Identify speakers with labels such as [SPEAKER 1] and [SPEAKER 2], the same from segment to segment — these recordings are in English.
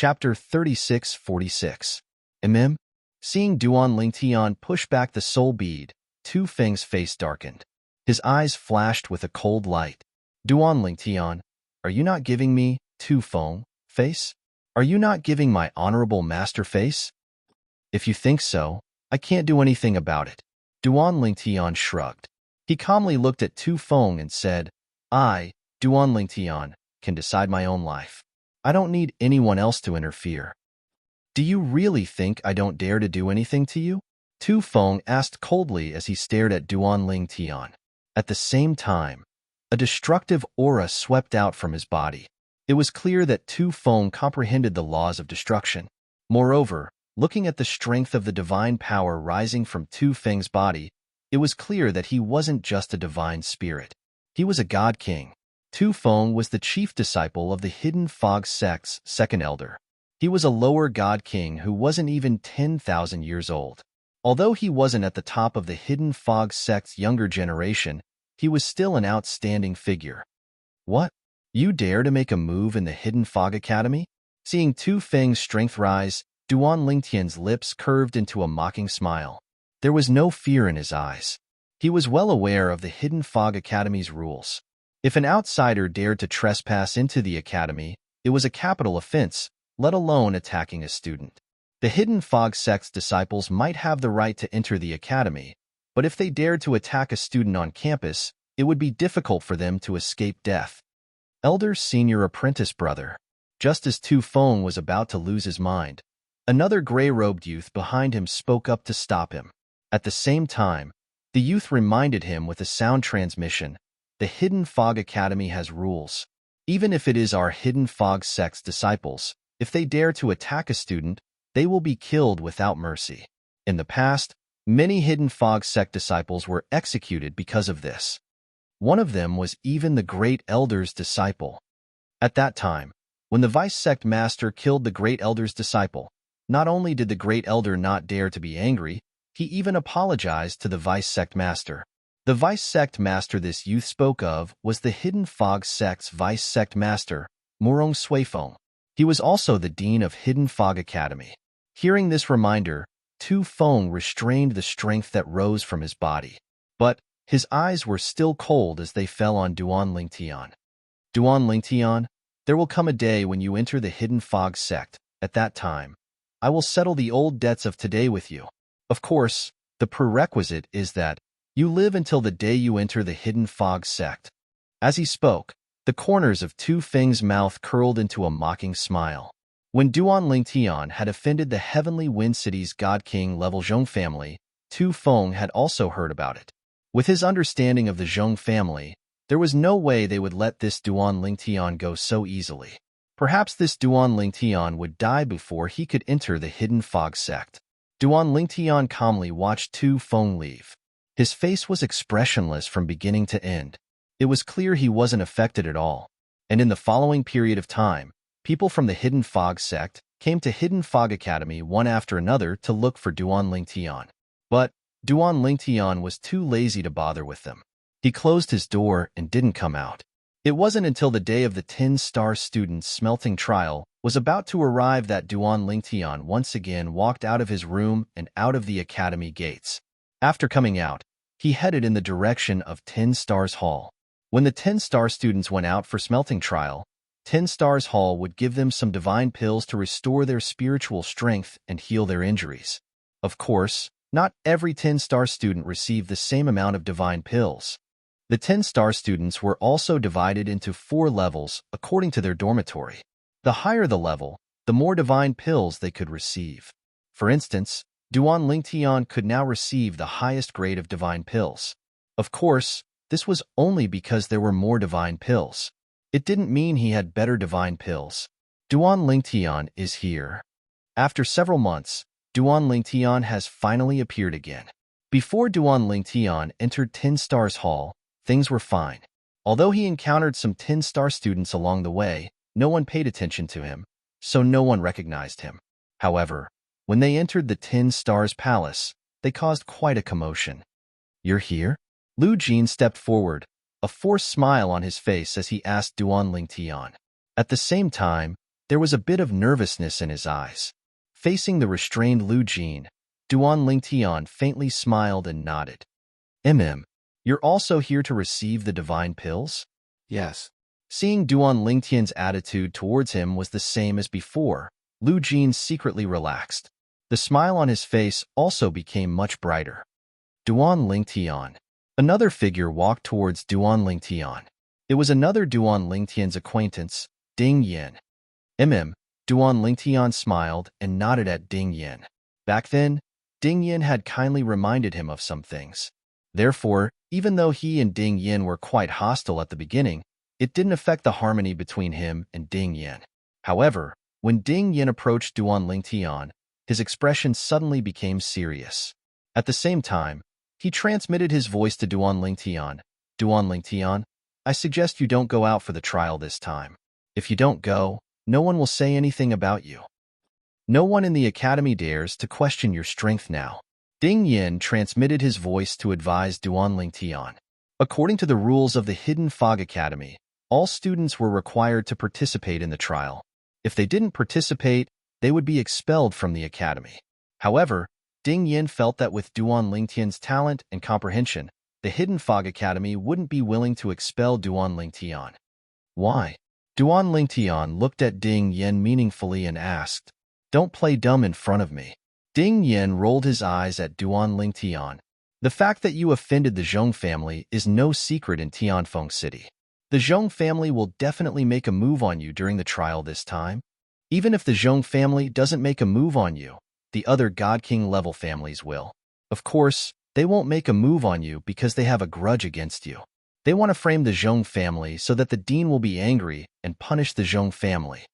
[SPEAKER 1] Chapter 3646. Seeing Duan Lingtian push back the soul bead, Tu Feng's face darkened. His eyes flashed with a cold light. Duan Lingtian, are you not giving me, Tu Feng, face? Are you not giving my honorable master face? If you think so, I can't do anything about it. Duan Lingtian shrugged. He calmly looked at Tu Feng and said, I, Duan Lingtian, can decide my own life. I don't need anyone else to interfere. Do you really think I don't dare to do anything to you? Tu Feng asked coldly as he stared at Duan Lingtian. At the same time, a destructive aura swept out from his body. It was clear that Tu Feng comprehended the laws of destruction. Moreover, looking at the strength of the divine power rising from Tu Feng's body, it was clear that he wasn't just a divine spirit. He was a god king. Tu Feng was the chief disciple of the Hidden Fog sect's second elder. He was a lower god king who wasn't even 10,000 years old. Although he wasn't at the top of the Hidden Fog sect's younger generation, he was still an outstanding figure. What? You dare to make a move in the Hidden Fog Academy? Seeing Tu Feng's strength rise, Duan Lingtian's lips curved into a mocking smile. There was no fear in his eyes. He was well aware of the Hidden Fog Academy's rules. If an outsider dared to trespass into the academy, it was a capital offense, let alone attacking a student. The Hidden Fog sect's disciples might have the right to enter the academy, but if they dared to attack a student on campus, it would be difficult for them to escape death. Elder Senior Apprentice Brother. Just as Tu Feng was about to lose his mind, another gray-robed youth behind him spoke up to stop him. At the same time, the youth reminded him with a sound transmission, the Hidden Fog Academy has rules. Even if it is our Hidden Fog sect's disciples, if they dare to attack a student, they will be killed without mercy. In the past, many Hidden Fog sect disciples were executed because of this. One of them was even the Great Elder's disciple. At that time, when the Vice Sect Master killed the Great Elder's disciple, not only did the Great Elder not dare to be angry, he even apologized to the Vice Sect Master. The Vice Sect Master this youth spoke of was the Hidden Fog sect's Vice Sect Master, Murong Suifeng. He was also the Dean of Hidden Fog Academy. Hearing this reminder, Tu Feng restrained the strength that rose from his body. But his eyes were still cold as they fell on Duan Lingtian. Duan Lingtian, there will come a day when you enter the Hidden Fog sect. At that time, I will settle the old debts of today with you. Of course, the prerequisite is that you live until the day you enter the Hidden Fog sect. As he spoke, the corners of Tu Feng's mouth curled into a mocking smile. When Duan Lingtian had offended the Heavenly Wind City's God King level Zhong family, Tu Feng had also heard about it. With his understanding of the Zhong family, there was no way they would let this Duan Lingtian go so easily. Perhaps this Duan Lingtian would die before he could enter the Hidden Fog sect. Duan Lingtian calmly watched Tu Feng leave. His face was expressionless from beginning to end. It was clear he wasn't affected at all. And in the following period of time, people from the Hidden Fog sect came to Hidden Fog Academy one after another to look for Duan Lingtian. But Duan Lingtian was too lazy to bother with them. He closed his door and didn't come out. It wasn't until the day of the 10-star student's smelting trial was about to arrive that Duan Lingtian once again walked out of his room and out of the academy gates. After coming out, he headed in the direction of 10 Stars Hall. When the 10-star students went out for smelting trial, 10 Stars Hall would give them some divine pills to restore their spiritual strength and heal their injuries. Of course, not every 10-star student received the same amount of divine pills. The 10-star students were also divided into 4 levels according to their dormitory. The higher the level, the more divine pills they could receive. For instance, Duan Lingtian could now receive the highest grade of divine pills. Of course, this was only because there were more divine pills. It didn't mean he had better divine pills. Duan Lingtian is here. After several months, Duan Lingtian has finally appeared again. Before Duan Lingtian entered 10 Stars Hall, things were fine. Although he encountered some 10-star students along the way, no one paid attention to him, so no one recognized him. However, when they entered the 10 Stars Palace, they caused quite a commotion. You're here? Lu Jin stepped forward, a forced smile on his face as he asked Duan Lingtian. At the same time, There was a bit of nervousness in his eyes. Facing the restrained Lu Jin, Duan Lingtian faintly smiled and nodded. You're also here to receive the divine pills?
[SPEAKER 2] Yes.
[SPEAKER 1] Seeing Duan Lingtian's attitude towards him was the same as before, Lu Jin secretly relaxed. The smile on his face also became much brighter. Duan Lingtian. Another figure walked towards Duan Lingtian. It was another Duan Lingtian's acquaintance, Ding Yin. Duan Lingtian smiled and nodded at Ding Yin. Back then, Ding Yin had kindly reminded him of some things. Therefore, even though he and Ding Yin were quite hostile at the beginning, it didn't affect the harmony between him and Ding Yin. However, when Ding Yin approached Duan Lingtian, his expression suddenly became serious. At the same time, he transmitted his voice to Duan Lingtian. Duan Lingtian, I suggest you don't go out for the trial this time. If you don't go, no one will say anything about you. No one in the academy dares to question your strength now. Ding Yin transmitted his voice to advise Duan Lingtian. According to the rules of the Hidden Fog Academy, all students were required to participate in the trial. If they didn't participate, they would be expelled from the academy. However, Ding Yin felt that with Duan Lingtian's talent and comprehension, the Hidden Fog Academy wouldn't be willing to expel Duan Lingtian. Why? Duan Lingtian looked at Ding Yin meaningfully and asked, Don't play dumb in front of me. Ding Yin rolled his eyes at Duan Lingtian. The fact that you offended the Zhong family is no secret in Tianfeng City. The Zhong family will definitely make a move on you during the trial this time. Even if the Zhong family doesn't make a move on you, the other God King level families will. Of course, they won't make a move on you because they have a grudge against you. They want to frame the Zhong family so that the dean will be angry and punish the Zhong family.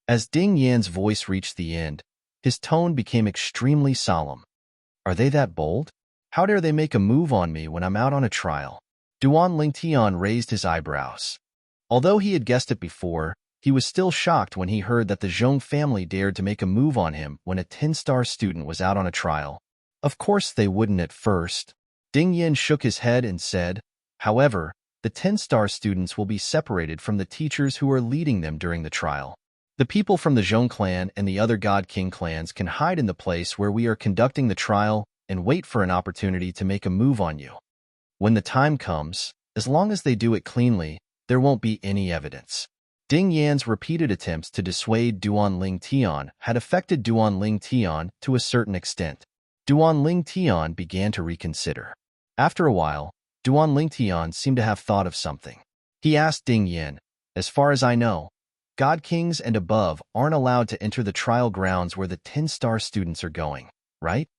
[SPEAKER 1] As Ding Yan's voice reached the end, his tone became extremely solemn. Are they that bold? How dare they make a move on me when I'm out on a trial? Duan Lingtian raised his eyebrows. Although he had guessed it before, he was still shocked when he heard that the Zhong family dared to make a move on him when a 10-star student was out on a trial. Of course they wouldn't at first. Ding Yin shook his head and said, However, the 10-star students will be separated from the teachers who are leading them during the trial. The people from the Zhong clan and the other God King clans can hide in the place where we are conducting the trial and wait for an opportunity to make a move on you. When the time comes, as long as they do it cleanly, there won't be any evidence. Ding Yan's repeated attempts to dissuade Duan Lingtian had affected Duan Lingtian to a certain extent. Duan Lingtian began to reconsider. After a while, Duan Lingtian seemed to have thought of something. He asked Ding Yan, As far as I know, God Kings and above aren't allowed to enter the trial grounds where the 10-star students are going, right?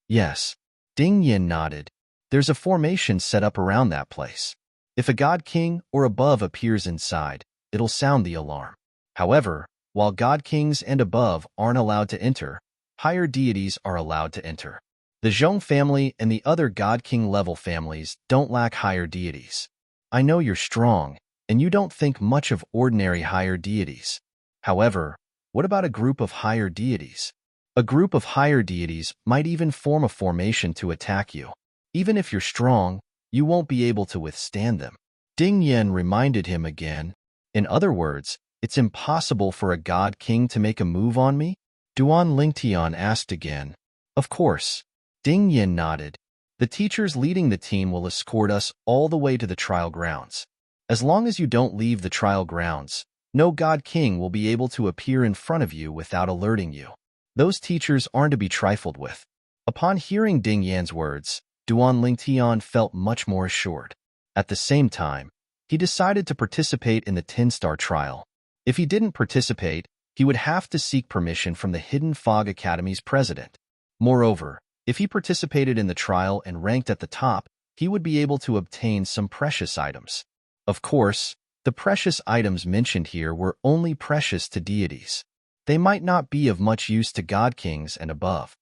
[SPEAKER 1] Yes. Ding Yin nodded. There's a formation set up around that place. If a God King or above appears inside, it'll sound the alarm. However, while God Kings and above aren't allowed to enter, higher deities are allowed to enter. The Zhong family and the other God King level families don't lack higher deities. I know you're strong, and you don't think much of ordinary higher deities. However, what about a group of higher deities? A group of higher deities might even form a formation to attack you. Even if you're strong, you won't be able to withstand them. Ding Yan reminded him again. In other words, it's impossible for a God King to make a move on me? Duan Lingtian asked again. Of course. Ding Yan nodded. The teachers leading the team will escort us all the way to the trial grounds. As long as you don't leave the trial grounds, no God King will be able to appear in front of you without alerting you. Those teachers aren't to be trifled with. Upon hearing Ding Yan's words, Duan Lingtian felt much more assured. At the same time, he decided to participate in the 10-star trial. If he didn't participate, he would have to seek permission from the Hidden Fog Academy's president. Moreover, if he participated in the trial and ranked at the top, he would be able to obtain some precious items. Of course, the precious items mentioned here were only precious to deities. They might not be of much use to God Kings and above.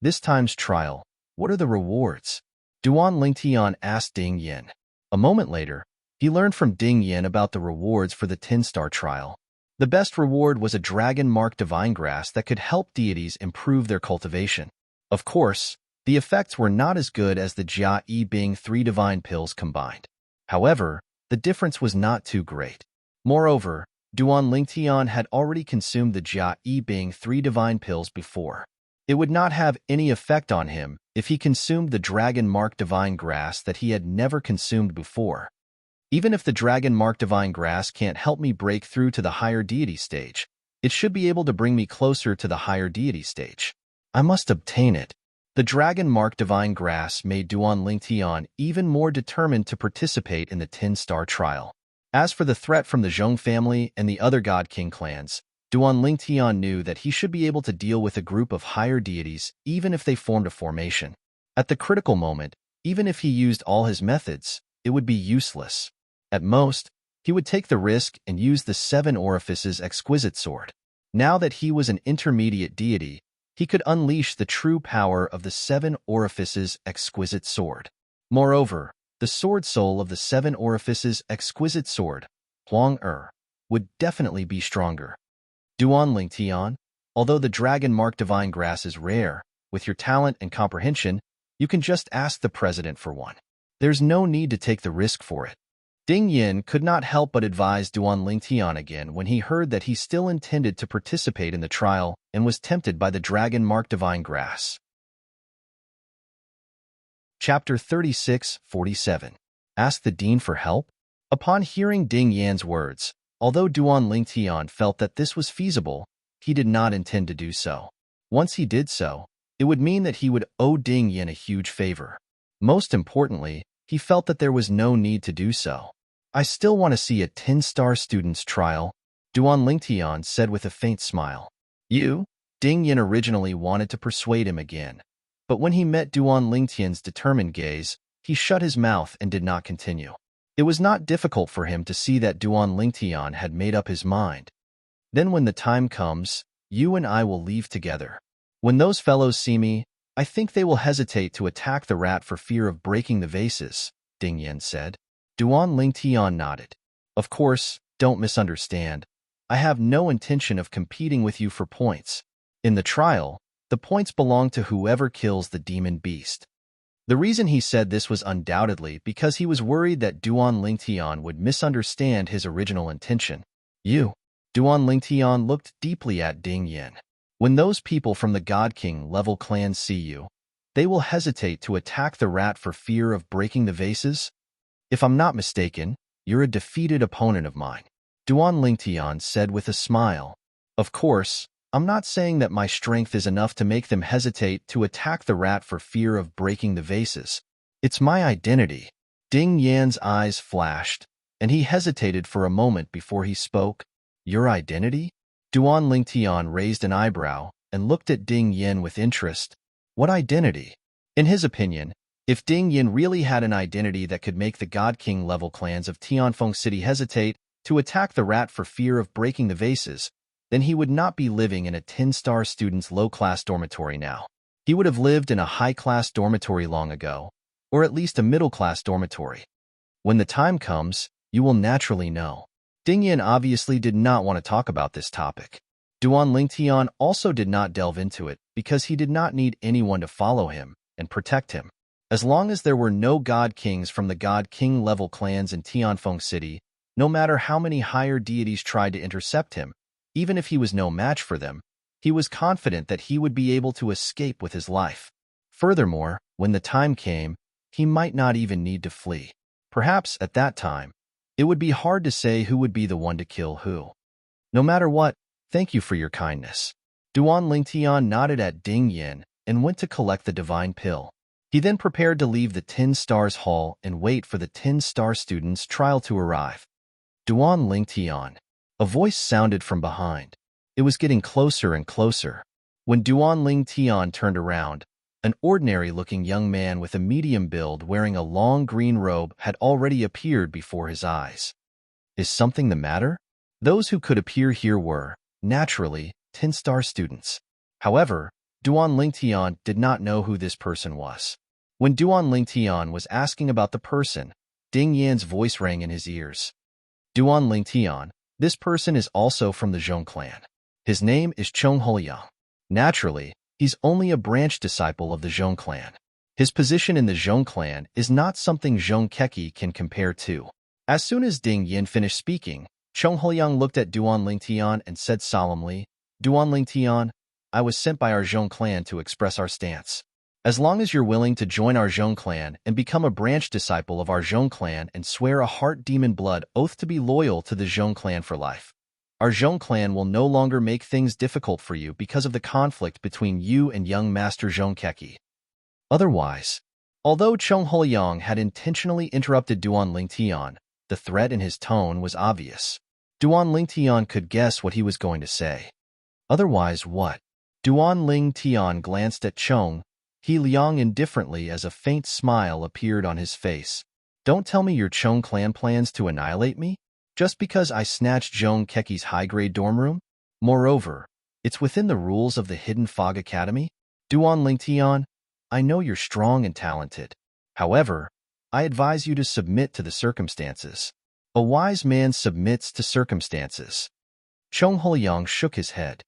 [SPEAKER 1] This time's trial, what are the rewards? Duan Lingtian asked Ding Yin. A moment later, he learned from Ding Yin about the rewards for the 10-star trial. The best reward was a dragon-marked divine grass that could help deities improve their cultivation. Of course, the effects were not as good as the Jia Yi Bing 3 divine pills combined. However, the difference was not too great. Moreover, Duan Lingtian had already consumed the Jia Yi Bing 3 divine pills before. It would not have any effect on him if he consumed the dragon-marked divine grass that he had never consumed before. Even if the dragon-marked divine grass can't help me break through to the higher deity stage, it should be able to bring me closer to the higher deity stage. I must obtain it. The dragon-marked divine grass made Duan Lingtian even more determined to participate in the 10-star trial. As for the threat from the Zhong family and the other God King clans, Duan Lingtian knew that he should be able to deal with a group of higher deities even if they formed a formation. At the critical moment, even if he used all his methods, it would be useless. At most, he would take the risk and use the 7 Orifices exquisite sword. Now that he was an intermediate deity, he could unleash the true power of the 7 Orifices exquisite sword. Moreover, the sword soul of the 7 Orifices exquisite sword, Huang would definitely be stronger. Duan Lingtian, although the dragon-marked divine grass is rare, with your talent and comprehension, you can just ask the president for one. There's no need to take the risk for it. Ding Yin could not help but advise Duan Lingtian again when he heard that he still intended to participate in the trial and was tempted by the dragon-marked divine grass. Chapter 36-47. Ask the Dean for help? Upon hearing Ding Yan's words, although Duan Lingtian felt that this was feasible, he did not intend to do so. Once he did so, it would mean that he would owe Ding Yan a huge favor. Most importantly, he felt that there was no need to do so. I still want to see a 10-star student's trial, Duan Lingtian said with a faint smile. You? Ding Yan originally wanted to persuade him again, but when he met Duan Lingtian's determined gaze, he shut his mouth and did not continue. It was not difficult for him to see that Duan Lingtian had made up his mind. Then when the time comes, you and I will leave together. When those fellows see me, I think they will hesitate to attack the rat for fear of breaking the vases, Ding Yan said. Duan Lingtian nodded. Of course, don't misunderstand. I have no intention of competing with you for points. In the trial, the points belong to whoever kills the demon beast. The reason he said this was undoubtedly because he was worried that Duan Lingtian would misunderstand his original intention. You. Duan Lingtian looked deeply at Ding Yan. When those people from the God King level clan see you, they will hesitate to attack the rat for fear of breaking the vases? If I'm not mistaken, you're a defeated opponent of mine, Duan Lingtian said with a smile. Of course, I'm not saying that my strength is enough to make them hesitate to attack the rat for fear of breaking the vases. It's my identity. Ding Yan's eyes flashed, and he hesitated for a moment before he spoke. Your identity? Duan Lingtian raised an eyebrow and looked at Ding Yan with interest. What identity? In his opinion, if Ding Yan really had an identity that could make the God King level clans of Tianfeng City hesitate to attack the rat for fear of breaking the vases, then he would not be living in a 10-star student's low-class dormitory now. He would have lived in a high-class dormitory long ago, or at least a middle-class dormitory. When the time comes, you will naturally know. Ding Yan obviously did not want to talk about this topic. Duan Lingtian also did not delve into it because he did not need anyone to follow him and protect him. As long as there were no God Kings from the God King level clans in Tianfeng City, no matter how many higher deities tried to intercept him, even if he was no match for them, he was confident that he would be able to escape with his life. Furthermore, when the time came, he might not even need to flee. Perhaps at that time, it would be hard to say who would be the one to kill who. No matter what, thank you for your kindness. Duan Lingtian nodded at Ding Yan and went to collect the divine pill. He then prepared to leave the 10 Stars Hall and wait for the 10-star student's trial to arrive. Duan Lingtian. A voice sounded from behind. It was getting closer and closer. When Duan Lingtian turned around, an ordinary-looking young man with a medium build wearing a long green robe had already appeared before his eyes. Is something the matter? Those who could appear here were, naturally, 10-star students. However, Duan Lingtian did not know who this person was. When Duan Lingtian was asking about the person, Ding Yan's voice rang in his ears. Duan Lingtian, this person is also from the Zhong clan. His name is Chong Huoyang. Naturally, he's only a branch disciple of the Zhong clan. His position in the Zhong clan is not something Zhong Keki can compare to. As soon as Ding Yan finished speaking, Cheng Huliang looked at Duan Lingtian and said solemnly, Duan Lingtian, I was sent by our Zhong clan to express our stance. As long as you're willing to join our Zhong clan and become a branch disciple of our Zhong clan and swear a heart demon blood oath to be loyal to the Zhong clan for life, our Zhong clan will no longer make things difficult for you because of the conflict between you and young Master Zhong Keki. Otherwise, although Cheng Huliang had intentionally interrupted Duan Lingtian, the threat in his tone was obvious. Duan Lingtian could guess what he was going to say. Otherwise what? Duan Lingtian glanced at Cheng Huliang indifferently as a faint smile appeared on his face. Don't tell me your Zhong clan plans to annihilate me? Just because I snatched Zhong Keki's high-grade dorm room? Moreover, it's within the rules of the Hidden Fog Academy? Duan Lingtian, I know you're strong and talented. However, I advise you to submit to the circumstances. A wise man submits to circumstances. Cheng Huliang shook his head.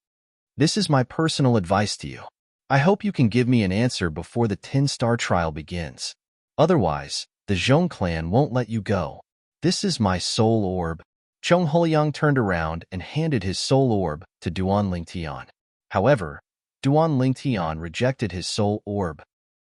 [SPEAKER 1] This is my personal advice to you. I hope you can give me an answer before the 10-star trial begins. Otherwise, the Zhong clan won't let you go. This is my soul orb. Cheng Huliang turned around and handed his soul orb to Duan Lingtian. However, Duan Lingtian rejected his soul orb.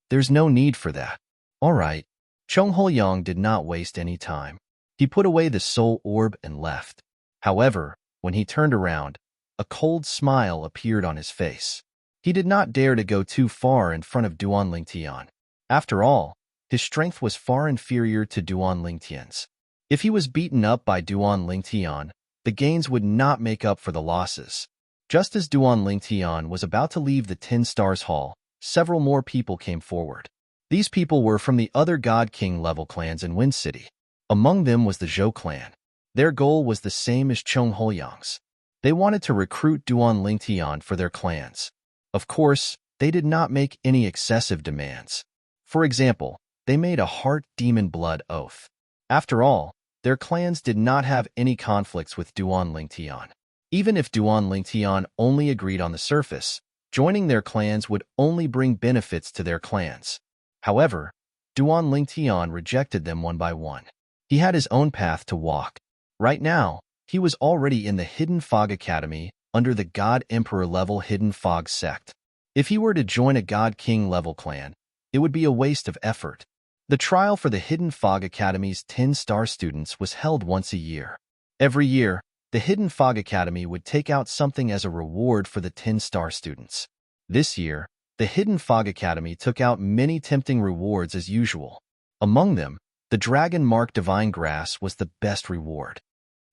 [SPEAKER 1] There's no need for that. All right. Cheng Huliang did not waste any time. He put away the soul orb and left. However, when he turned around, a cold smile appeared on his face. He did not dare to go too far in front of Duan Lingtian. After all, his strength was far inferior to Duan Lingtian's. If he was beaten up by Duan Lingtian, the gains would not make up for the losses. Just as Duan Lingtian was about to leave the 10 Stars Hall, several more people came forward. These people were from the other God King level clans in Wind City. Among them was the Zhou clan. Their goal was the same as Cheng Huliang's. They wanted to recruit Duan Lingtian for their clans. Of course, they did not make any excessive demands. For example, they made a heart demon blood oath. After all, their clans did not have any conflicts with Duan Lingtian. Even if Duan Lingtian only agreed on the surface, joining their clans would only bring benefits to their clans. However, Duan Lingtian rejected them one by one. He had his own path to walk. Right now, he was already in the Hidden Fog Academy under the God Emperor level Hidden Fog sect. If he were to join a God King level clan, it would be a waste of effort. The trial for the Hidden Fog Academy's 10-star students was held once a year. Every year, the Hidden Fog Academy would take out something as a reward for the 10-star students. This year, the Hidden Fog Academy took out many tempting rewards as usual. Among them, the Dragon Mark Divine Grass was the best reward.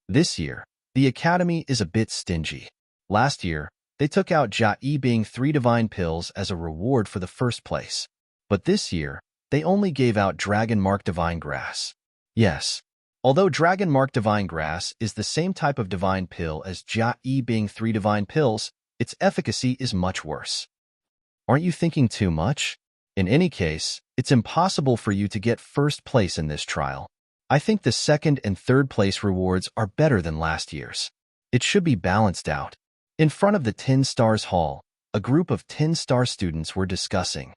[SPEAKER 1] This year, the Academy is a bit stingy. Last year, they took out Jia being 3 divine pills as a reward for the first place. But this year, they only gave out Dragon Mark Divine Grass. Yes, although Dragon Mark Divine Grass is the same type of divine pill as Jia being 3 divine pills, its efficacy is much worse. Aren't you thinking too much? In any case, it's impossible for you to get first place in this trial. I think the second and third place rewards are better than last year's. It should be balanced out. In front of the 10 Stars Hall, a group of 10-star students were discussing.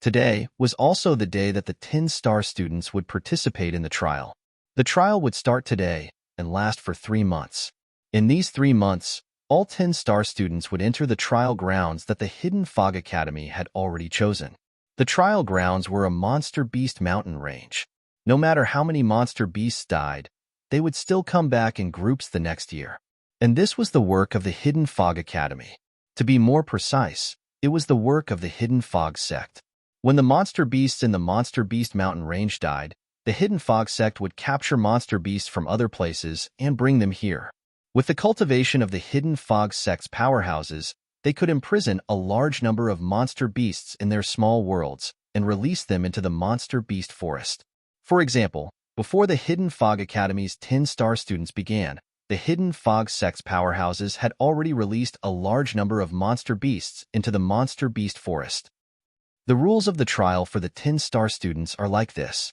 [SPEAKER 1] Today was also the day that the 10-star students would participate in the trial. The trial would start today and last for 3 months. In these 3 months, all 10-star students would enter the trial grounds that the Hidden Fog Academy had already chosen. The trial grounds were a monster beast mountain range. No matter how many monster beasts died, they would still come back in groups the next year. And this was the work of the Hidden Fog Academy. To be more precise, it was the work of the Hidden Fog sect. When the monster beasts in the Monster Beast Mountain range died, the Hidden Fog sect would capture monster beasts from other places and bring them here. With the cultivation of the Hidden Fog sect's powerhouses, they could imprison a large number of monster beasts in their small worlds and release them into the Monster Beast Forest. For example, before the Hidden Fog Academy's 10-star students began, the Hidden Fog sect's powerhouses had already released a large number of monster beasts into the Monster Beast Forest. The rules of the trial for the 10-star students are like this.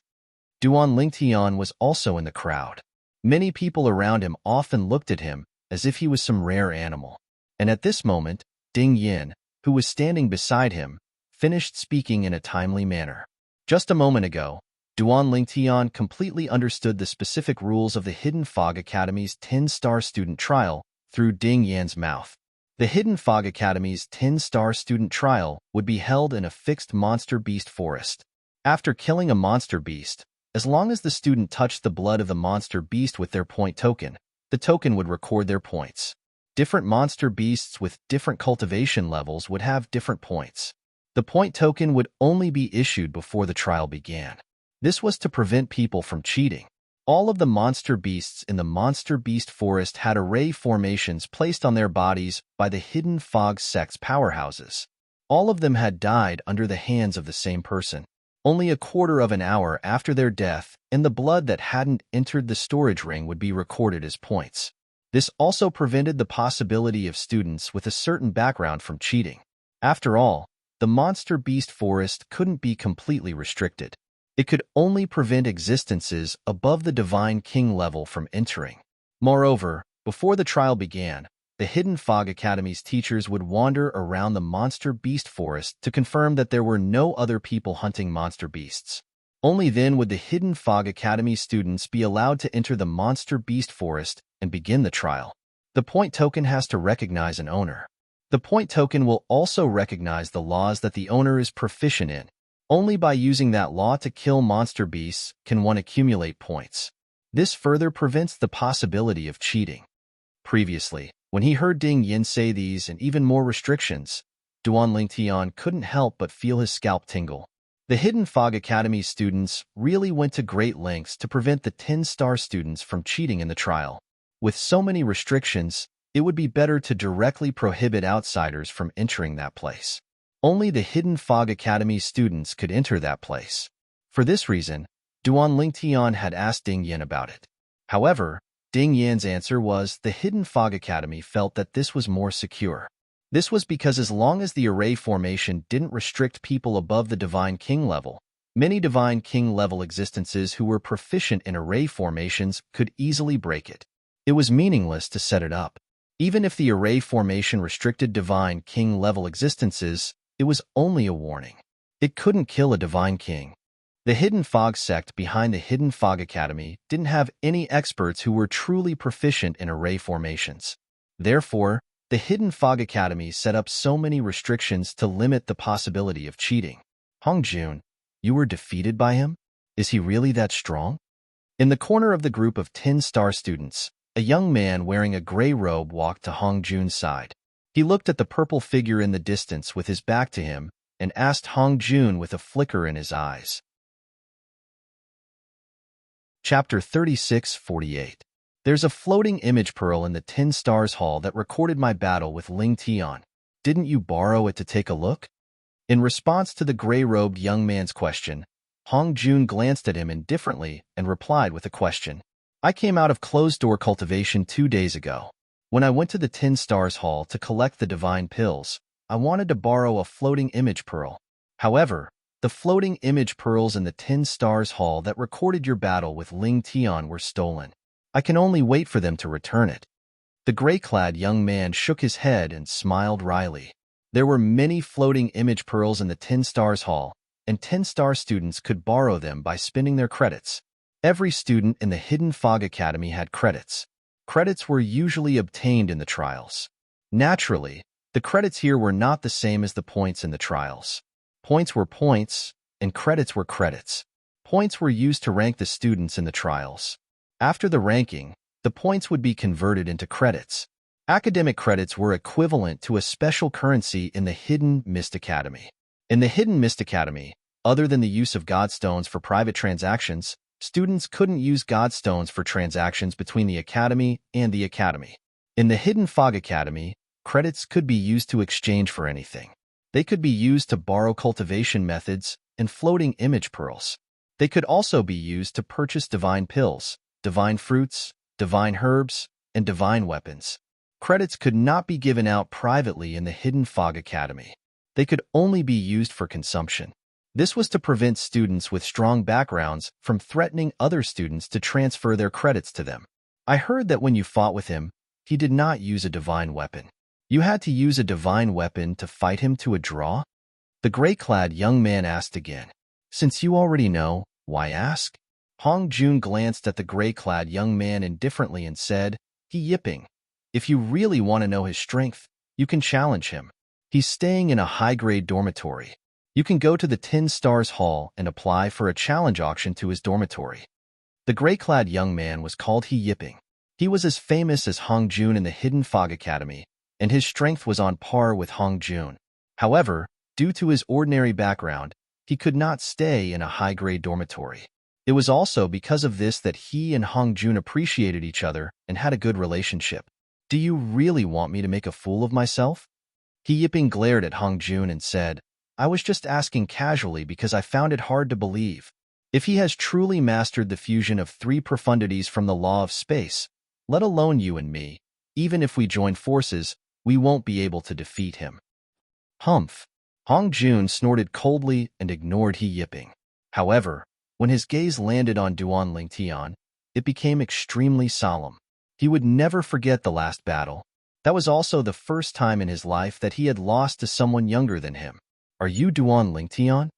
[SPEAKER 1] Duan Lingtian was also in the crowd. Many people around him often looked at him as if he was some rare animal. And at this moment, Ding Yin, who was standing beside him, finished speaking in a timely manner. Just a moment ago, Duan Lingtian completely understood the specific rules of the Hidden Fog Academy's 10-star student trial through Ding Yan's mouth. The Hidden Fog Academy's 10-star student trial would be held in a fixed monster beast forest. After killing a monster beast, as long as the student touched the blood of the monster beast with their point token, the token would record their points. Different monster beasts with different cultivation levels would have different points. The point token would only be issued before the trial began. This was to prevent people from cheating. All of the monster beasts in the monster beast forest had array formations placed on their bodies by the Hidden Fog sect's powerhouses. All of them had died under the hands of the same person. Only a quarter of an hour after their death, and the blood that hadn't entered the storage ring would be recorded as points. This also prevented the possibility of students with a certain background from cheating. After all, the monster beast forest couldn't be completely restricted. It could only prevent existences above the Divine King level from entering. Moreover, before the trial began, the Hidden Fog Academy's teachers would wander around the monster beast forest to confirm that there were no other people hunting monster beasts. Only then would the Hidden Fog Academy students be allowed to enter the monster beast forest and begin the trial. The point token has to recognize an owner. The point token will also recognize the laws that the owner is proficient in. Only by using that law to kill monster beasts can one accumulate points. This further prevents the possibility of cheating. Previously, when he heard Ding Yin say these and even more restrictions, Duan Lingtian couldn't help but feel his scalp tingle. The Hidden Fog Academy students really went to great lengths to prevent the 10-star students from cheating in the trial. With so many restrictions, it would be better to directly prohibit outsiders from entering that place. Only the Hidden Fog Academy students could enter that place. For this reason, Duan Lingtian had asked Ding Yin about it. However, Ding Yan's answer was the Hidden Fog Academy felt that this was more secure. This was because as long as the array formation didn't restrict people above the Divine King level, many Divine King level existences who were proficient in array formations could easily break it. It was meaningless to set it up. Even if the array formation restricted Divine King level existences, it was only a warning. It couldn't kill a Divine King. The Hidden Fog sect behind the Hidden Fog Academy didn't have any experts who were truly proficient in array formations. Therefore, the Hidden Fog Academy set up so many restrictions to limit the possibility of cheating. Hongjun, you were defeated by him? Is he really that strong? In the corner of the group of 10-star students, a young man wearing a gray robe walked to Hongjun's side. He looked at the purple figure in the distance with his back to him and asked Hongjun with a flicker in his eyes. Chapter 36:48. There's a floating image pearl in the 10 Stars Hall that recorded my battle with Ling Tian. Didn't you borrow it to take a look? In response to the gray-robed young man's question, Hongjun glanced at him indifferently and replied with a question. I came out of closed-door cultivation 2 days ago. When I went to the 10 Stars Hall to collect the divine pills, I wanted to borrow a floating image pearl. However, the floating image pearls in the 10 Stars Hall that recorded your battle with Ling Tian were stolen. I can only wait for them to return it. The gray-clad young man shook his head and smiled wryly. There were many floating image pearls in the 10 Stars Hall, and 10-star students could borrow them by spending their credits. Every student in the Hidden Fog Academy had credits. Credits were usually obtained in the trials. Naturally, the credits here were not the same as the points in the trials. Points were points, and credits were credits. Points were used to rank the students in the trials. After the ranking, the points would be converted into credits. Academic credits were equivalent to a special currency in the Hidden Mist Academy. In the Hidden Mist Academy, other than the use of Godstones for private transactions, students couldn't use Godstones for transactions between the Academy and the Academy. In the Hidden Fog Academy, credits could be used to exchange for anything. They could be used to borrow cultivation methods and floating image pearls. They could also be used to purchase divine pills, divine fruits, divine herbs, and divine weapons. Credits could not be given out privately in the Hidden Fog Academy. They could only be used for consumption. This was to prevent students with strong backgrounds from threatening other students to transfer their credits to them. I heard that when you fought with him, he did not use a divine weapon. You had to use a divine weapon to fight him to a draw? The gray-clad young man asked again. Since you already know, Why ask? Hong Jun glanced at the gray-clad young man indifferently and said, "He yipping. If you really want to know his strength, you can challenge him. He's staying in a high-grade dormitory. You can go to the 10 Stars Hall and apply for a challenge auction to his dormitory." The gray-clad young man was called He Yipping. He was as famous as Hong Jun in the Hidden Fog Academy, and his strength was on par with Hong Jun. However, due to his ordinary background, he could not stay in a high-grade dormitory. It was also because of this that he and Hong Jun appreciated each other and had a good relationship. "Do you really want me to make a fool of myself?" He Yipping glared at Hong Jun and said, "I was just asking casually because I found it hard to believe. If he has truly mastered the fusion of 3 profundities from the law of space, let alone you and me, even if we join forces, we won't be able to defeat him." Humph. Hong Jun snorted coldly and ignored He Yipping. However, when his gaze landed on Duan Lingtian, it became extremely solemn. He would never forget the last battle. That was also the first time in his life that he had lost to someone younger than him. "Are you Duan Lingtian?"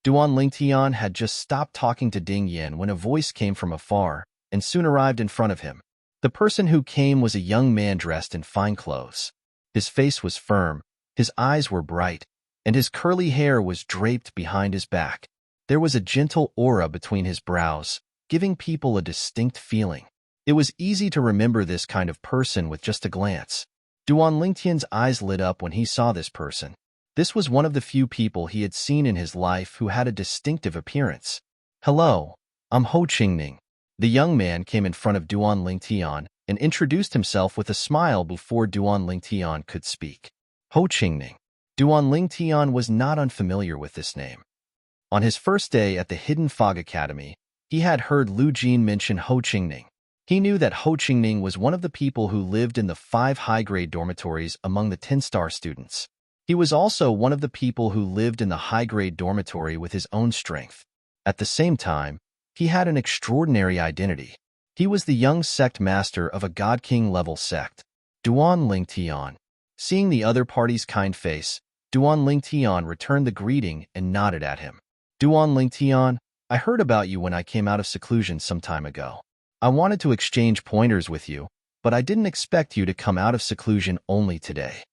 [SPEAKER 1] Duan Lingtian had just stopped talking to Ding Yin when a voice came from afar and soon arrived in front of him. The person who came was a young man dressed in fine clothes. His face was firm, his eyes were bright, and his curly hair was draped behind his back. There was a gentle aura between his brows, giving people a distinct feeling. It was easy to remember this kind of person with just a glance. Duan Lingtian's eyes lit up when he saw this person. This was one of the few people he had seen in his life who had a distinctive appearance. "Hello, I'm Ho Qingning." The young man came in front of Duan Lingtian and introduced himself with a smile before Duan Lingtian could speak. Ho Qingning. Duan Lingtian was not unfamiliar with this name. On his first day at the Hidden Fog Academy, he had heard Lu Jin mention Ho Qingning. He knew that Ho Qingning was one of the people who lived in the 5 high-grade dormitories among the 10-star students. He was also one of the people who lived in the high-grade dormitory with his own strength. At the same time, he had an extraordinary identity. He was the young sect master of a God King-level sect, Duan Lingtian. Seeing the other party's kind face, Duan Lingtian returned the greeting and nodded at him. "Duan Lingtian, I heard about you when I came out of seclusion some time ago. I wanted to exchange pointers with you, but I didn't expect you to come out of seclusion only today."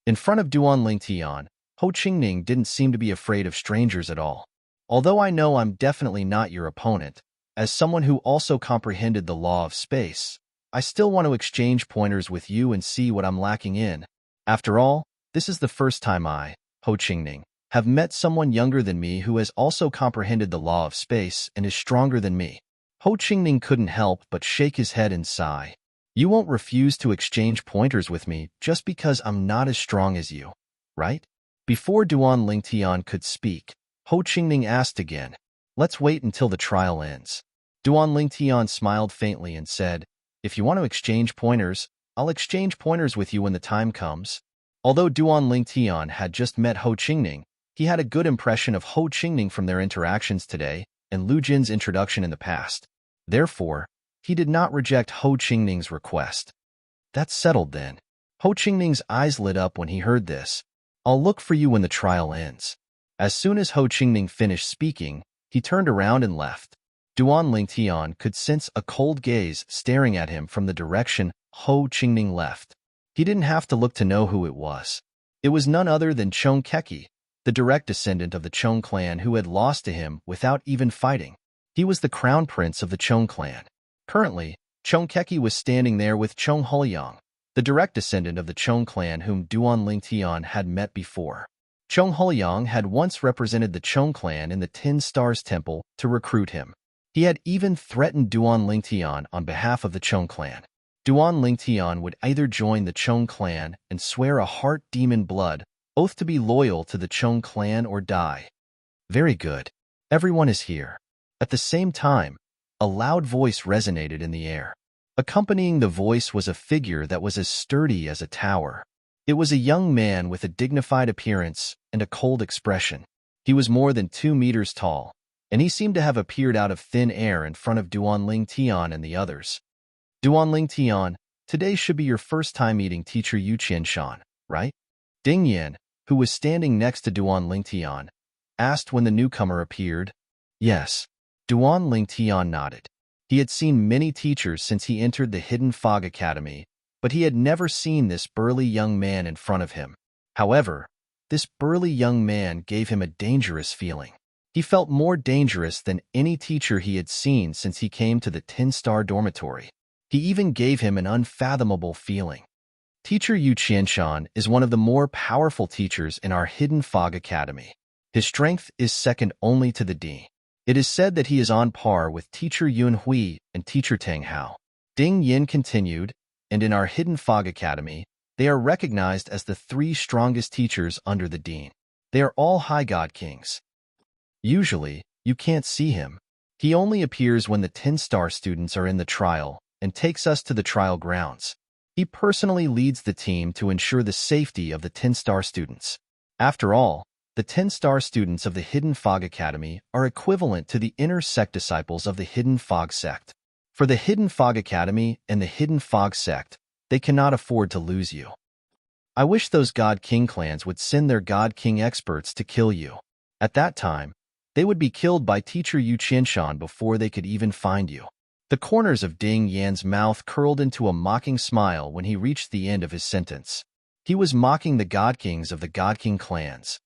[SPEAKER 1] In front of Duan Lingtian, Ho Qingning didn't seem to be afraid of strangers at all. "Although I know I'm definitely not your opponent, as someone who also comprehended the law of space, I still want to exchange pointers with you and see what I'm lacking in. After all, this is the first time I, Ho Qingning, have met someone younger than me who has also comprehended the law of space and is stronger than me." Ho Qingning couldn't help but shake his head and sigh. "You won't refuse to exchange pointers with me just because I'm not as strong as you, right?" Before Duan Lingtian could speak, Ho Qingning asked again, "Let's wait until the trial ends." Duan Lingtian smiled faintly and said, "If you want to exchange pointers, I'll exchange pointers with you when the time comes." Although Duan Lingtian had just met Ho Qingning, he had a good impression of Ho Qingning from their interactions today and Lu Jin's introduction in the past. Therefore, he did not reject Ho Qingning's request. "That's settled then." Ho Qingning's eyes lit up when he heard this. "I'll look for you when the trial ends." As soon as Ho Qingning finished speaking, he turned around and left. Duan Lingtian could sense a cold gaze staring at him from the direction Ho Qingning left. He didn't have to look to know who it was. It was none other than Chong Keki, the direct descendant of the Chong clan who had lost to him without even fighting. He was the crown prince of the Chong clan. Currently, Chong Keki was standing there with Chong Huliang, the direct descendant of the Chong clan whom Duan Lingtian had met before. Chong Huliang had once represented the Chong clan in the 10 Stars Temple to recruit him. He had even threatened Duan Lingtian on behalf of the Chong clan. Duan Lingtian would either join the Chong clan and swear a heart demon blood oath to be loyal to the Chong clan or die. Very good. Everyone is here. At the same time, a loud voice resonated in the air. Accompanying the voice was a figure that was as sturdy as a tower. It was a young man with a dignified appearance and a cold expression. He was more than 2 meters tall, and he seemed to have appeared out of thin air in front of Duan Lingtian and the others. "Duan Lingtian, today should be your first time meeting teacher Yu Qianshan, right?" Ding Yin, who was standing next to Duan Lingtian, asked when the newcomer appeared. "Yes." Duan Lingtian nodded. He had seen many teachers since he entered the Hidden Fog Academy, but he had never seen this burly young man in front of him. However, this burly young man gave him a dangerous feeling. He felt more dangerous than any teacher he had seen since he came to the 10-star dormitory. He even gave him an unfathomable feeling. Teacher Yu Qianshan is one of the more powerful teachers in our Hidden Fog Academy. His strength is second only to the Di. It is said that he is on par with Teacher Yun Hui and Teacher Tang Hao. Ding Yin continued, and in our Hidden Fog Academy, they are recognized as the 3 strongest teachers under the Dean. They are all High God Kings. Usually, you can't see him. He only appears when the 10-star students are in the trial and takes us to the trial grounds. He personally leads the team to ensure the safety of the 10-star students. After all, the 10-star students of the Hidden Fog Academy are equivalent to the inner sect disciples of the Hidden Fog sect. For the Hidden Fog Academy and the Hidden Fog sect, they cannot afford to lose you. I wish those God King clans would send their God King experts to kill you. At that time, they would be killed by Teacher Yu Qianshan before they could even find you. The corners of Ding Yan's mouth curled into a mocking smile when he reached the end of his sentence. He was mocking the God Kings of the God King clans.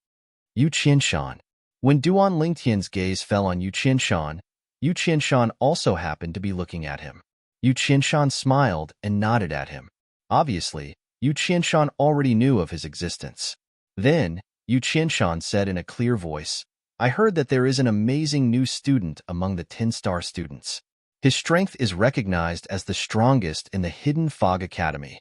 [SPEAKER 1] Yu Qianshan. When Duan Lingtian's gaze fell on Yu Qianshan also happened to be looking at him. Yu Qianshan smiled and nodded at him. Obviously, Yu Qianshan already knew of his existence. Then, Yu Qianshan said in a clear voice, I heard that there is an amazing new student among the 10-star students. His strength is recognized as the strongest in the Hidden Fog Academy.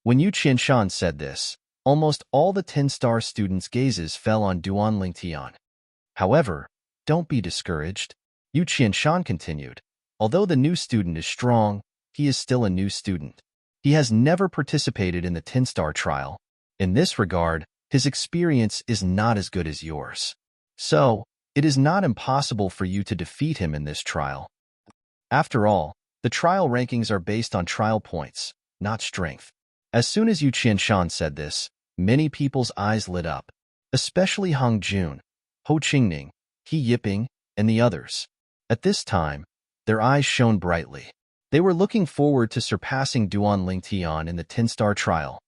[SPEAKER 1] When Yu Qianshan said this, almost all the 10-star students' gazes fell on Duan Lingtian. However, don't be discouraged. Yu Qianshan continued. Although the new student is strong, he is still a new student. He has never participated in the 10-star trial. In this regard, his experience is not as good as yours. So, it is not impossible for you to defeat him in this trial. After all, the trial rankings are based on trial points, not strength. As soon as Yu Qianshan said this, many people's eyes lit up, especially Hong Jun, Ho Qingning, He Yiping, and the others. At this time, their eyes shone brightly. They were looking forward to surpassing Duan Lingtian in the 10-star trial.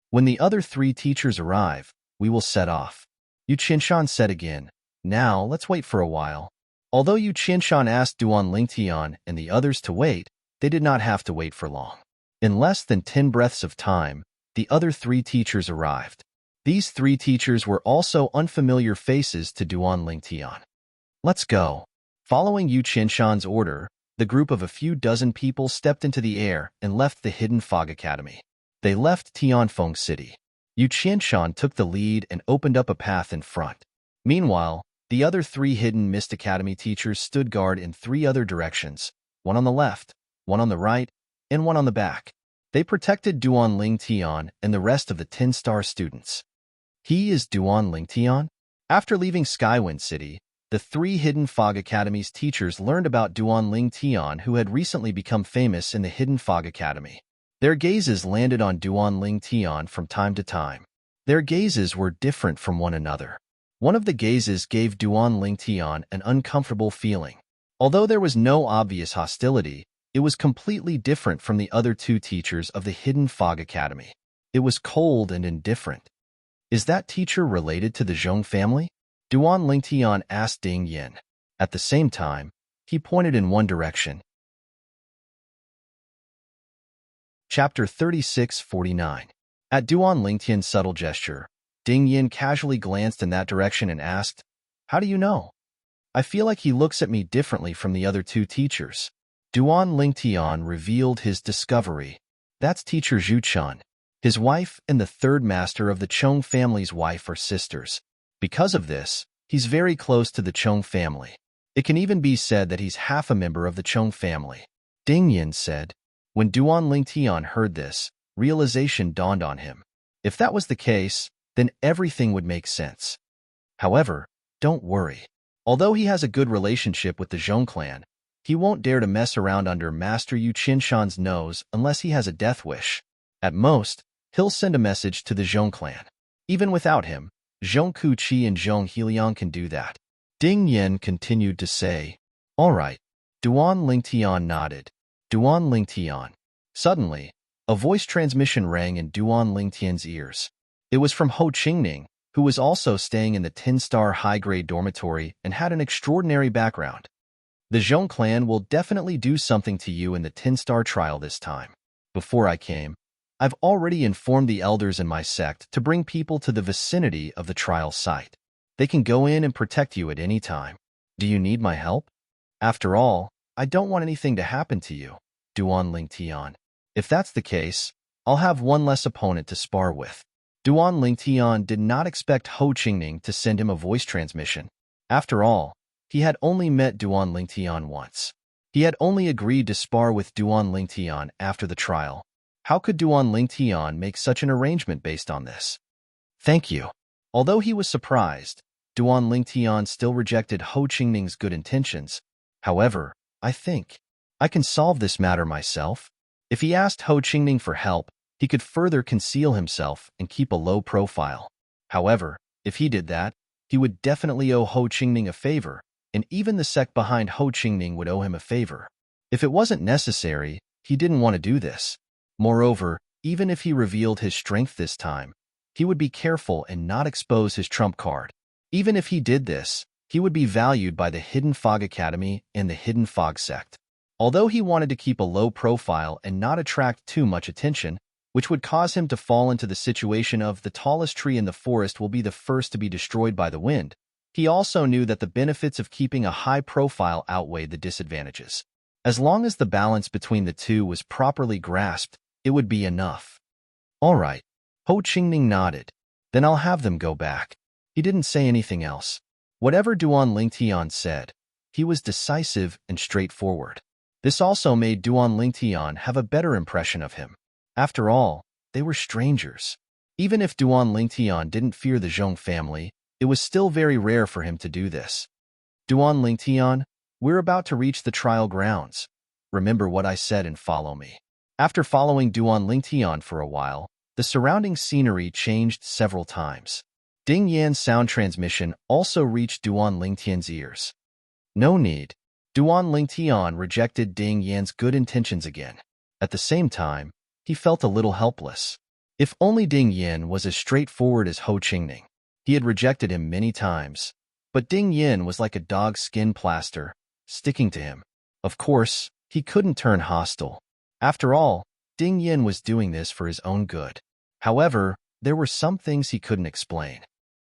[SPEAKER 1] When the other 3 teachers arrive, we will set off. Yu Qianshan said again, now let's wait for a while. Although Yu Qianshan asked Duan Lingtian and the others to wait, they did not have to wait for long. In less than 10 breaths of time, the other 3 teachers arrived. These 3 teachers were also unfamiliar faces to Duan Lingtian. Let's go. Following Yu Qianshan's order, the group of a few dozen people stepped into the air and left the Hidden Fog Academy. They left Tianfeng City. Yu Qianshan took the lead and opened up a path in front. Meanwhile, the other 3 Hidden Mist Academy teachers stood guard in 3 other directions, one on the left, one on the right, and one on the back. They protected Duan Lingtian and the rest of the 10-star students. He is Duan Lingtian? After leaving Skywind City, the 3 Hidden Fog Academy's teachers learned about Duan Lingtian, who had recently become famous in the Hidden Fog Academy. Their gazes landed on Duan Lingtian from time to time. Their gazes were different from one another. One of the gazes gave Duan Lingtian an uncomfortable feeling. Although there was no obvious hostility, it was completely different from the other 2 teachers of the Hidden Fog Academy. It was cold and indifferent. Is that teacher related to the Zhong family? Duan Lingtian asked Ding Yin. At the same time, he pointed in one direction. Chapter 36:49. At Duan Lingtian's subtle gesture, Ding Yin casually glanced in that direction and asked, How do you know? I feel like he looks at me differently from the other 2 teachers. Duan Lingtian revealed his discovery. That's Teacher Zhu Chun. His wife and the 3rd master of the Chong family's wife are sisters. Because of this, he's very close to the Chong family. It can even be said that he's half a member of the Chong family. Ding Yin said. When Duan Lingtian heard this, realization dawned on him. If that was the case, then everything would make sense. However, don't worry. Although he has a good relationship with the Zhong clan, he won't dare to mess around under Master Yu Qianshan's nose unless he has a death wish. At most, he'll send a message to the Zhong clan. Even without him, Zhong Kuqi and Zhong Heliang can do that. Ding Yin continued to say, All right. Duan Lingtian nodded. Duan Lingtian. Suddenly, a voice transmission rang in Duan Lingtian's ears. It was from Ho Qingning, who was also staying in the 10-star high-grade dormitory and had an extraordinary background. The Zhong clan will definitely do something to you in the 10-star trial this time. Before I came, I've already informed the elders in my sect to bring people to the vicinity of the trial site. They can go in and protect you at any time. Do you need my help? After all, I don't want anything to happen to you, Duan Lingtian. If that's the case, I'll have one less opponent to spar with. Duan Lingtian did not expect Ho Qingning to send him a voice transmission. After all, he had only met Duan Lingtian once. He had only agreed to spar with Duan Lingtian after the trial. How could Duan Lingtian make such an arrangement based on this? Thank you. Although he was surprised, Duan Lingtian still rejected Ho Qingning's good intentions. However, I think I can solve this matter myself. If he asked Ho Qingning for help, he could further conceal himself and keep a low profile. However, if he did that, he would definitely owe Ho Qingning a favor, and even the sect behind Ho Qingning would owe him a favor. If it wasn't necessary, he didn't want to do this. Moreover, even if he revealed his strength this time, he would be careful and not expose his trump card. Even if he did this, he would be valued by the Hidden Fog Academy and the Hidden Fog sect. Although he wanted to keep a low profile and not attract too much attention, which would cause him to fall into the situation of the tallest tree in the forest will be the first to be destroyed by the wind, he also knew that the benefits of keeping a high profile outweighed the disadvantages. As long as the balance between the two was properly grasped, it would be enough. All right. Ho Qingning nodded. Then I'll have them go back. He didn't say anything else. Whatever Duan Lingtian said, he was decisive and straightforward. This also made Duan Lingtian have a better impression of him. After all, they were strangers. Even if Duan Lingtian didn't fear the Zhong family, it was still very rare for him to do this. Duan Lingtian, we're about to reach the trial grounds. Remember what I said and follow me. After following Duan Lingtian for a while, the surrounding scenery changed several times. Ding Yan's sound transmission also reached Duan Lingtian's ears. No need. Duan Lingtian rejected Ding Yan's good intentions again. At the same time, he felt a little helpless. If only Ding Yan was as straightforward as Ho Qingning. He had rejected him many times, but Ding Yan was like a dog's skin plaster, sticking to him. Of course, he couldn't turn hostile. After all, Ding Yan was doing this for his own good. However, there were some things he couldn't explain.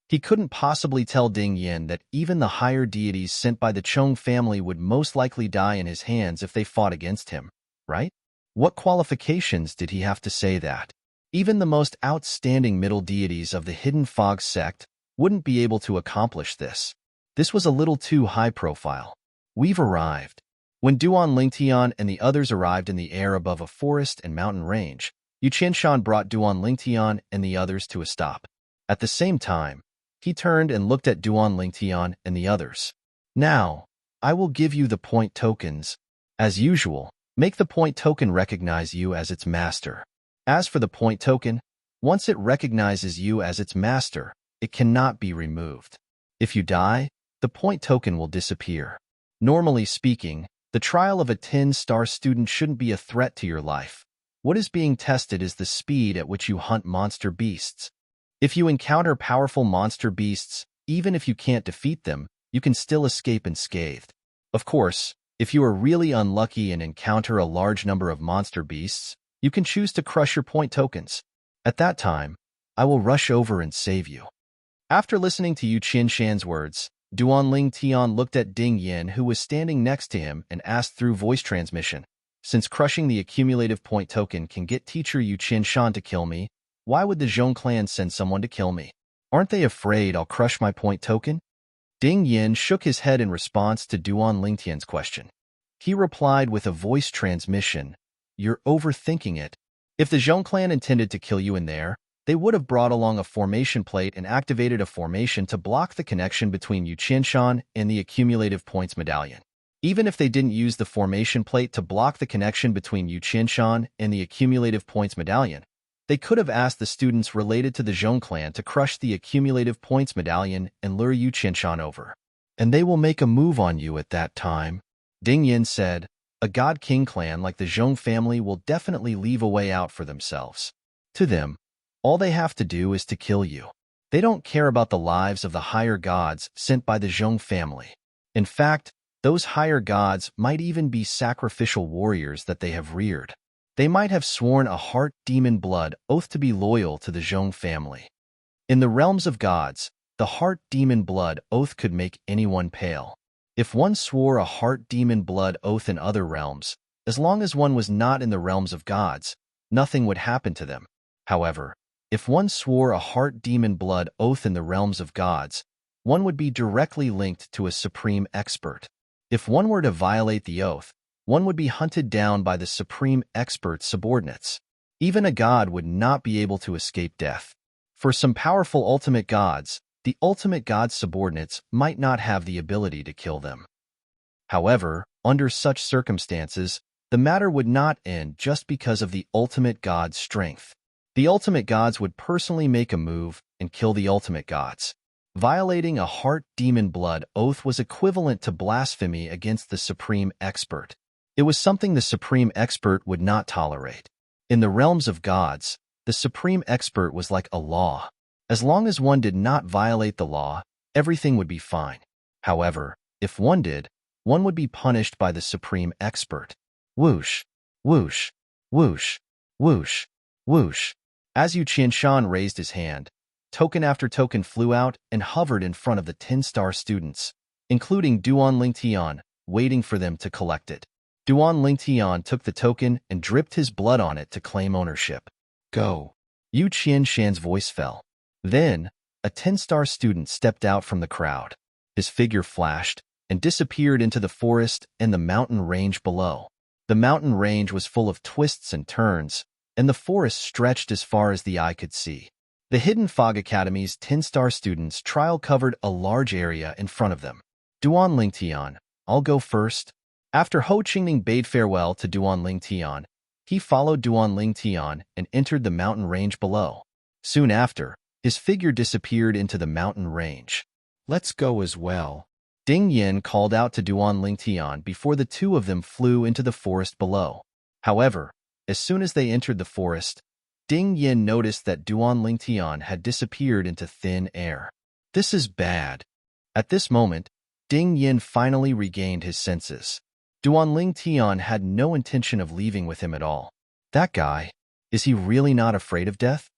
[SPEAKER 1] He couldn't possibly tell Ding Yan that even the higher deities sent by the Chong family would most likely die in his hands if they fought against him, right? What qualifications did he have to say that? Even the most outstanding middle deities of the Hidden Fog sect wouldn't be able to accomplish this. This was a little too high profile. We've arrived. When Duan Lingtian and the others arrived in the air above a forest and mountain range, Yu Qianshan brought Duan Lingtian and the others to a stop. At the same time, he turned and looked at Duan Lingtian and the others. Now, I will give you the point tokens. As usual, make the point token recognize you as its master. As for the point token, once it recognizes you as its master, it cannot be removed. If you die, the point token will disappear. Normally speaking, the trial of a 10-star student shouldn't be a threat to your life. What is being tested is the speed at which you hunt monster beasts. If you encounter powerful monster beasts, even if you can't defeat them, you can still escape unscathed. Of course, if you are really unlucky and encounter a large number of monster beasts, you can choose to crush your point tokens. At that time, I will rush over and save you. After listening to Yu Qianshan's words, Duan Lingtian looked at Ding Yan, who was standing next to him, and asked through voice transmission, since crushing the accumulative point token can get teacher Yu Qianshan to kill me, why would the Zhong clan send someone to kill me? Aren't they afraid I'll crush my point token? Ding Yan shook his head in response to Duan Lingtian's question. He replied with a voice transmission, "You're overthinking it. If the Zhong clan intended to kill you in there, they would have brought along a formation plate and activated a formation to block the connection between Yu Qianshan and the accumulative points medallion. Even if they didn't use the formation plate to block the connection between Yu Qianshan and the accumulative points medallion, they could have asked the students related to the Zhong clan to crush the accumulative points medallion and lure Yu Qianshan over. And they will make a move on you at that time. Ding Yin said, "A God King clan like the Zhong family will definitely leave a way out for themselves. To them, all they have to do is to kill you. They don't care about the lives of the higher gods sent by the Zhong family. In fact, those higher gods might even be sacrificial warriors that they have reared. They might have sworn a heart demon blood oath to be loyal to the Zhong family. In the realms of gods, the heart demon blood oath could make anyone pale. If one swore a heart demon blood oath in other realms, as long as one was not in the realms of gods, nothing would happen to them. However, if one swore a heart demon blood oath in the realms of gods, one would be directly linked to a supreme expert. If one were to violate the oath, one would be hunted down by the supreme expert's subordinates. Even a god would not be able to escape death. For some powerful ultimate gods, the ultimate god's subordinates might not have the ability to kill them. However, under such circumstances, the matter would not end just because of the ultimate god's strength. The ultimate gods would personally make a move and kill the ultimate gods. Violating a heart demon blood oath was equivalent to blasphemy against the supreme expert. It was something the supreme expert would not tolerate. In the realms of gods, the supreme expert was like a law. As long as one did not violate the law, everything would be fine. However, if one did, one would be punished by the supreme expert. Whoosh, whoosh, whoosh, whoosh, whoosh. As Yu Qianshan raised his hand, token after token flew out and hovered in front of the 10-star students, including Duan Lingtian, waiting for them to collect it. Duan Lingtian took the token and dripped his blood on it to claim ownership. Go. Yu Qianshan's voice fell. Then, a 10-star student stepped out from the crowd. His figure flashed and disappeared into the forest and the mountain range below. The mountain range was full of twists and turns, and the forest stretched as far as the eye could see. The Hidden Fog Academy's 10-star students' trial covered a large area in front of them. Duan Lingtian, I'll go first. After Ho Qingning bade farewell to Duan Lingtian, he followed Duan Lingtian and entered the mountain range below. Soon after, his figure disappeared into the mountain range. Let's go as well. Ding Yin called out to Duan Lingtian before the two of them flew into the forest below. However, as soon as they entered the forest, Ding Yin noticed that Duan Lingtian had disappeared into thin air. This is bad. At this moment, Ding Yin finally regained his senses. Duan Lingtian had no intention of leaving with him at all. That guy, is he really not afraid of death?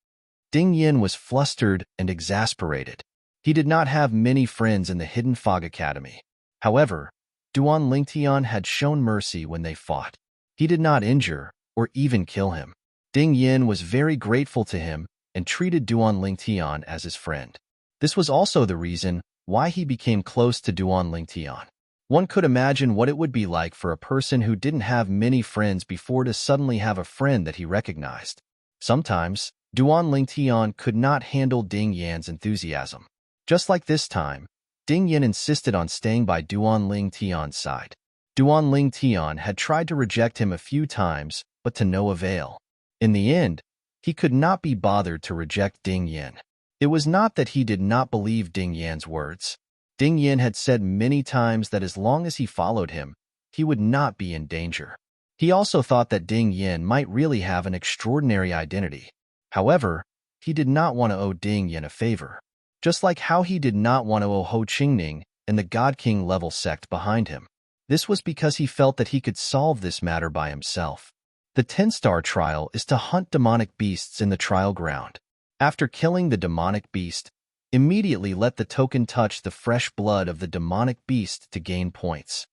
[SPEAKER 1] Ding Yin was flustered and exasperated. He did not have many friends in the Hidden Fog Academy. However, Duan Lingtian had shown mercy when they fought. He did not injure or even kill him. Ding Yin was very grateful to him and treated Duan Lingtian as his friend. This was also the reason why he became close to Duan Lingtian. One could imagine what it would be like for a person who didn't have many friends before to suddenly have a friend that he recognized. Sometimes, Duan Lingtian could not handle Ding Yan's enthusiasm. Just like this time, Ding Yin insisted on staying by Duan Lingtian's side. Duan Lingtian had tried to reject him a few times, but to no avail. In the end, he could not be bothered to reject Ding Yin. It was not that he did not believe Ding Yan's words. Ding Yin had said many times that as long as he followed him, he would not be in danger. He also thought that Ding Yin might really have an extraordinary identity. However, he did not want to owe Ding Yin a favor, just like how he did not want to owe Ho Qingning and the God King level sect behind him. This was because he felt that he could solve this matter by himself. The 10-star trial is to hunt demonic beasts in the trial ground. After killing the demonic beast, immediately let the token touch the fresh blood of the demonic beast to gain points.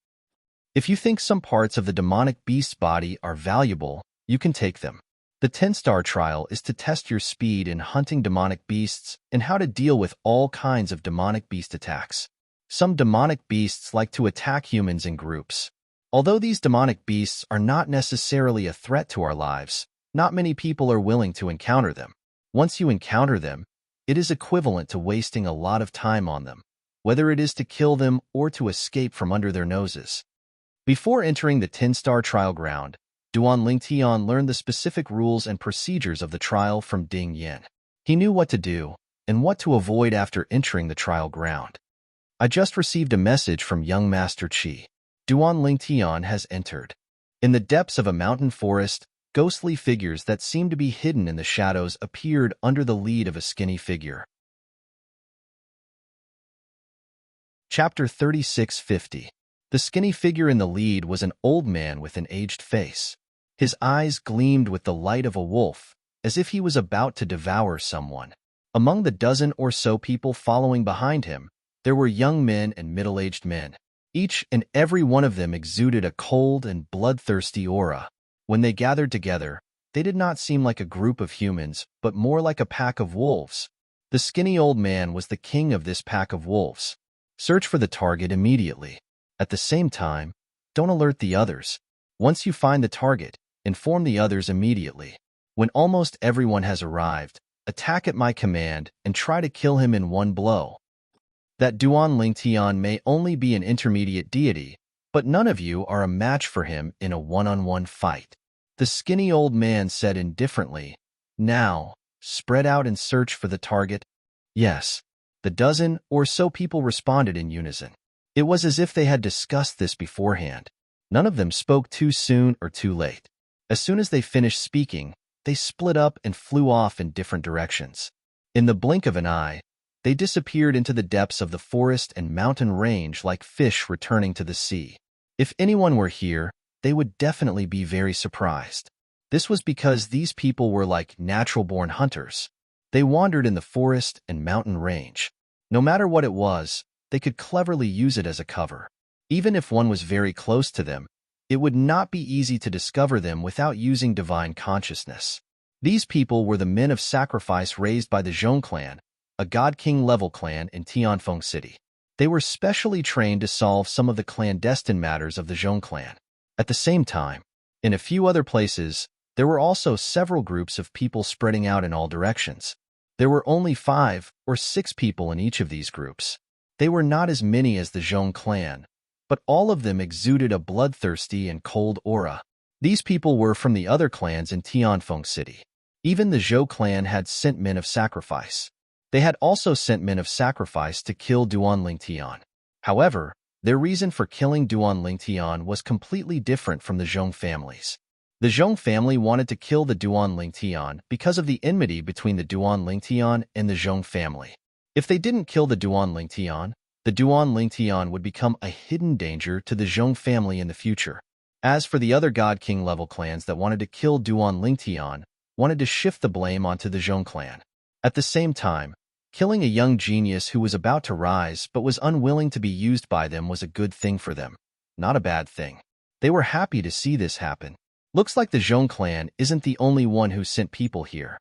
[SPEAKER 1] If you think some parts of the demonic beast's body are valuable, you can take them. The 10-star trial is to test your speed in hunting demonic beasts and how to deal with all kinds of demonic beast attacks. Some demonic beasts like to attack humans in groups. Although these demonic beasts are not necessarily a threat to our lives, not many people are willing to encounter them. Once you encounter them, it is equivalent to wasting a lot of time on them, whether it is to kill them or to escape from under their noses. Before entering the 10-star trial ground, Duan Lingtian learned the specific rules and procedures of the trial from Ding Yin. He knew what to do and what to avoid after entering the trial ground. I just received a message from young Master Qi. Duan Lingtian has entered. In the depths of a mountain forest, ghostly figures that seemed to be hidden in the shadows appeared under the lead of a skinny figure. Chapter 3650. The skinny figure in the lead was an old man with an aged face. His eyes gleamed with the light of a wolf, as if he was about to devour someone. Among the dozen or so people following behind him, there were young men and middle-aged men. Each and every one of them exuded a cold and bloodthirsty aura. When they gathered together, they did not seem like a group of humans, but more like a pack of wolves. The skinny old man was the king of this pack of wolves. Search for the target immediately. At the same time, don't alert the others. Once you find the target, inform the others immediately. When almost everyone has arrived, attack at my command and try to kill him in one blow. That Duan Lingtian may only be an intermediate deity, but none of you are a match for him in a one-on-one fight. The skinny old man said indifferently, "Now, spread out and search for the target." Yes, the dozen or so people responded in unison. It was as if they had discussed this beforehand. None of them spoke too soon or too late. As soon as they finished speaking, they split up and flew off in different directions. In the blink of an eye, they disappeared into the depths of the forest and mountain range like fish returning to the sea. If anyone were here, they would definitely be very surprised. This was because these people were like natural-born hunters. They wandered in the forest and mountain range. No matter what it was, they could cleverly use it as a cover. Even if one was very close to them, it would not be easy to discover them without using divine consciousness. These people were the men of sacrifice raised by the Zhong clan, a God-King level clan in Tianfeng City. They were specially trained to solve some of the clandestine matters of the Zhong clan. At the same time, in a few other places, there were also several groups of people spreading out in all directions. There were only 5 or 6 people in each of these groups. They were not as many as the Zhong clan, but all of them exuded a bloodthirsty and cold aura. These people were from the other clans in Tianfeng City. Even the Zhou clan had sent men of sacrifice. They had also sent men of sacrifice to kill Duan Lingtian. However, their reason for killing Duan Lingtian was completely different from the Zhong families. The Zhong family wanted to kill the Duan Lingtian because of the enmity between the Duan Lingtian and the Zhong family. If they didn't kill the Duan Lingtian would become a hidden danger to the Zhong family in the future. As for the other God King level clans that wanted to kill Duan Lingtian, wanted to shift the blame onto the Zhong clan. At the same time, killing a young genius who was about to rise but was unwilling to be used by them was a good thing for them, not a bad thing. They were happy to see this happen. Looks like the Zhong clan isn't the only one who sent people here.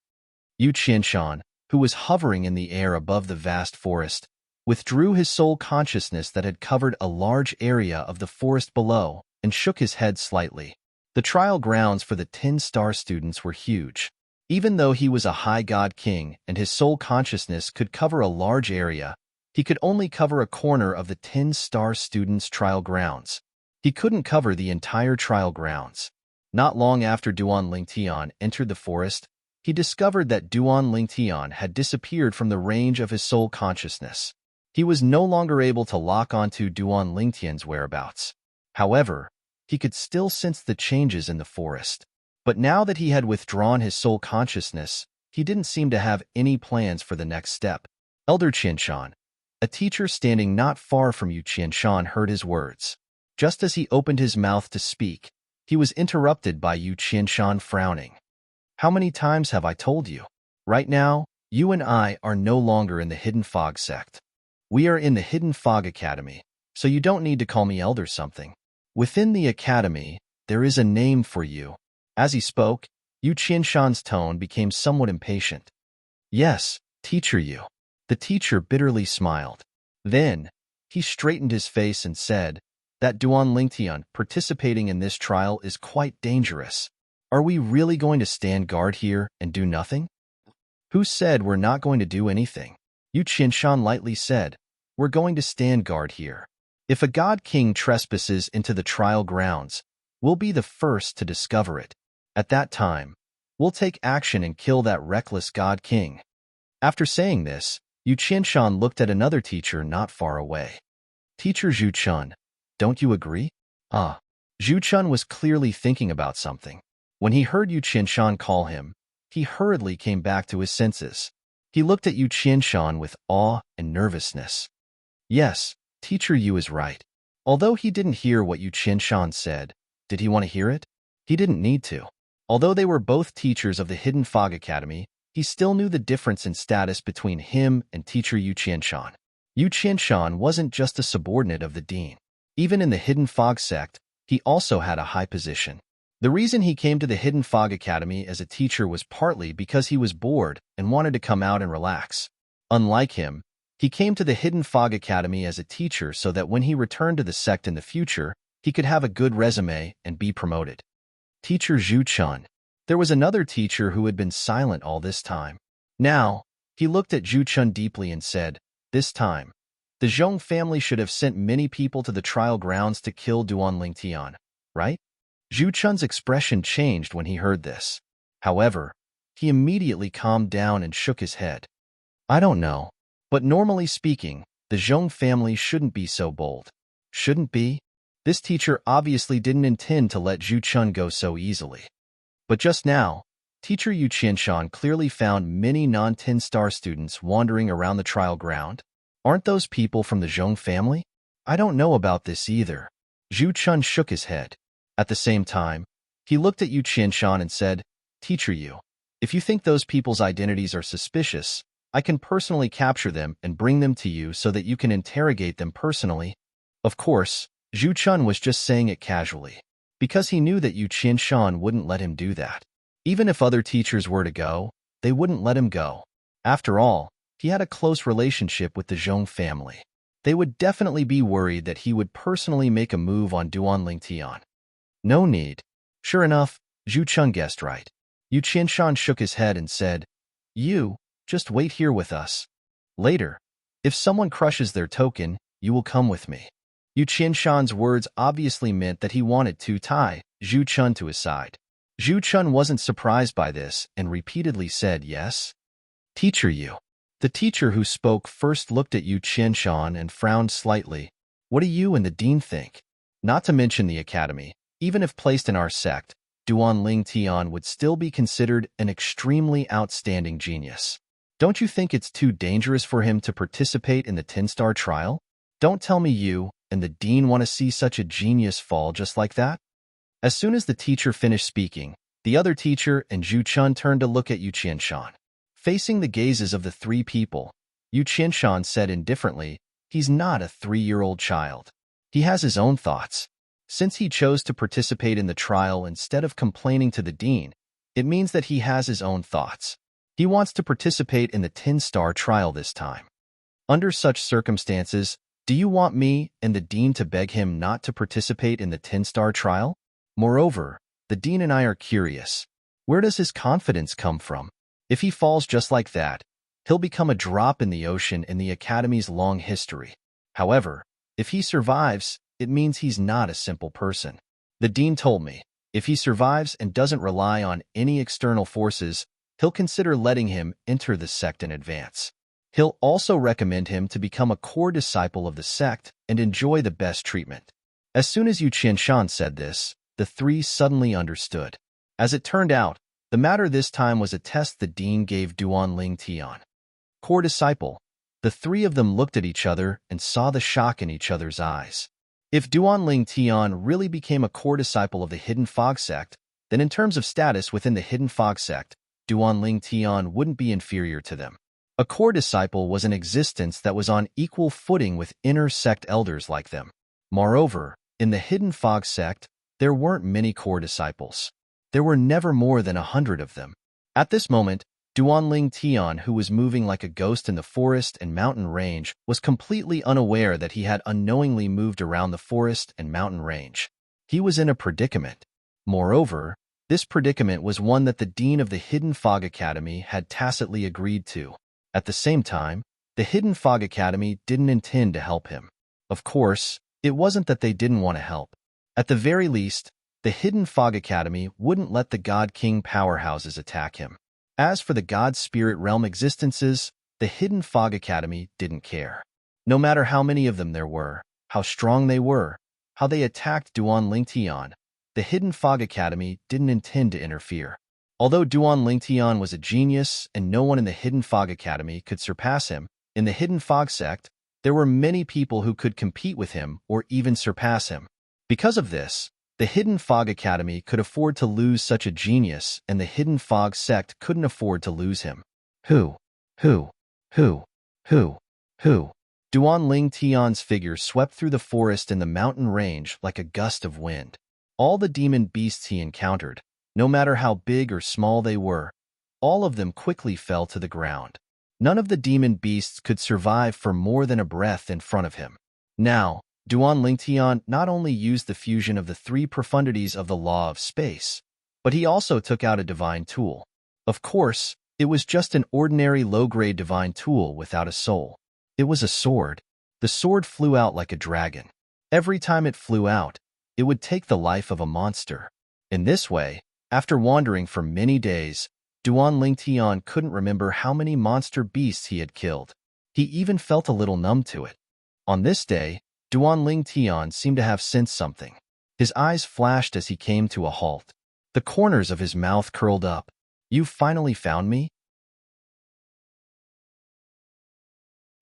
[SPEAKER 1] Yu Qianshan, who was hovering in the air above the vast forest, withdrew his soul consciousness that had covered a large area of the forest below and shook his head slightly. The trial grounds for the 10-star students were huge. Even though he was a high god king and his soul consciousness could cover a large area, he could only cover a corner of the 10-star students' trial grounds. He couldn't cover the entire trial grounds. Not long after Duan Lingtian entered the forest, he discovered that Duan Lingtian had disappeared from the range of his soul consciousness. He was no longer able to lock onto Duan Lingtian's whereabouts. However, he could still sense the changes in the forest. But now that he had withdrawn his soul consciousness, he didn't seem to have any plans for the next step. Elder Qianshan, a teacher standing not far from Yu Qianshan, heard his words. Just as he opened his mouth to speak, he was interrupted by Yu Qianshan frowning. How many times have I told you? Right now, you and I are no longer in the Hidden Fog sect. We are in the Hidden Fog Academy, so you don't need to call me Elder something. Within the academy, there is a name for you. As he spoke, Yu Qianshan's tone became somewhat impatient. Yes, teacher Yu. The teacher bitterly smiled. Then, he straightened his face and said, that Duan Lingtian participating in this trial is quite dangerous. Are we really going to stand guard here and do nothing? Who said we're not going to do anything? Yu Qianshan lightly said, we're going to stand guard here. If a god king trespasses into the trial grounds, we'll be the first to discover it. At that time, we'll take action and kill that reckless god king. After saying this, Yu Qianshan looked at another teacher not far away. Teacher Zhu Chun, don't you agree? Ah. Zhu Chun was clearly thinking about something. When he heard Yu Qianshan call him, he hurriedly came back to his senses. He looked at Yu Qianshan with awe and nervousness. Yes, Teacher Yu is right. Although he didn't hear what Yu Qianshan said, did he want to hear it? He didn't need to. Although they were both teachers of the Hidden Fog Academy, he still knew the difference in status between him and Teacher Yu Qianshan. Yu Qianshan wasn't just a subordinate of the dean. Even in the Hidden Fog sect, he also had a high position. The reason he came to the Hidden Fog Academy as a teacher was partly because he was bored and wanted to come out and relax. Unlike him, he came to the Hidden Fog Academy as a teacher so that when he returned to the sect in the future, he could have a good resume and be promoted. Teacher Zhu Chun. There was another teacher who had been silent all this time. Now, he looked at Zhu Chun deeply and said, "This time, the Zhong family should have sent many people to the trial grounds to kill Duan Lingtian, right?" Zhu Chun's expression changed when he heard this. However, he immediately calmed down and shook his head. "I don't know, but normally speaking, the Zhong family shouldn't be so bold." Shouldn't be? This teacher obviously didn't intend to let Zhu Chun go so easily. But just now, Teacher Yu Qianshan clearly found many non-10-star students wandering around the trial ground. Aren't those people from the Zhong family? I don't know about this either. Zhu Chun shook his head. At the same time, he looked at Yu Qianshan and said, "Teacher Yu, if you think those people's identities are suspicious, I can personally capture them and bring them to you so that you can interrogate them personally." Of course, Zhu Chun was just saying it casually, because he knew that Yu Qianshan wouldn't let him do that. Even if other teachers were to go, they wouldn't let him go. After all, he had a close relationship with the Zhong family. They would definitely be worried that he would personally make a move on Duan Lingtian. No need. Sure enough, Zhu Chun guessed right. Yu Qianshan shook his head and said, "You, just wait here with us. Later, if someone crushes their token, you will come with me." Yu Qianshan's words obviously meant that he wanted to tie Zhu Chun to his side. Zhu Chun wasn't surprised by this and repeatedly said yes. "Teacher Yu." The teacher who spoke first looked at Yu Qianshan and frowned slightly. "What do you and the dean think? Not to mention the academy, even if placed in our sect, Duan Lingtian would still be considered an extremely outstanding genius. Don't you think it's too dangerous for him to participate in the 10-star trial? Don't tell me you and the dean want to see such a genius fall just like that?" As soon as the teacher finished speaking, the other teacher and Zhu Chun turned to look at Yu Qianshan. Facing the gazes of the three people, Yu Qianshan said indifferently, "He's not a 3-year-old child. He has his own thoughts. Since he chose to participate in the trial instead of complaining to the dean, it means that he has his own thoughts. He wants to participate in the 10-star trial this time. Under such circumstances, do you want me and the dean to beg him not to participate in the 10-star trial? Moreover, the dean and I are curious. Where does his confidence come from? If he falls just like that, he'll become a drop in the ocean in the Academy's long history. However, if he survives, it means he's not a simple person. The dean told me, if he survives and doesn't rely on any external forces, he'll consider letting him enter the sect in advance. He'll also recommend him to become a core disciple of the sect and enjoy the best treatment." As soon as Yu Qianshan said this, the three suddenly understood. As it turned out, the matter this time was a test the dean gave Duan Lingtian. Core disciple. The three of them looked at each other and saw the shock in each other's eyes. If Duan Lingtian really became a core disciple of the Hidden Fog sect, then in terms of status within the Hidden Fog sect, Duan Lingtian wouldn't be inferior to them. A core disciple was an existence that was on equal footing with inner sect elders like them. Moreover, in the Hidden Fog sect, there weren't many core disciples. There were never more than 100 of them. At this moment, Duan Lingtian, who was moving like a ghost in the forest and mountain range, was completely unaware that he had unknowingly moved around the forest and mountain range. He was in a predicament. Moreover, this predicament was one that the dean of the Hidden Fog Academy had tacitly agreed to. At the same time, the Hidden Fog Academy didn't intend to help him. Of course, it wasn't that they didn't want to help. At the very least, the Hidden Fog Academy wouldn't let the God King powerhouses attack him. As for the God Spirit Realm existences, the Hidden Fog Academy didn't care. No matter how many of them there were, how strong they were, how they attacked Duan Lingtian, the Hidden Fog Academy didn't intend to interfere. Although Duan Lingtian was a genius and no one in the Hidden Fog Academy could surpass him, in the Hidden Fog sect, there were many people who could compete with him or even surpass him. Because of this, the Hidden Fog Academy could afford to lose such a genius, and the Hidden Fog sect couldn't afford to lose him. Who? Who? Who? Who? Who? Duan Lingtian's figure swept through the forest and the mountain range like a gust of wind. All the demon beasts he encountered, no matter how big or small they were, all of them quickly fell to the ground. None of the demon beasts could survive for more than a breath in front of him. Now, Duan Lingtian not only used the fusion of the three profundities of the law of space, but he also took out a divine tool. Of course, it was just an ordinary low-grade divine tool without a soul. It was a sword. The sword flew out like a dragon. Every time it flew out, it would take the life of a monster. In this way, after wandering for many days, Duan Lingtian couldn't remember how many monster beasts he had killed. He even felt a little numb to it. On this day, Duan Lingtian seemed to have sensed something. His eyes flashed as he came to a halt. The corners of his mouth curled up. "You finally found me?"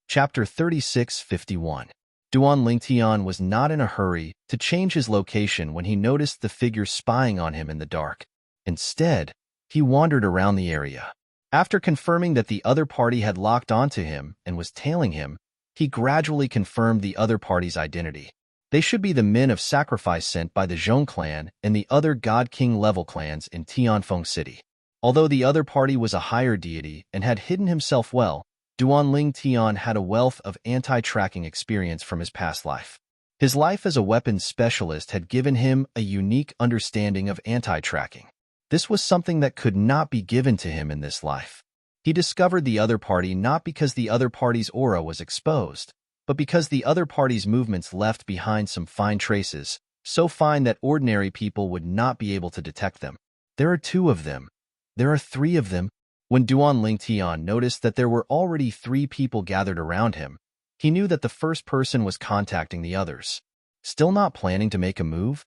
[SPEAKER 1] Chapter 36:51. Duan Lingtian was not in a hurry to change his location when he noticed the figure spying on him in the dark. Instead, he wandered around the area. After confirming that the other party had locked onto him and was tailing him, he gradually confirmed the other party's identity. They should be the men of sacrifice sent by the Zhong clan and the other God King level clans in Tianfeng City. Although the other party was a higher deity and had hidden himself well, Duan Lingtian had a wealth of anti-tracking experience from his past life. His life as a weapons specialist had given him a unique understanding of anti-tracking. This was something that could not be given to him in this life. He discovered the other party not because the other party's aura was exposed, but because the other party's movements left behind some fine traces, so fine that ordinary people would not be able to detect them. There are two of them. There are three of them. When Duan Lingtian noticed that there were already 3 people gathered around him, he knew that the first person was contacting the others. Still not planning to make a move?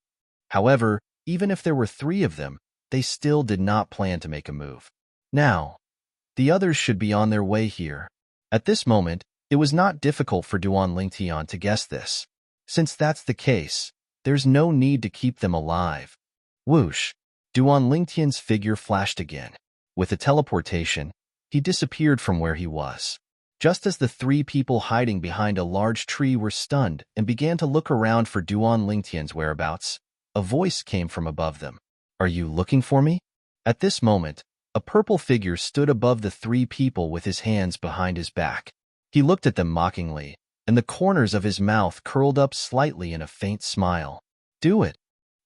[SPEAKER 1] However, even if there were 3 of them, they still did not plan to make a move. Now, the others should be on their way here. At this moment, it was not difficult for Duan Lingtian to guess this. Since that's the case, there's no need to keep them alive. Whoosh! Duan Lingtian's figure flashed again. With a teleportation, he disappeared from where he was. Just as the 3 people hiding behind a large tree were stunned and began to look around for Duan Lingtian's whereabouts, a voice came from above them. "Are you looking for me?" At this moment, a purple figure stood above the 3 people with his hands behind his back. He looked at them mockingly, and the corners of his mouth curled up slightly in a faint smile. "Do it."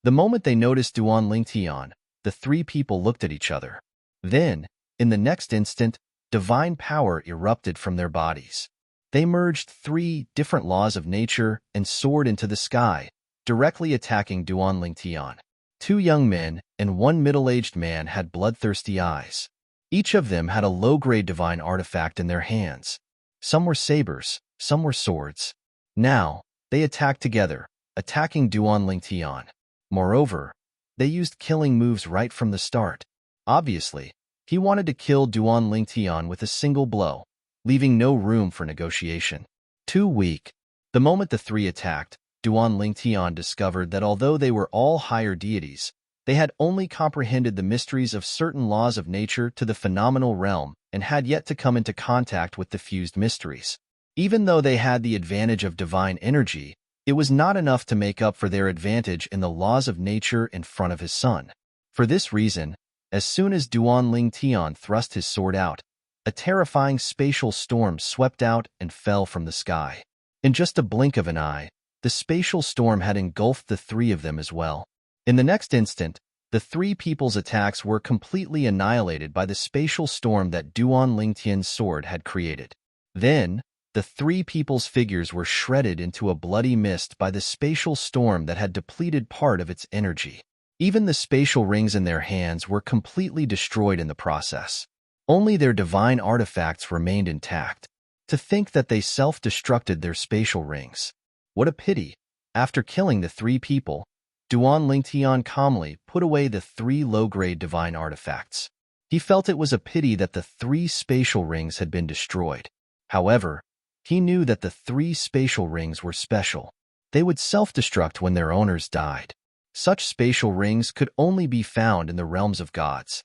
[SPEAKER 1] The moment they noticed Duan Lingtian, the 3 people looked at each other. Then, in the next instant, divine power erupted from their bodies. They merged 3 different laws of nature and soared into the sky, directly attacking Duan Lingtian. 2 young men and 1 middle-aged man had bloodthirsty eyes. Each of them had a low-grade divine artifact in their hands. Some were sabers, some were swords. Now, they attacked together, attacking Duan Lingtian. Moreover, they used killing moves right from the start. Obviously, he wanted to kill Duan Lingtian with a single blow, leaving no room for negotiation. Too weak. The moment the 3 attacked, Duan Lingtian discovered that although they were all higher deities, they had only comprehended the mysteries of certain laws of nature to the phenomenal realm and had yet to come into contact with the fused mysteries. Even though they had the advantage of divine energy, it was not enough to make up for their advantage in the laws of nature in front of his son. For this reason, as soon as Duan Lingtian thrust his sword out, a terrifying spatial storm swept out and fell from the sky. In just a blink of an eye, the spatial storm had engulfed the 3 of them as well. In the next instant, the 3 people's attacks were completely annihilated by the spatial storm that Duan Lingtian's sword had created. Then, the 3 people's figures were shredded into a bloody mist by the spatial storm that had depleted part of its energy. Even the spatial rings in their hands were completely destroyed in the process. Only their divine artifacts remained intact. To think that they self-destructed their spatial rings. What a pity. After killing the 3 people, Duan Lingtian calmly put away the 3 low-grade divine artifacts. He felt it was a pity that the 3 spatial rings had been destroyed. However, he knew that the 3 spatial rings were special. They would self-destruct when their owners died. Such spatial rings could only be found in the realms of gods.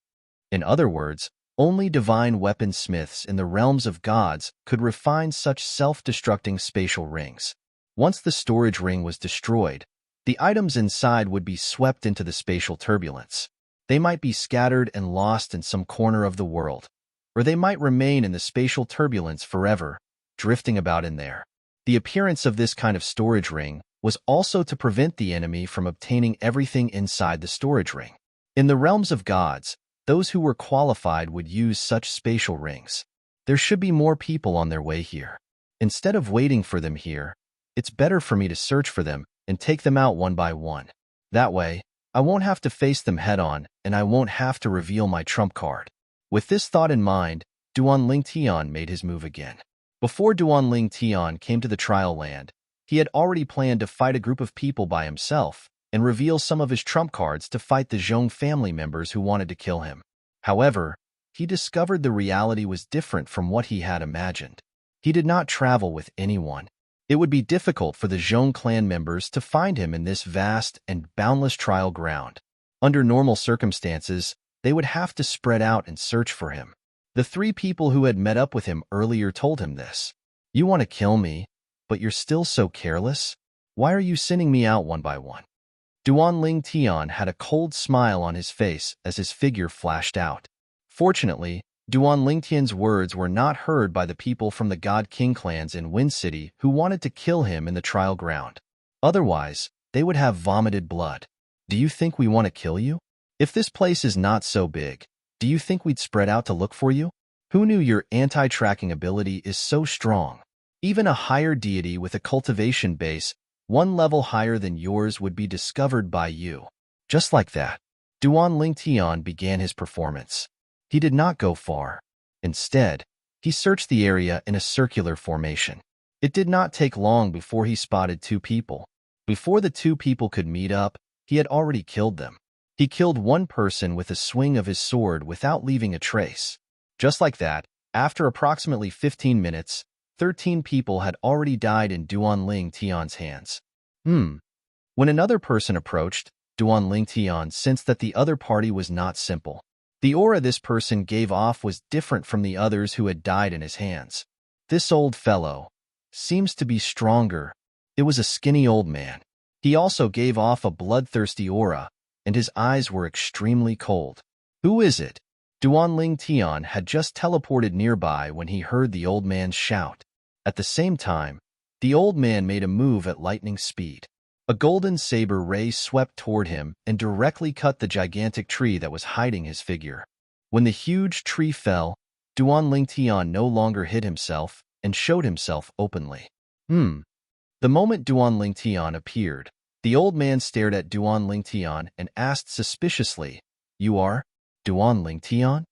[SPEAKER 1] In other words, only divine weaponsmiths in the realms of gods could refine such self-destructing spatial rings. Once the storage ring was destroyed, the items inside would be swept into the spatial turbulence. They might be scattered and lost in some corner of the world, or they might remain in the spatial turbulence forever, drifting about in there. The appearance of this kind of storage ring was also to prevent the enemy from obtaining everything inside the storage ring. In the realms of gods, those who were qualified would use such spatial rings. There should be more people on their way here. Instead of waiting for them here, it's better for me to search for them and take them out one by one. That way, I won't have to face them head-on, and I won't have to reveal my trump card. With this thought in mind, Duan Lingtian made his move again. Before Duan Lingtian came to the trial land, he had already planned to fight a group of people by himself and reveal some of his trump cards to fight the Zhong family members who wanted to kill him. However, he discovered the reality was different from what he had imagined. He did not travel with anyone. It would be difficult for the Zhong clan members to find him in this vast and boundless trial ground. Under normal circumstances, they would have to spread out and search for him. The 3 people who had met up with him earlier told him this. "You want to kill me, but you're still so careless? Why are you sending me out one by one?" Duan Lingtian had a cold smile on his face as his figure flashed out. Fortunately, Duan Lingtian's words were not heard by the people from the God King clans in Wind City who wanted to kill him in the trial ground. Otherwise, they would have vomited blood. "Do you think we want to kill you? If this place is not so big, do you think we'd spread out to look for you? Who knew your anti-tracking ability is so strong? Even a higher deity with a cultivation base 1 level higher than yours would be discovered by you." Just like that, Duan Lingtian began his performance. He did not go far. Instead, he searched the area in a circular formation. It did not take long before he spotted 2 people. Before the 2 people could meet up, he had already killed them. He killed 1 person with a swing of his sword without leaving a trace. Just like that, after approximately 15 minutes, 13 people had already died in Duan Lingtian's hands. When another person approached, Duan Lingtian sensed that the other party was not simple. The aura this person gave off was different from the others who had died in his hands. This old fellow seems to be stronger. It was a skinny old man. He also gave off a bloodthirsty aura, and his eyes were extremely cold. "Who is it?" Duan Lingtian had just teleported nearby when he heard the old man's shout. At the same time, the old man made a move at lightning speed. A golden saber ray swept toward him and directly cut the gigantic tree that was hiding his figure. When the huge tree fell, Duan Lingtian no longer hid himself and showed himself openly. The moment Duan Lingtian appeared, the old man stared at Duan Lingtian and asked suspiciously, "You are Duan Lingtian?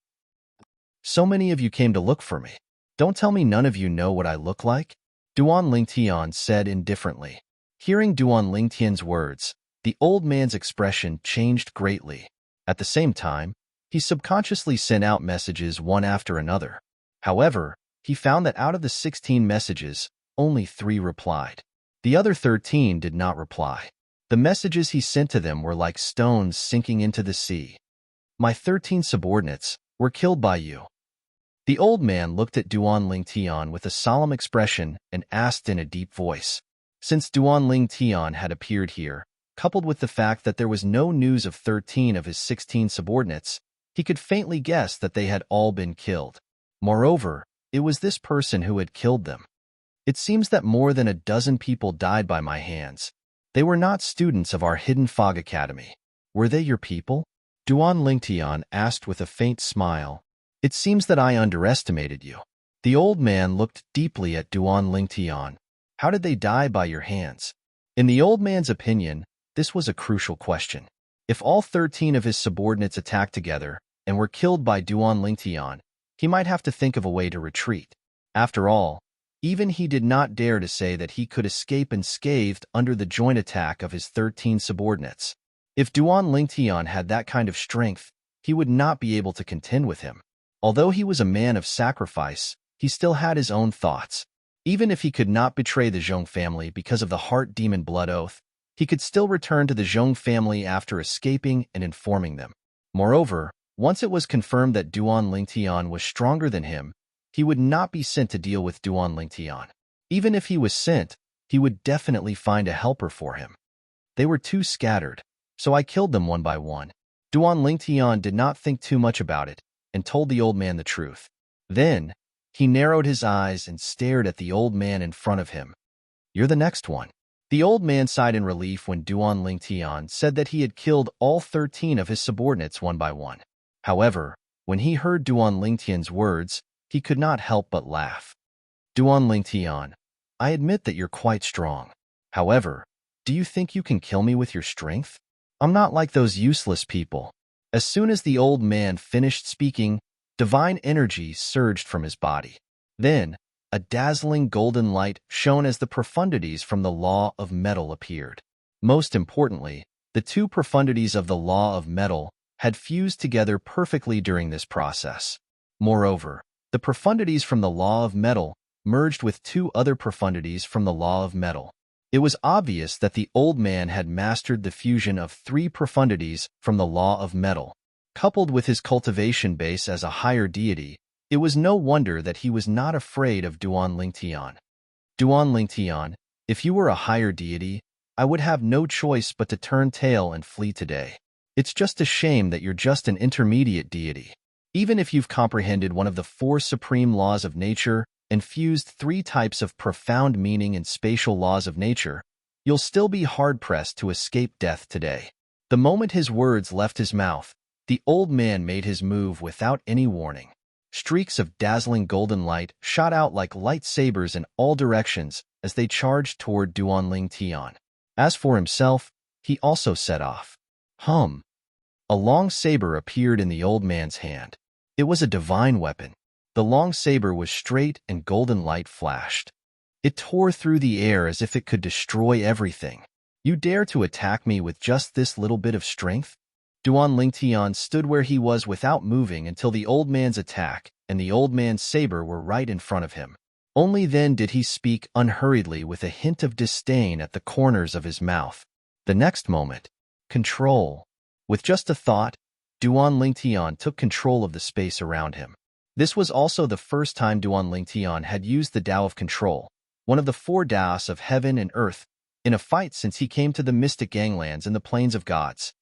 [SPEAKER 1] So many of you came to look for me. Don't tell me none of you know what I look like?" Duan Lingtian said indifferently. Hearing Duan Lingtian's words, the old man's expression changed greatly. At the same time, he subconsciously sent out messages one after another. However, he found that out of the 16 messages, only 3 replied. The other 13 did not reply. The messages he sent to them were like stones sinking into the sea. "My 13 subordinates were killed by you." The old man looked at Duan Lingtian with a solemn expression and asked in a deep voice. Since Duan Lingtian had appeared here, coupled with the fact that there was no news of 13 of his 16 subordinates, he could faintly guess that they had all been killed. Moreover, it was this person who had killed them. "It seems that more than a dozen people died by my hands. They were not students of our Hidden Fog Academy. Were they your people?" Duan Lingtian asked with a faint smile. "It seems that I underestimated you." The old man looked deeply at Duan Lingtian. "How did they die by your hands?" In the old man's opinion, this was a crucial question. If all 13 of his subordinates attacked together and were killed by Duan Lingtian, he might have to think of a way to retreat. After all, Even he did not dare to say that he could escape unscathed under the joint attack of his 13 subordinates. If Duan Lingtian had that kind of strength, he would not be able to contend with him. Although he was a man of sacrifice, he still had his own thoughts. Even if he could not betray the Zhong family because of the heart demon blood oath, he could still return to the Zhong family after escaping and informing them. Moreover, once it was confirmed that Duan Lingtian was stronger than him, he would not be sent to deal with Duan Lingtian. Even if he was sent, he would definitely find a helper for him. They were too scattered, so I killed them one by one. Duan Lingtian did not think too much about it and told the old man the truth. Then, he narrowed his eyes and stared at the old man in front of him. "You're the next one." The old man sighed in relief when Duan Lingtian said that he had killed all 13 of his subordinates one by one. However, when he heard Duan Lingtian's words, he could not help but laugh. "Duan Lingtian, I admit that you're quite strong. However, do you think you can kill me with your strength? I'm not like those useless people." As soon as the old man finished speaking, divine energy surged from his body. Then, a dazzling golden light shone as the profundities from the law of metal appeared. Most importantly, the two profundities of the law of metal had fused together perfectly during this process. Moreover, the profundities from the law of metal merged with two other profundities from the law of metal. It was obvious that the old man had mastered the fusion of three profundities from the law of metal. Coupled with his cultivation base as a higher deity, it was no wonder that he was not afraid of Duan Lingtian. "Duan Lingtian, if you were a higher deity, I would have no choice but to turn tail and flee today. It's just a shame that you're just an intermediate deity. Even if you've comprehended one of the 4 supreme laws of nature and fused 3 types of profound meaning and spatial laws of nature, you'll still be hard-pressed to escape death today." The moment his words left his mouth, the old man made his move without any warning. Streaks of dazzling golden light shot out like lightsabers in all directions as they charged toward Duan Lingtian. As for himself, he also set off. A long saber appeared in the old man's hand. It was a divine weapon. The long saber was straight and golden light flashed. It tore through the air as if it could destroy everything. "You dare to attack me with just this little bit of strength?" Duan Lingtian stood where he was without moving until the old man's attack and the old man's saber were right in front of him. Only then did he speak unhurriedly with a hint of disdain at the corners of his mouth. The next moment, control. With just a thought, Duan Lingtian took control of the space around him. This was also the first time Duan Lingtian had used the Tao of Control, one of the 4 Taos of heaven and earth, in a fight since he came to the mystic ganglands in the Plains of Gods.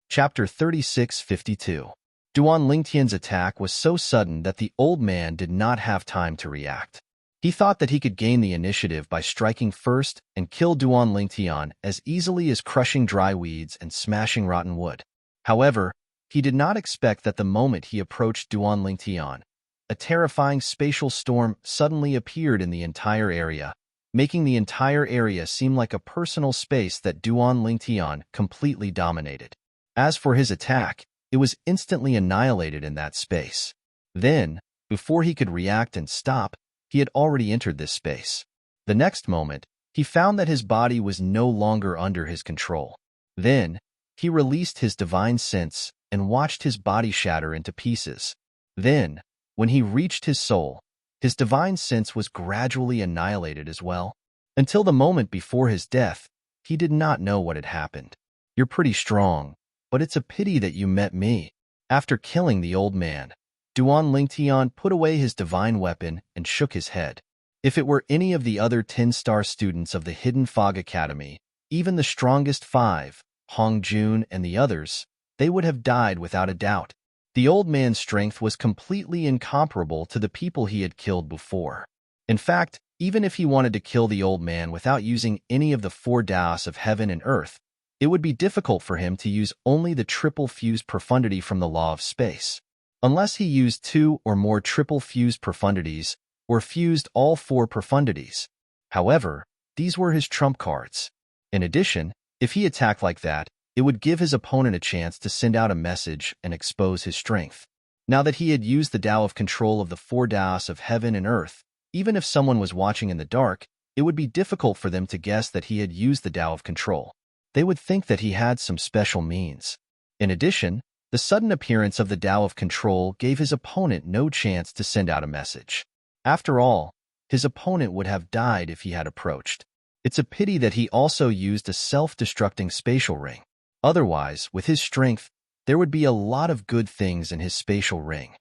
[SPEAKER 1] Chapter 3652. Duan Lingtian's attack was so sudden that the old man did not have time to react. He thought that he could gain the initiative by striking first and kill Duan Lingtian as easily as crushing dry weeds and smashing rotten wood. However, he did not expect that the moment he approached Duan Lingtian, a terrifying spatial storm suddenly appeared in the entire area, making the entire area seem like a personal space that Duan Lingtian completely dominated. As for his attack, it was instantly annihilated in that space. Then, before he could react and stop, he had already entered this space. The next moment, he found that his body was no longer under his control. Then, he released his divine sense and watched his body shatter into pieces. Then, when he reached his soul, his divine sense was gradually annihilated as well. Until the moment before his death, he did not know what had happened. "You're pretty strong, but it's a pity that you met me." After killing the old man, Duan Lingtian put away his divine weapon and shook his head. If it were any of the other 10-star students of the Hidden Fog Academy, even the strongest 5, Hong Jun and the others, they would have died without a doubt. The old man's strength was completely incomparable to the people he had killed before. In fact, even if he wanted to kill the old man without using any of the 4 Taos of heaven and earth, it would be difficult for him to use only the triple fused profundity from the law of space. Unless he used 2 or more triple fused profundities or fused all 4 profundities. However, these were his trump cards. In addition, if he attacked like that, it would give his opponent a chance to send out a message and expose his strength. Now that he had used the Tao of control of the four Taos of heaven and earth, even if someone was watching in the dark, it would be difficult for them to guess that he had used the Tao of control. They would think that he had some special means. In addition, the sudden appearance of the Tao of control gave his opponent no chance to send out a message. After all, his opponent would have died if he had approached. It's a pity that he also used a self-destructing spatial ring. Otherwise, with his strength, there would be a lot of good things in his spatial ring.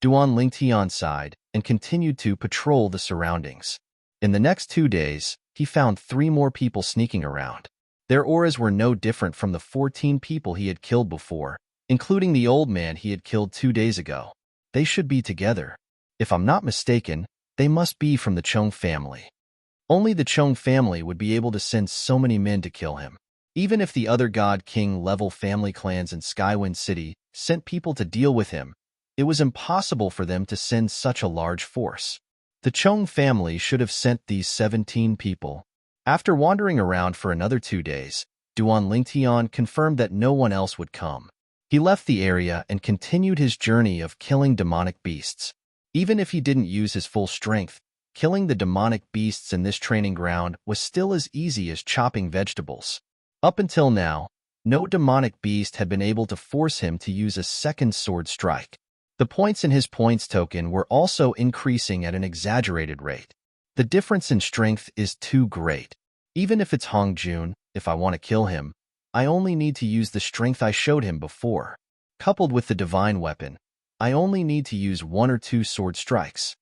[SPEAKER 1] Duan Lingtian sighed and continued to patrol the surroundings. In the next 2 days, he found 3 more people sneaking around. Their auras were no different from the 14 people he had killed before, including the old man he had killed 2 days ago. They should be together. If I'm not mistaken, they must be from the Chong family. Only the Chong family would be able to send so many men to kill him. Even if the other God King level family clans in Skywind City sent people to deal with him, it was impossible for them to send such a large force. The Chong family should have sent these 17 people. After wandering around for another 2 days, Duan Lingtian confirmed that no one else would come. He left the area and continued his journey of killing demonic beasts. Even if he didn't use his full strength, killing the demonic beasts in this training ground was still as easy as chopping vegetables. Up until now, no demonic beast had been able to force him to use a second sword strike. The points in his points token were also increasing at an exaggerated rate. The difference in strength is too great. Even if it's Hong Jun, if I want to kill him, I only need to use the strength I showed him before. Coupled with the divine weapon, I only need to use 1 or 2 sword strikes.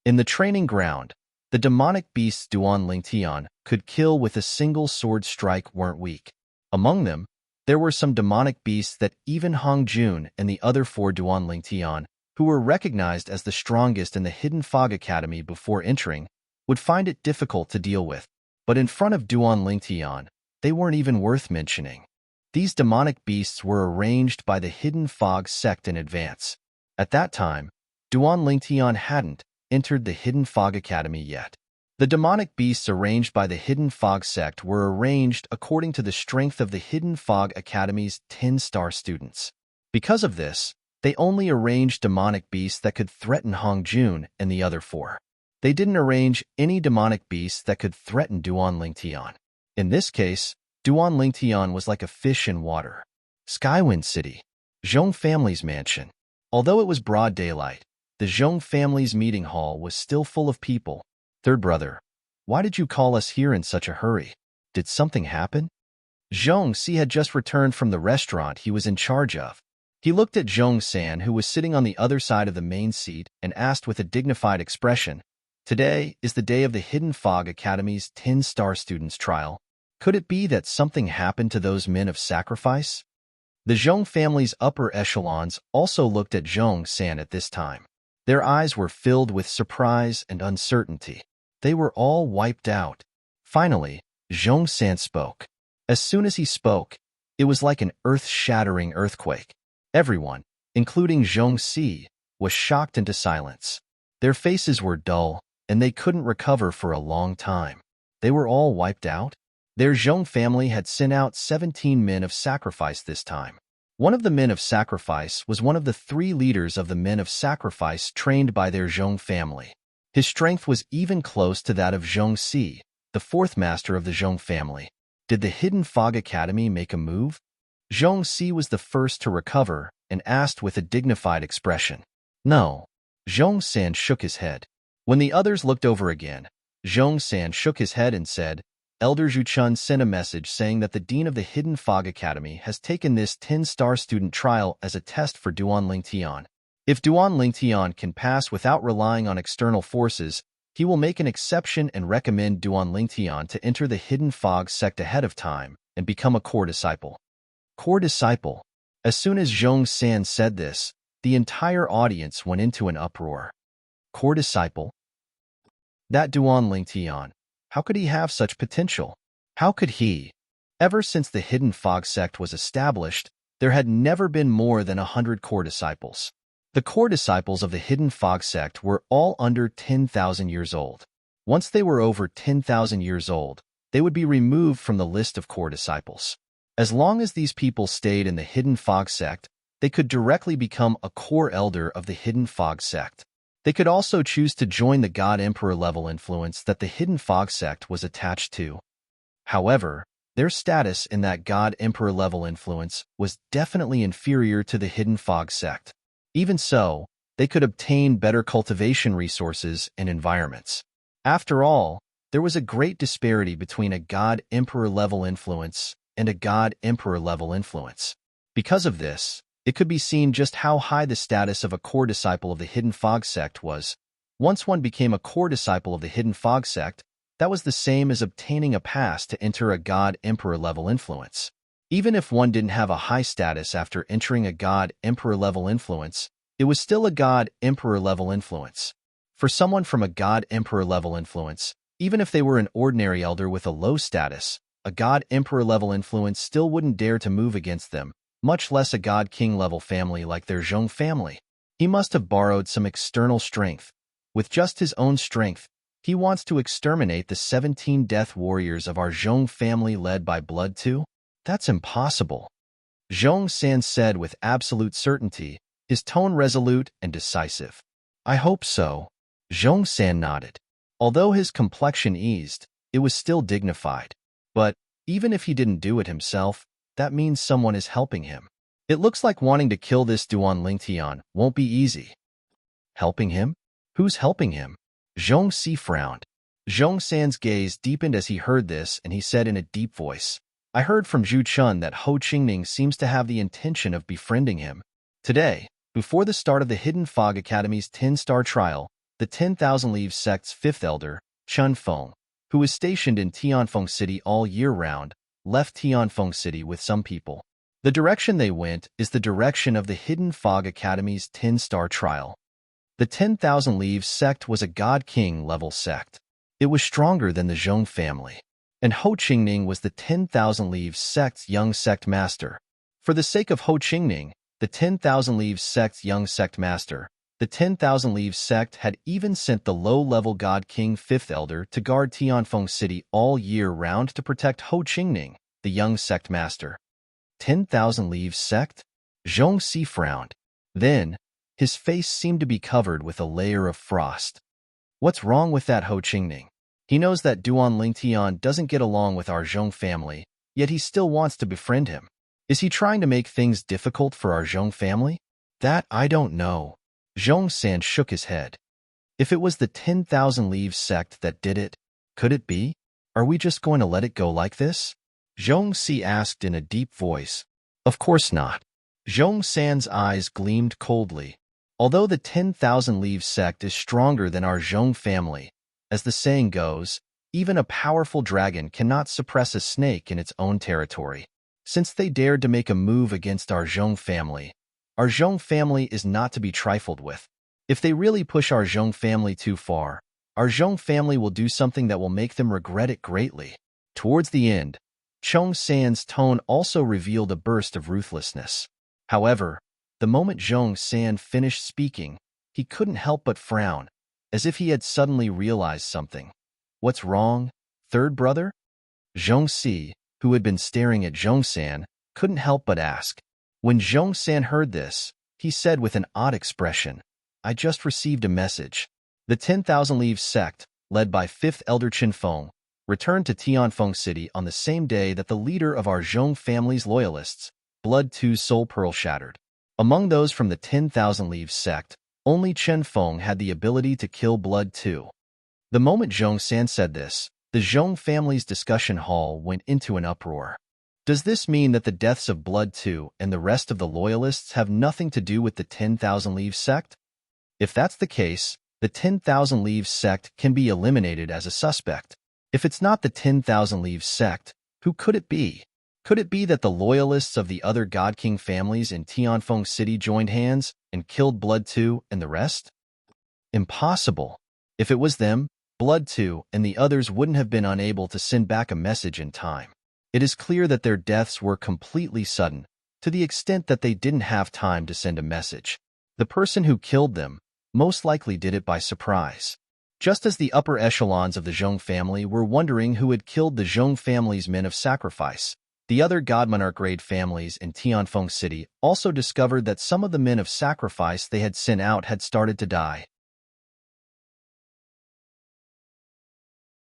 [SPEAKER 1] In the training ground, the demonic beasts Duan Lingtian could kill with a single sword strike weren't weak. Among them, there were some demonic beasts that even Hong Jun and the other 4 Duan Lingtian, who were recognized as the strongest in the Hidden Fog Academy before entering, would find it difficult to deal with. But in front of Duan Lingtian, they weren't even worth mentioning. These demonic beasts were arranged by the Hidden Fog sect in advance. At that time, Duan Lingtian hadn't entered the Hidden Fog Academy yet. The demonic beasts arranged by the Hidden Fog sect were arranged according to the strength of the Hidden Fog Academy's 10-star students. Because of this, they only arranged demonic beasts that could threaten Hong Jun and the other 4. They didn't arrange any demonic beasts that could threaten Duan Lingtian. In this case, Duan Lingtian was like a fish in water. Skywind City, Zhong family's mansion. Although it was broad daylight, the Zhong family's meeting hall was still full of people. Third brother, why did you call us here in such a hurry? Did something happen? Zhong Si had just returned from the restaurant he was in charge of. He looked at Zhong San, who was sitting on the other side of the main seat, and asked with a dignified expression, "Today is the day of the Hidden Fog Academy's 10-star students' trial. Could it be that something happened to those men of sacrifice?" The Zhong family's upper echelons also looked at Zhong San at this time. Their eyes were filled with surprise and uncertainty. They were all wiped out. Finally, Zhong San spoke. As soon as he spoke, it was like an earth-shattering earthquake. Everyone, including Zhong Si, was shocked into silence. Their faces were dull, and they couldn't recover for a long time. They were all wiped out? Their Zhong family had sent out 17 men of sacrifice this time. One of the men of sacrifice was one of the 3 leaders of the men of sacrifice trained by their Zhong family. His strength was even close to that of Zhong Si, the 4th master of the Zhong family. Did the Hidden Fog Academy make a move? Zhong Si was the first to recover and asked with a dignified expression. No. Zhong San shook his head. When the others looked over again, Zhong San shook his head and said, Elder Zhu Chun sent a message saying that the Dean of the Hidden Fog Academy has taken this 10-star student trial as a test for Duan Lingtian. If Duan Lingtian can pass without relying on external forces, he will make an exception and recommend Duan Lingtian to enter the Hidden Fog sect ahead of time and become a core disciple. Core disciple. As soon as Zhong San said this, the entire audience went into an uproar. Core disciple? That Duan Lingtian. How could he have such potential? How could he? Ever since the Hidden Fog sect was established, there had never been more than 100 core disciples. The core disciples of the Hidden Fog sect were all under 10,000 years old. Once they were over 10,000 years old, they would be removed from the list of core disciples. As long as these people stayed in the Hidden Fog sect, they could directly become a core elder of the Hidden Fog sect. They could also choose to join the God Emperor level influence that the Hidden Fog sect was attached to. However, their status in that God Emperor level influence was definitely inferior to the Hidden Fog sect. Even so, they could obtain better cultivation resources and environments. After all, there was a great disparity between a God Emperor level influence and a God Emperor level influence. Because of this, it could be seen just how high the status of a core disciple of the Hidden Fog sect was. Once one became a core disciple of the Hidden Fog sect, that was the same as obtaining a pass to enter a God Emperor level influence. Even if one didn't have a high status after entering a God Emperor level influence, it was still a God Emperor level influence. For someone from a God Emperor level influence, even if they were an ordinary elder with a low status, a God Emperor level influence still wouldn't dare to move against them, much less a God King level family like their Zhong family. He must have borrowed some external strength. With just his own strength, he wants to exterminate the 17 death warriors of our Zhong family led by Blood 2? That's impossible. Zhong San said with absolute certainty, his tone resolute and decisive. I hope so. Zhong San nodded. Although his complexion eased, it was still dignified. But even if he didn't do it himself, that means someone is helping him. It looks like wanting to kill this Duan Lingtian won't be easy. Helping him? Who's helping him? Zhong Si frowned. Zhong San's gaze deepened as he heard this, and he said in a deep voice, I heard from Zhu Chun that Ho Qingning seems to have the intention of befriending him. Today, before the start of the Hidden Fog Academy's 10-star trial, the 10,000 Leaves sect's fifth elder, Chun Feng, who is stationed in Tianfeng City all year round, left Tianfeng City with some people. The direction they went is the direction of the Hidden Fog Academy's 10-star trial. The 10,000 Leaves sect was a God King level sect. It was stronger than the Zhong family. And Ho Qingning was the 10,000 Leaves sect's young sect master. For the sake of Ho Qingning, the 10,000 Leaves sect's young sect master, the 10,000 Leaves sect had even sent the low-level God King fifth elder to guard Tianfeng City all year round to protect Ho Qingning, the young sect master. 10,000 Leaves sect? Zhong Si frowned. Then, his face seemed to be covered with a layer of frost. What's wrong with that Ho Qingning? He knows that Duan Lingtian doesn't get along with our Zhong family, yet he still wants to befriend him. Is he trying to make things difficult for our Zhong family? That I don't know. Zhong San shook his head. If it was the 10,000 Leaves sect that did it, could it be? Are we just going to let it go like this? Zhong Si asked in a deep voice. Of course not. Zhong San's eyes gleamed coldly. Although the 10,000 Leaves sect is stronger than our Zhong family, as the saying goes, even a powerful dragon cannot suppress a snake in its own territory. Since they dared to make a move against our Zhong family is not to be trifled with. If they really push our Zhong family too far, our Zhong family will do something that will make them regret it greatly. Towards the end, Zhong San's tone also revealed a burst of ruthlessness. However, the moment Zhong San finished speaking, he couldn't help but frown, as if he had suddenly realized something. What's wrong, third brother? Zhong Si, who had been staring at Zhong San, couldn't help but ask. When Zhong San heard this, he said with an odd expression, I just received a message. The 10,000 Leaves sect, led by 5th Elder Qin Feng, returned to Tianfeng City on the same day that the leader of our Zhong family's loyalists, Blood 2's soul pearl shattered. Among those from the 10,000 Leaves sect, only Chen Feng had the ability to kill Blood 2. The moment Zhong San said this, the Zhong family's discussion hall went into an uproar. Does this mean that the deaths of Blood 2 and the rest of the loyalists have nothing to do with the 10,000 Leaves sect? If that's the case, the 10,000 Leaves sect can be eliminated as a suspect. If it's not the 10,000 Leaves sect, who could it be? Could it be that the loyalists of the other God King families in Tianfeng City joined hands and killed Blood 2 and the rest? Impossible. If it was them, Blood 2 and the others wouldn't have been unable to send back a message in time. It is clear that their deaths were completely sudden, to the extent that they didn't have time to send a message. The person who killed them most likely did it by surprise. Just as the upper echelons of the Zhong family were wondering who had killed the Zhong family's men of sacrifice, The other God-Monarch-grade families in Tianfeng City also discovered that some of the men of sacrifice they had sent out had started to die.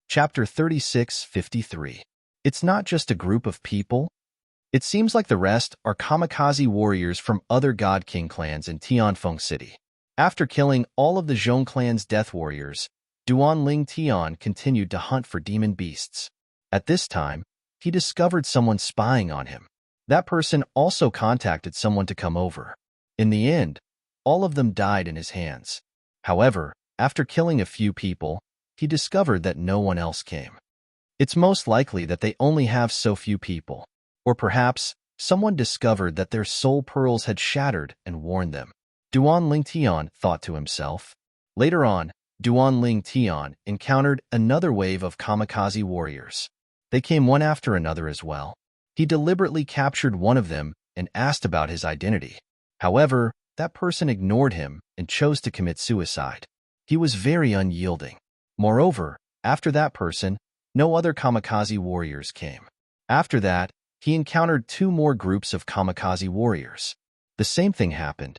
[SPEAKER 1] Chapter 36:53. It's not just a group of people. It seems like the rest are kamikaze warriors from other God King clans in Tianfeng City. After killing all of the Zhong clan's death warriors, Duanling Tian continued to hunt for demon beasts. At this time, he discovered someone spying on him. That person also contacted someone to come over. In the end, all of them died in his hands. However, after killing a few people, he discovered that no one else came. It's most likely that they only have so few people. Or perhaps, someone discovered that their soul pearls had shattered and warned them. Duanling Tian thought to himself. Later on, Duanling Tian encountered another wave of kamikaze warriors. They came one after another as well. He deliberately captured one of them and asked about his identity. However, that person ignored him and chose to commit suicide. He was very unyielding. Moreover, after that person, no other kamikaze warriors came. After that, he encountered two more groups of kamikaze warriors. The same thing happened.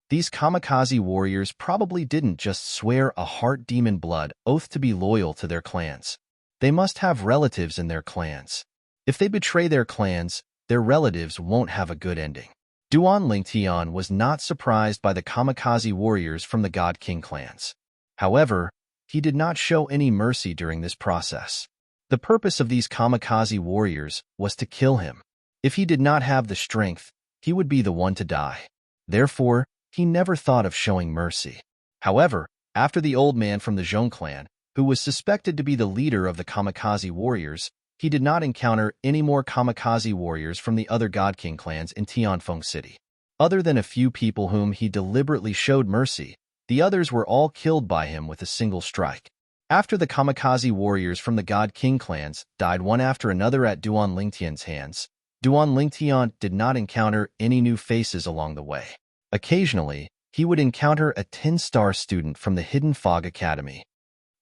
[SPEAKER 1] These kamikaze warriors probably didn't just swear a heart demon blood oath to be loyal to their clans. They must have relatives in their clans. If they betray their clans, their relatives won't have a good ending. Duanling Tian was not surprised by the kamikaze warriors from the God King clans. However, he did not show any mercy during this process. The purpose of these kamikaze warriors was to kill him. If he did not have the strength, he would be the one to die. Therefore, he never thought of showing mercy. However, after the old man from the Zhong clan, who was suspected to be the leader of the kamikaze warriors, he did not encounter any more kamikaze warriors from the other God King clans in Tianfeng City. Other than a few people whom he deliberately showed mercy, the others were all killed by him with a single strike. After the kamikaze warriors from the God King clans died one after another at Duanling Tian's hands, Duanling Tian did not encounter any new faces along the way. Occasionally, he would encounter a 10-star student from the Hidden Fog Academy.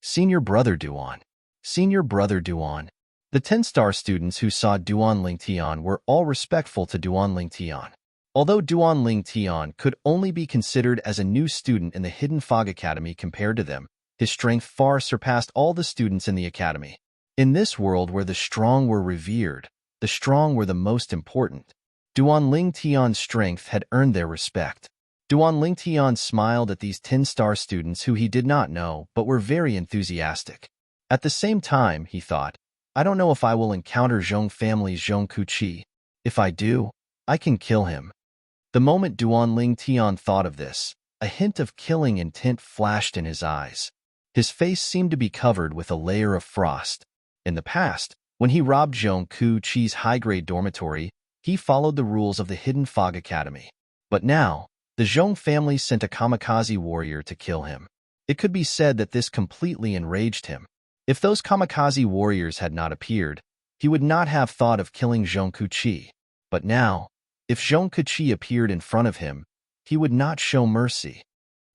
[SPEAKER 1] Senior Brother Duan. Senior Brother Duan. The 10-star students who saw Duanling Tian were all respectful to Duanling Tian. Although Duanling Tian could only be considered as a new student in the Hidden Fog Academy compared to them, his strength far surpassed all the students in the academy. In this world where the strong were revered, the strong were the most important. Duanling Tian's strength had earned their respect. Duanling Tian smiled at these 10-star students who he did not know but were very enthusiastic. At the same time, he thought, I don't know if I will encounter Zhong family's Zhong Kuqi. If I do, I can kill him. The moment Duanling Tian thought of this, a hint of killing intent flashed in his eyes. His face seemed to be covered with a layer of frost. In the past, when he robbed Zhong Kuqi's high-grade dormitory, he followed the rules of the Hidden Fog Academy. But now, the Zhong family sent a kamikaze warrior to kill him. It could be said that this completely enraged him. If those kamikaze warriors had not appeared, he would not have thought of killing Zhong Kuqi. But now, if Zhong Kuqi appeared in front of him, he would not show mercy.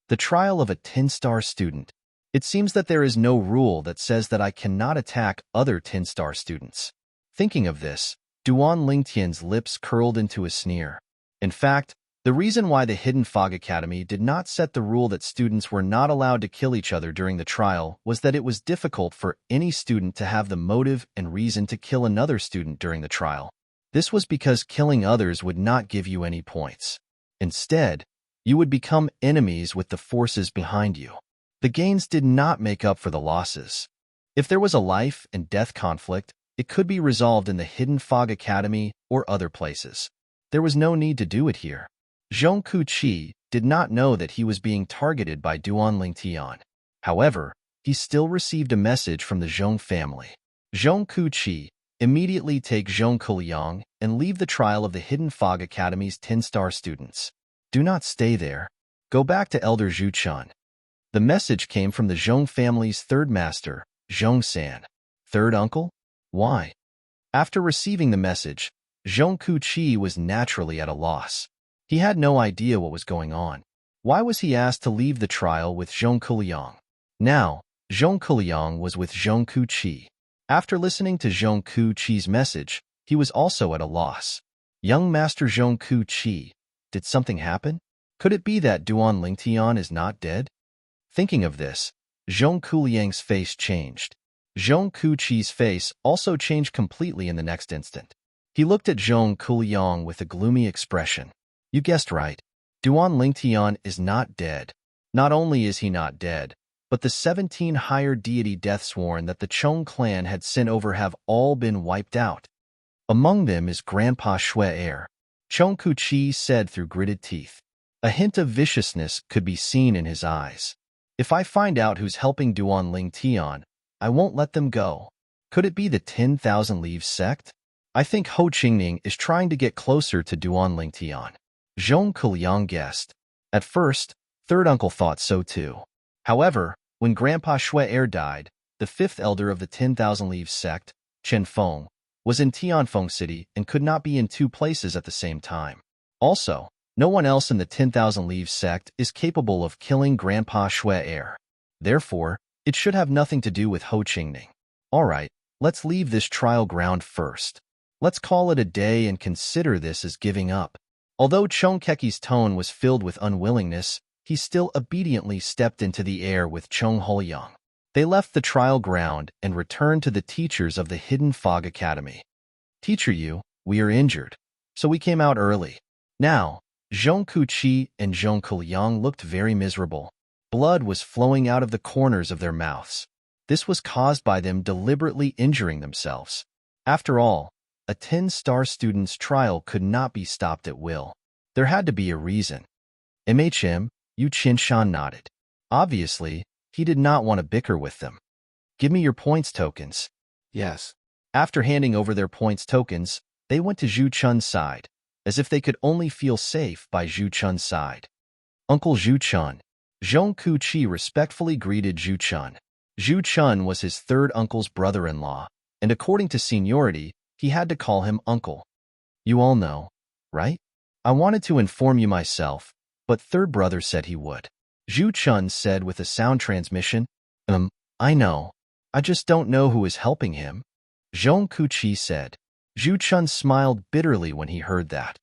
[SPEAKER 1] The trial of a 10-star student. It seems that there is no rule that says that I cannot attack other 10-star students. Thinking of this, Duanling Tian's lips curled into a sneer. In fact, the reason why the Hidden Fog Academy did not set the rule that students were not allowed to kill each other during the trial was that it was difficult for any student to have the motive and reason to kill another student during the trial. This was because killing others would not give you any points. Instead, you would become enemies with the forces behind you. The gains did not make up for the losses. If there was a life and death conflict, it could be resolved in the Hidden Fog Academy or other places. There was no need to do it here. Zhong Kuqi did not know that he was being targeted by Duanling Tian. However, he still received a message from the Zhong family. Zhong Kuqi, immediately take Zhong Kuliang and leave the trial of the Hidden Fog Academy's 10-star students. Do not stay there. Go back to Elder Zhuchan. The message came from the Zhong family's third master, Zhong San. Third uncle? Why? After receiving the message, Zhong Kuqi was naturally at a loss. He had no idea what was going on. Why was he asked to leave the trial with Zhong Kuliang? Now, Zhong Kuliang was with Zhong Kuqi. After listening to Zhong Kuqi's message, He was also at a loss. Young Master Zhong Ku-chi, did something happen? Could it be that Duan Lingtian is not dead? Thinking of this, Zhong Kuliang's face changed. Zhong Ku-chi's face also changed completely in the next instant. He looked at Zhong Kuliang with a gloomy expression. You guessed right. Duan Lingtian is not dead. Not only is he not dead, but the 17 higher deity deathsworn that the Chong clan had sent over have all been wiped out. Among them is Grandpa Shui Heir, Chong Ku-chi said through gritted teeth. A hint of viciousness could be seen in his eyes. If I find out who's helping Duan Lingtian, I won't let them go. Could it be the 10,000 Leaves sect? I think Ho Qingning is trying to get closer to Duan Lingtian. Zhong Kuliang guessed. At first, third uncle thought so too. However, when Grandpa Shui Heir died, the fifth elder of the 10,000 Leaves sect, Chen Feng, was in Tianfeng City and could not be in two places at the same time. Also, no one else in the 10,000 Leaves sect is capable of killing Grandpa Shui Heir. Therefore, it should have nothing to do with Ho Qingning. Alright, let's leave this trial ground first. Let's call it a day and consider this as giving up. Although Chong Keki's tone was filled with unwillingness, he still obediently stepped into the air with Chong Hoyang. They left the trial ground and returned to the teachers of the Hidden Fog Academy. Teacher Yu, we are injured, so we came out early. Now, Zhong Ku-chi and Zhong Kuliang looked very miserable. Blood was flowing out of the corners of their mouths. This was caused by them deliberately injuring themselves. After all, a 10-star student's trial could not be stopped at will. There had to be a reason. MHM, Yu Qinshan nodded. Obviously, he did not want to bicker with them. Give me your points tokens.
[SPEAKER 2] Yes.
[SPEAKER 1] After handing over their points tokens, they went to Zhu Chun's side, as if they could only feel safe by Zhu Chun's side. Uncle Zhu Chun. Zhong Ku-chi respectfully greeted Zhu Chun. Zhu Chun was his third uncle's brother-in-law, and according to seniority, he had to call him uncle. You all know, right? I wanted to inform you myself, but third brother said he would. Zhu Chun said with a sound transmission, I know. I just don't know who is helping him. Zhong Ku-chi said. Zhu Chun smiled bitterly when he heard that.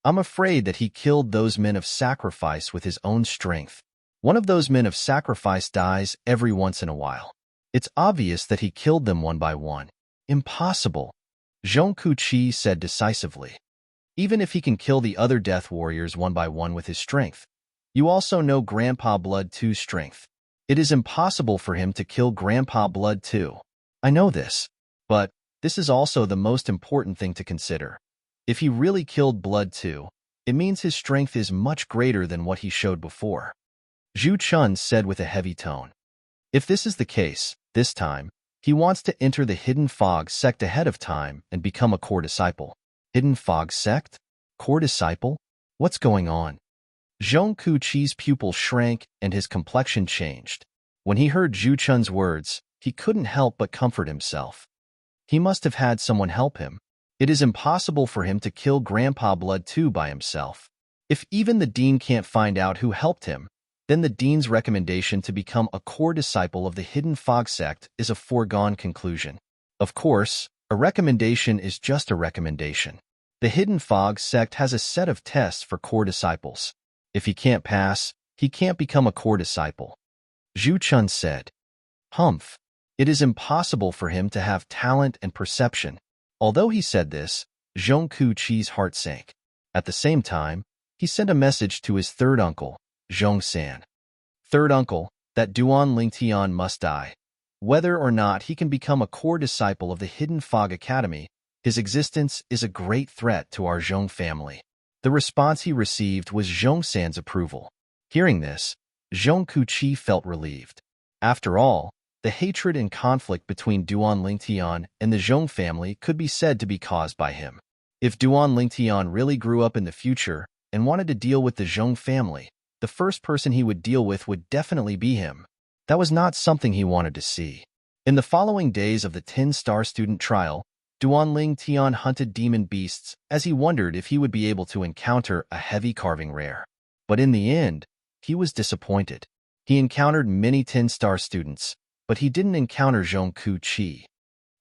[SPEAKER 1] I'm afraid that he killed those men of sacrifice with his own strength. One of those men of sacrifice dies every once in a while. It's obvious that he killed them one by one. Impossible. Zhong Ku-chi said decisively. Even if he can kill the other death warriors one by one with his strength, you also know Grandpa Blood 2's strength. It is impossible for him to kill Grandpa Blood 2. I know this, but this is also the most important thing to consider. If he really killed Blood 2, it means his strength is much greater than what he showed before. Zhu Chun said with a heavy tone. If this is the case, this time, he wants to enter the Hidden Fog sect ahead of time and become a core disciple. Hidden Fog sect? Core disciple? What's going on? Zhong Ku-chi's pupil shrank and his complexion changed. When he heard Zhu Chun's words, he couldn't help but comfort himself. He must have had someone help him. It is impossible for him to kill Grandpa Blood 2 by himself. If even the dean can't find out who helped him, then the dean's recommendation to become a core disciple of the Hidden Fog sect is a foregone conclusion. Of course, a recommendation is just a recommendation. The Hidden Fog sect has a set of tests for core disciples. If he can't pass, he can't become a core disciple. Zhu Chun said. Humph. It is impossible for him to have talent and perception. Although he said this, Zhong Ku-chi's heart sank. At the same time, he sent a message to his third uncle, Zhong San. Third uncle, that Duan Lingtian must die. Whether or not he can become a core disciple of the Hidden Fog Academy, his existence is a great threat to our Zhong family. The response he received was Zhong San's approval. Hearing this, Zhong Ku-chi felt relieved. After all, the hatred and conflict between Duan Lingtian and the Zhong family could be said to be caused by him. If Duan Lingtian really grew up in the future and wanted to deal with the Zhong family, the first person he would deal with would definitely be him. That was not something he wanted to see. In the following days of the 10-star student trial, Duan Lingtian hunted demon beasts as he wondered if he would be able to encounter a heavy carving rare. But in the end, he was disappointed. He encountered many 10-star students, but he didn't encounter Zhong Ku-chi.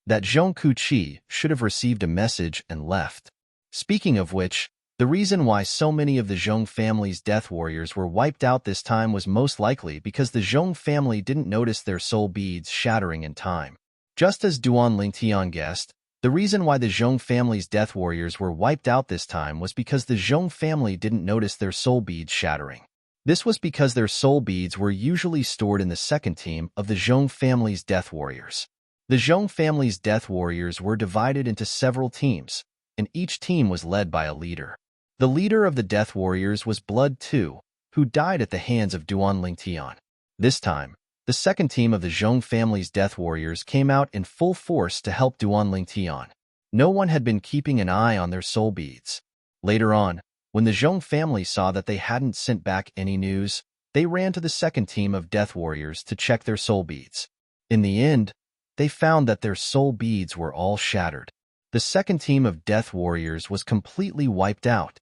[SPEAKER 1] that Zhong Kuqi should have received a message and left. Speaking of which, the reason why so many of the Zhong family's death warriors were wiped out this time was most likely because the Zhong family didn't notice their soul beads shattering in time. Just as Duan Lingtian guessed, the reason why the Zhong family's death warriors were wiped out this time was because the Zhong family didn't notice their soul beads shattering. This was because their soul beads were usually stored in the second team of the Zhong family's death warriors. The Zhong family's death warriors were divided into several teams, and each team was led by a leader. The leader of the death warriors was Blood 2, who died at the hands of Duan Lingtian. This time, the second team of the Zhong family's death warriors came out in full force to help Duan Lingtian. No one had been keeping an eye on their soul beads. Later on, when the Zhong family saw that they hadn't sent back any news, they ran to the second team of death warriors to check their soul beads. In the end, they found that their soul beads were all shattered. The second team of death warriors was completely wiped out.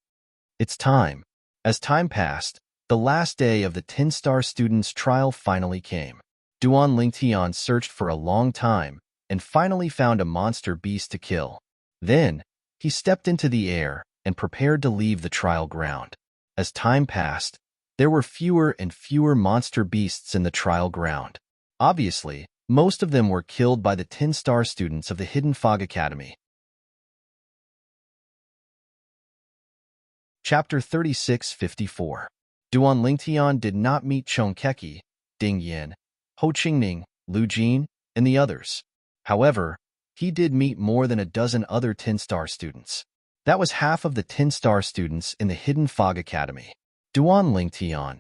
[SPEAKER 1] It's time. As time passed, the last day of the 10-star students' trial finally came. Duan Lingtian searched for a long time and finally found a monster beast to kill. Then, he stepped into the air and prepared to leave the trial ground. As time passed, there were fewer and fewer monster beasts in the trial ground. Obviously, most of them were killed by the 10-star students of the Hidden Fog Academy. Chapter 3654. Duan Lingtian did not meet Chong Keki, Ding Yin, Ho Qingning, Lu Jin, and the others. However, he did meet more than a dozen other 10-star students. That was half of the 10-star students in the Hidden Fog Academy. Duan Lingtian.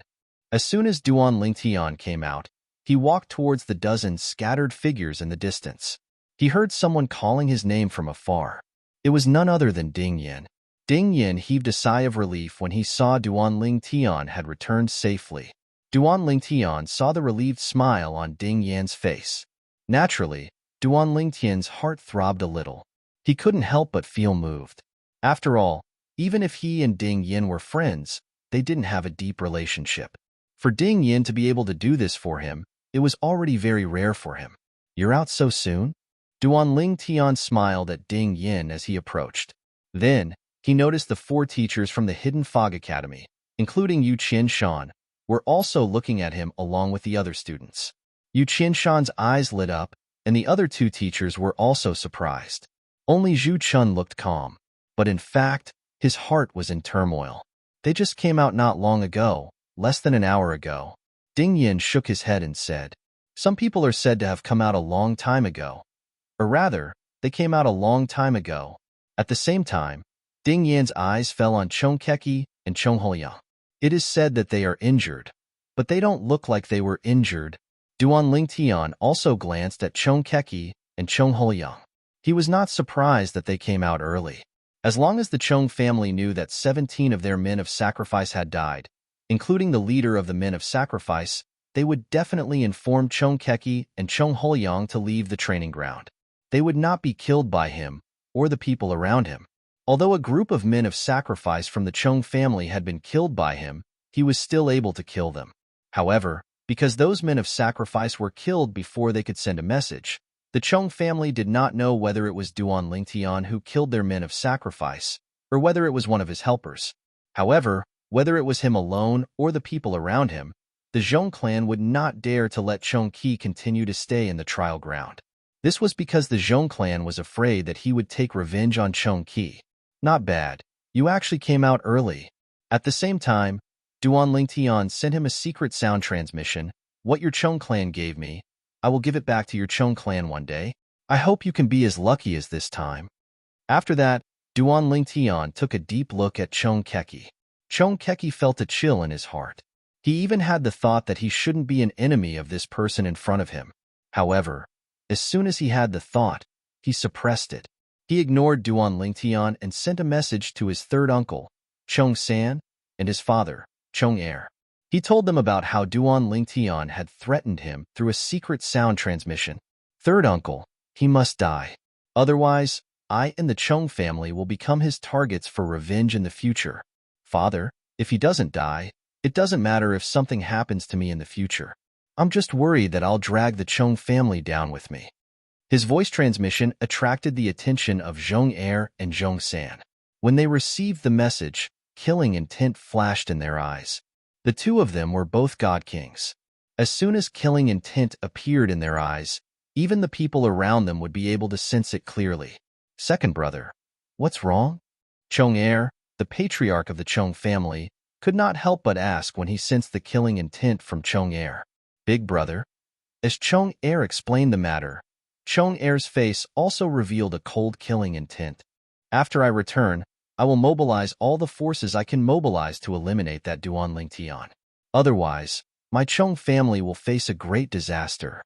[SPEAKER 1] As soon as Duan Lingtian came out, he walked towards the dozen scattered figures in the distance. He heard someone calling his name from afar. It was none other than Ding Yin. Ding Yin heaved a sigh of relief when he saw Duan Lingtian had returned safely. Duan Lingtian saw the relieved smile on Ding Yan's face. Naturally, Duan Lingtian's heart throbbed a little. He couldn't help but feel moved. After all, even if he and Ding Yin were friends, they didn't have a deep relationship. For Ding Yin to be able to do this for him, it was already very rare for him. "You're out so soon?" Duan Lingtian smiled at Ding Yin as he approached. Then, he noticed the 4 teachers from the Hidden Fog Academy, including Yu Qianshan, were also looking at him along with the other students. Yu Qianshan's eyes lit up, and the other 2 teachers were also surprised. Only Zhu Chun looked calm, but in fact, his heart was in turmoil. They just came out not long ago, less than an hour ago. Ding Yin shook his head and said, "Some people are said to have come out a long time ago. Or rather, they came out a long time ago." At the same time, Ding Yan's eyes fell on Chong Keki and Chong Hoyang. "It is said that they are injured, but they don't look like they were injured." Duan Lingtian also glanced at Chong Keki and Chong Hoyang. He was not surprised that they came out early. As long as the Chong family knew that 17 of their men of sacrifice had died, including the leader of the men of sacrifice, they would definitely inform Chong Keki and Chong Hoyang to leave the training ground. They would not be killed by him or the people around him. Although a group of men of sacrifice from the Chong family had been killed by him, he was still able to kill them. However, because those men of sacrifice were killed before they could send a message, the Chong family did not know whether it was Duan Lingtian who killed their men of sacrifice, or whether it was one of his helpers. However, whether it was him alone or the people around him, the Zhong clan would not dare to let Chong Qi continue to stay in the trial ground. This was because the Zhong clan was afraid that he would take revenge on Chong Qi. "Not bad. You actually came out early." At the same time, Duan Lingtian sent him a secret sound transmission. "What your Chong clan gave me, I will give it back to your Chong clan one day. I hope you can be as lucky as this time." After that, Duan Lingtian took a deep look at Chong Keki. Chong Keki felt a chill in his heart. He even had the thought that he shouldn't be an enemy of this person in front of him. However, as soon as he had the thought, he suppressed it. He ignored Duan Lingtian and sent a message to his third uncle, Chong San, and his father, Chong Er. He told them about how Duan Lingtian had threatened him through a secret sound transmission. "Third uncle, he must die. Otherwise, I and the Chong family will become his targets for revenge in the future. Father, if he doesn't die, it doesn't matter if something happens to me in the future. I'm just worried that I'll drag the Chong family down with me." His voice transmission attracted the attention of Zhong Er and Zhong San. When they received the message, killing intent flashed in their eyes. The two of them were both god kings. As soon as killing intent appeared in their eyes, even the people around them would be able to sense it clearly. Second brother, what's wrong? Chong Er, the patriarch of the Chong family, could not help but ask when he sensed the killing intent from Chong Er. Big brother. As Chong Er explained the matter, Chong Er's face also revealed a cold killing intent. After I return, I will mobilize all the forces I can mobilize to eliminate that Duanling Tian. Otherwise, my Chong family will face a great disaster.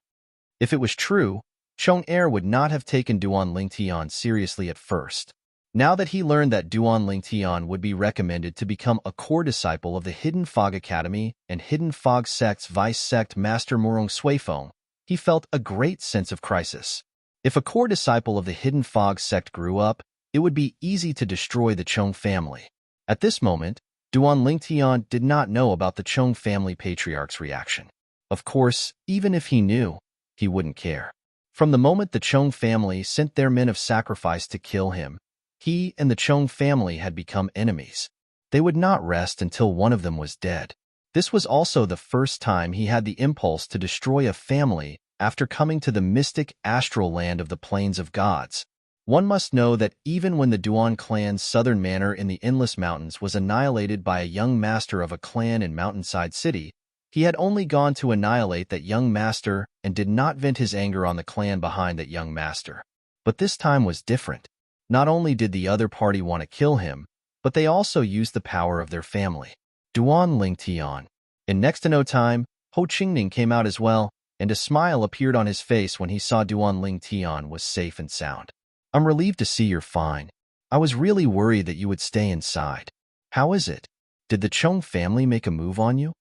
[SPEAKER 1] If it was true, Chong Er would not have taken Duanling Tian seriously at first. Now that he learned that Duanling Tian would be recommended to become a core disciple of the Hidden Fog Academy and Hidden Fog Sect's Vice Sect Master Murong Suifeng, he felt a great sense of crisis. If a core disciple of the Hidden Fog Sect grew up, it would be easy to destroy the Chong family. At this moment, Duanling Tian did not know about the Chong family patriarch's reaction. Of course, even if he knew, he wouldn't care. From the moment the Chong family sent their men of sacrifice to kill him, he and the Chong family had become enemies. They would not rest until one of them was dead. This was also the first time he had the impulse to destroy a family after coming to the mystic astral land of the Plains of Gods. One must know that even when the Duan clan's southern manor in the Endless Mountains was annihilated by a young master of a clan in Mountainside City, he had only gone to annihilate that young master and did not vent his anger on the clan behind that young master. But this time was different. Not only did the other party want to kill him, but they also used the power of their family. Duanling Tian. In next to no time, Ho Qingning came out as well, and a smile appeared on his face when he saw Duanling Tian was safe and sound. I'm relieved to see you're fine. I was really worried that you would stay inside. How is it? Did the Chong family make a move on you?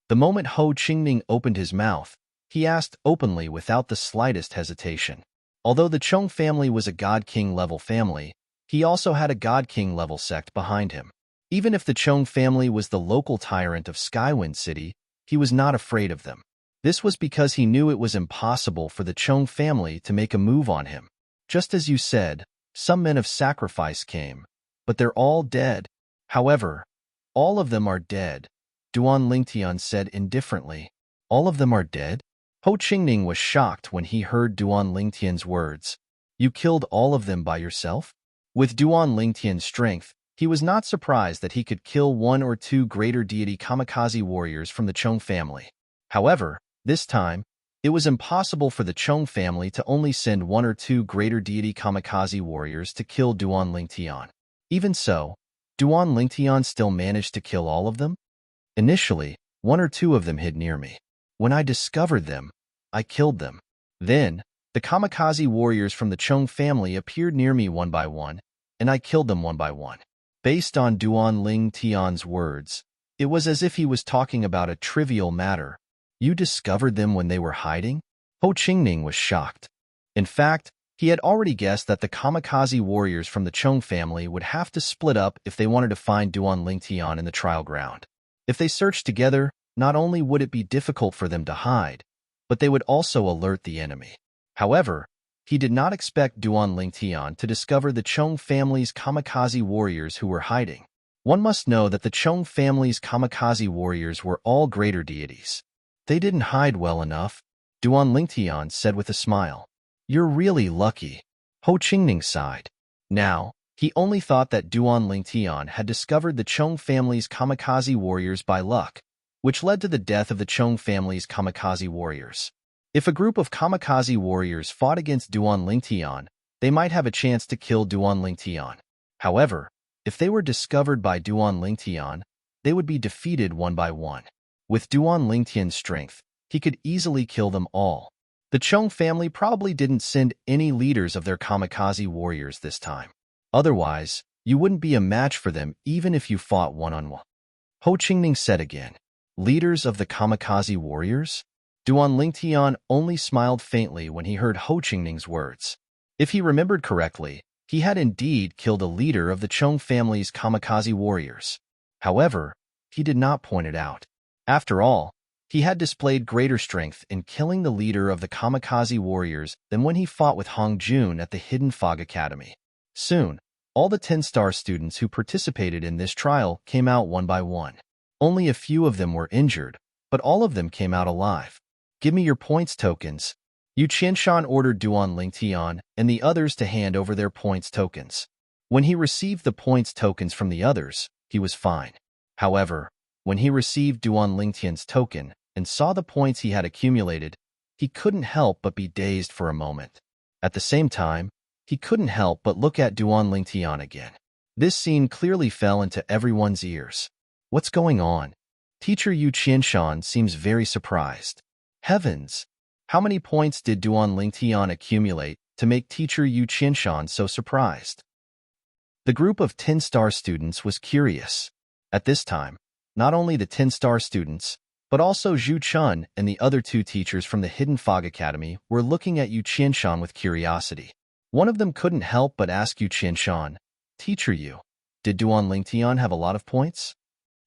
[SPEAKER 1] The moment Ho Qingning opened his mouth, he asked openly without the slightest hesitation. Although the Chong family was a God King level family, he also had a God King level sect behind him. Even if the Chong family was the local tyrant of Skywind City, he was not afraid of them. This was because he knew it was impossible for the Chong family to make a move on him. Just as you said, some men of sacrifice came, but they're all dead. However, all of them are dead, Duanling Tian said indifferently. All of them are dead? Ho Qingning was shocked when he heard Duanling Tian's words. You killed all of them by yourself? With Duanling Tian's strength, he was not surprised that he could kill one or two greater deity kamikaze warriors from the Chong family. However, this time, it was impossible for the Chong family to only send one or two greater deity kamikaze warriors to kill Duanling Tian. Even so, Duanling Tian still managed to kill all of them? Initially, one or two of them hid near me. When I discovered them, I killed them. Then, the kamikaze warriors from the Chong family appeared near me one by one, and I killed them one by one. Based on Duanling Tian's words, it was as if he was talking about a trivial matter. You discovered them when they were hiding? Ho Qingning was shocked. In fact, he had already guessed that the kamikaze warriors from the Chong family would have to split up if they wanted to find Duanling Tian in the trial ground. If they searched together, not only would it be difficult for them to hide, but they would also alert the enemy. However, he did not expect Duanling Tian to discover the Chong family's kamikaze warriors who were hiding. One must know that the Chong family's kamikaze warriors were all greater deities. They didn't hide well enough, Duanling Tian said with a smile. You're really lucky. Ho Qingning sighed. Now, he only thought that Duanling Tian had discovered the Chong family's kamikaze warriors by luck, which led to the death of the Chong family's kamikaze warriors. If a group of kamikaze warriors fought against Duanling Tian, they might have a chance to kill Duanling Tian. However, if they were discovered by Duanling Tian, they would be defeated one by one. With Duanling Tian's strength, he could easily kill them all. The Chong family probably didn't send any leaders of their kamikaze warriors this time. Otherwise, you wouldn't be a match for them even if you fought one-on-one. Ho Qingning said again, leaders of the kamikaze warriors? Duanling Tian only smiled faintly when he heard Ho Qingning's words. If he remembered correctly, he had indeed killed a leader of the Chong family's kamikaze warriors. However, he did not point it out. After all, He had displayed greater strength in killing the leader of the kamikaze warriors than when he fought with Hong Jun at the Hidden Fog Academy. Soon, all the 10-star students who participated in this trial came out one by one. Only a few of them were injured, but all of them came out alive. "Give me your points tokens." Yu Qianshan ordered Duan Lingtian and the others to hand over their points tokens. When he received the points tokens from the others, he was fine. However, when he received Duan Lingtian's token and saw the points he had accumulated, he couldn't help but be dazed for a moment. At the same time, he couldn't help but look at Duan Lingtian again. This scene clearly fell into everyone's ears. What's going on? Teacher Yu Qianshan seems very surprised. Heavens! How many points did Duan Lingtian accumulate to make Teacher Yu Qianshan so surprised? The group of 10-star students was curious. At this time, not only the 10-star students, but also Zhu Chun and the other two teachers from the Hidden Fog Academy were looking at Yu Qianshan with curiosity. One of them couldn't help but ask Yu Qianshan, "Teacher Yu, did Duan Lingtian have a lot of points?"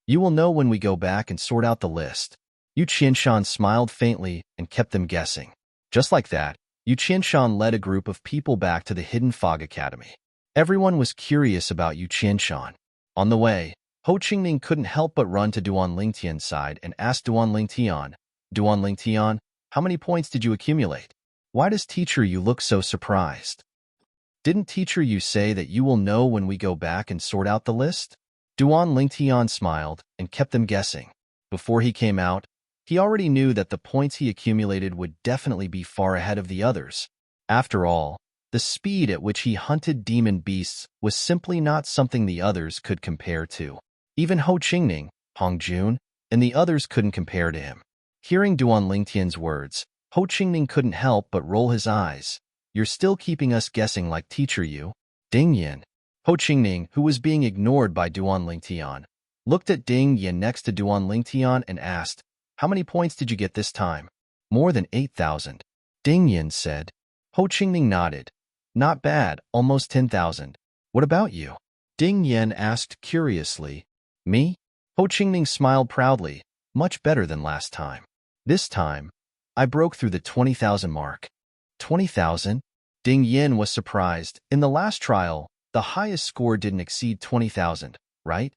[SPEAKER 1] "You will know when we go back and sort out the list." Yu Qianshan smiled faintly and kept them guessing. Just like that, Yu Qianshan led a group of people back to the Hidden Fog Academy. Everyone was curious about Yu Qianshan. On the way, Ho Qingning couldn't help but run to Duan Lingtian's side and ask Duan Lingtian, "Duan Lingtian, how many points did you accumulate? Why does Teacher Yu look so surprised?" "Didn't Teacher Yu say that you will know when we go back and sort out the list?" Duan Lingtian smiled and kept them guessing. Before he came out, he already knew that the points he accumulated would definitely be far ahead of the others. After all, the speed at which he hunted demon beasts was simply not something the others could compare to. Even Ho Qingning, Hong Jun, and the others couldn't compare to him. Hearing Duan Lingtian's words, Ho Qingning couldn't help but roll his eyes. "You're still keeping us guessing like Teacher Yu." Ding Yin. Ho Qingning, who was being ignored by Duan Lingtian, looked at Ding Yin next to Duan Lingtian and asked, "How many points did you get this time?" "More than 8,000. Ding Yin said. Ho Qingning nodded. "Not bad, almost 10,000. What about you?" Ding Yin asked curiously. "Me?" Ho Qingning smiled proudly. "Much better than last time. This time, I broke through the 20,000 mark." 20,000? Ding Yin was surprised. In the last trial, the highest score didn't exceed 20,000, right?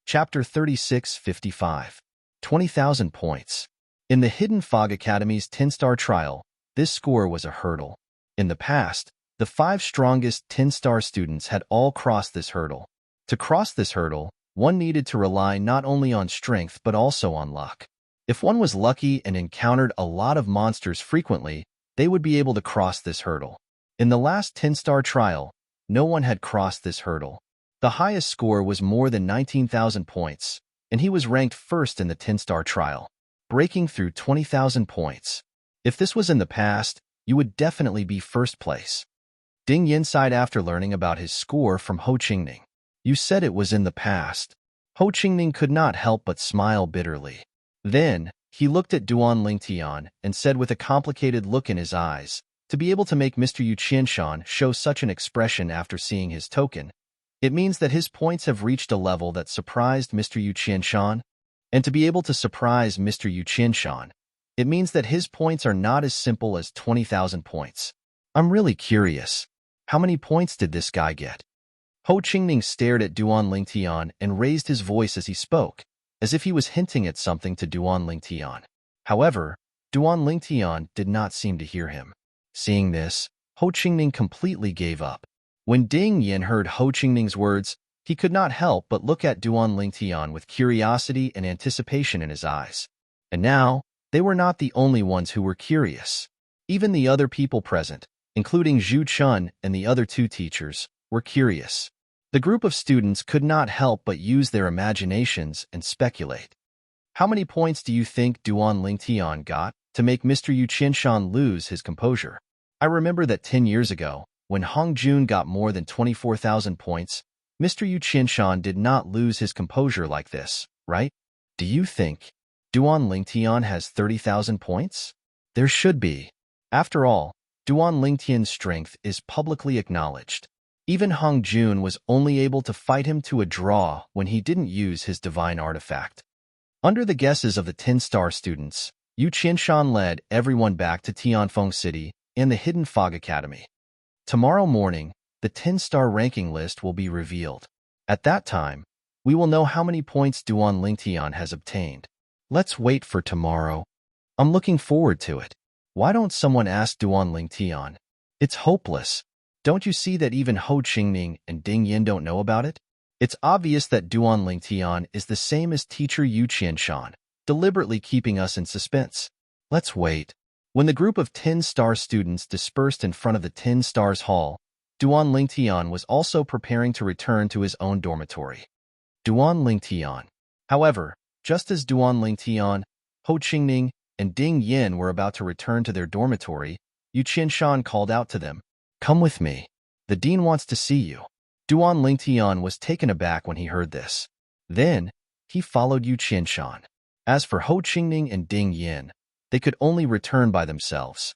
[SPEAKER 1] Chapter 3655. 20,000 points. In the Hidden Fog Academy's 10-star trial, this score was a hurdle. In the past, the 5 strongest 10-star students had all crossed this hurdle. To cross this hurdle, one needed to rely not only on strength but also on luck. If one was lucky and encountered a lot of monsters frequently, they would be able to cross this hurdle. In the last 10-star trial, no one had crossed this hurdle. The highest score was more than 19,000 points, and he was ranked first in the 10-star trial, breaking through 20,000 points. If this was in the past, you would definitely be first place. Ding Yin sighed after learning about his score from Ho Qingning. "You said it was in the past." Ho Qingning could not help but smile bitterly. Then, he looked at Duan Lingtian and said with a complicated look in his eyes, "To be able to make Mr. Yu Qianshan show such an expression after seeing his token, it means that his points have reached a level that surprised Mr. Yu Qianshan. And to be able to surprise Mr. Yu Qianshan, it means that his points are not as simple as 20,000 points. I'm really curious. How many points did this guy get?" Ho Qingning stared at Duan Lingtian and raised his voice as he spoke, as if he was hinting at something to Duan Lingtian. However, Duan Lingtian did not seem to hear him. Seeing this, Ho Qingning completely gave up. When Ding Yin heard Ho Qingning's words, he could not help but look at Duan Lingtian with curiosity and anticipation in his eyes. And now, they were not the only ones who were curious. Even the other people present, including Zhu Chun and the other 2 teachers, were curious. The group of students could not help but use their imaginations and speculate. "How many points do you think Duan Lingtian got to make Mr. Yu Qianshan lose his composure? I remember that 10 years ago, when Hong Jun got more than 24,000 points, Mr. Yu Qianshan did not lose his composure like this, right? Do you think Duan Lingtian has 30,000 points? There should be. After all, Duan Lingtian's strength is publicly acknowledged. Even Hong Jun was only able to fight him to a draw when he didn't use his divine artifact. Under the guesses of the 10-star students, Yu Qianshan led everyone back to Tianfeng City and the Hidden Fog Academy. Tomorrow morning, the 10-star ranking list will be revealed. At that time, we will know how many points Duan Lingtian has obtained. Let's wait for tomorrow. I'm looking forward to it. Why don't someone ask Duan Lingtian? It's hopeless. Don't you see that even Ho Qingning and Ding Yin don't know about it? It's obvious that Duan Lingtian is the same as teacher Yu Qianshan, deliberately keeping us in suspense. Let's wait. When the group of 10-star students dispersed in front of the 10 Stars Hall, Duan Lingtian was also preparing to return to his own dormitory. Duan Lingtian. However, just as Duan Lingtian, Ho Qingning, and Ding Yin were about to return to their dormitory, Yu Qianshan called out to them, "Come with me. The dean wants to see you." Duan Lingtian was taken aback when he heard this. Then, he followed Yu Qianshan. As for Ho Qingning and Ding Yin, they could only return by themselves.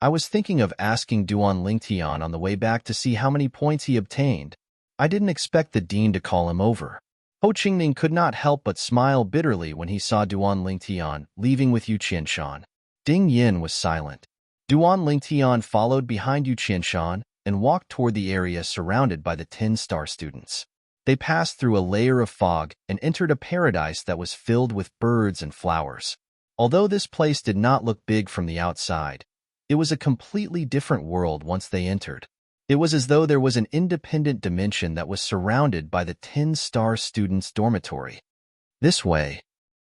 [SPEAKER 1] I was thinking of asking Duan Lingtian on the way back to see how many points he obtained. I didn't expect the dean to call him over. Ho Qingning could not help but smile bitterly when he saw Duan Lingtian leaving with Yu Qianshan. Ding Yin was silent. Duan Lingtian followed behind Yu Qianshan and walked toward the area surrounded by the 10-star students. They passed through a layer of fog and entered a paradise that was filled with birds and flowers. Although this place did not look big from the outside, it was a completely different world once they entered. It was as though there was an independent dimension that was surrounded by the 10-star students' dormitory. This way,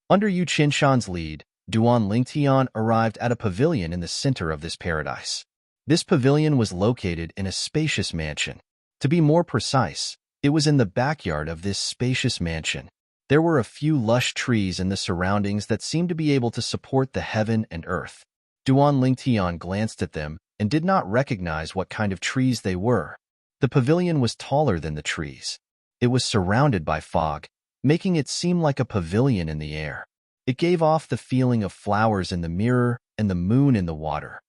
[SPEAKER 1] under Yu Qianshan's lead, Duan Lingtian arrived at a pavilion in the center of this paradise. This pavilion was located in a spacious mansion. To be more precise, it was in the backyard of this spacious mansion. There were a few lush trees in the surroundings that seemed to be able to support the heaven and earth. Duan Lingtian glanced at them and did not recognize what kind of trees they were. The pavilion was taller than the trees. It was surrounded by fog, making it seem like a pavilion in the air. It gave off the feeling of flowers in the mirror and the moon in the water.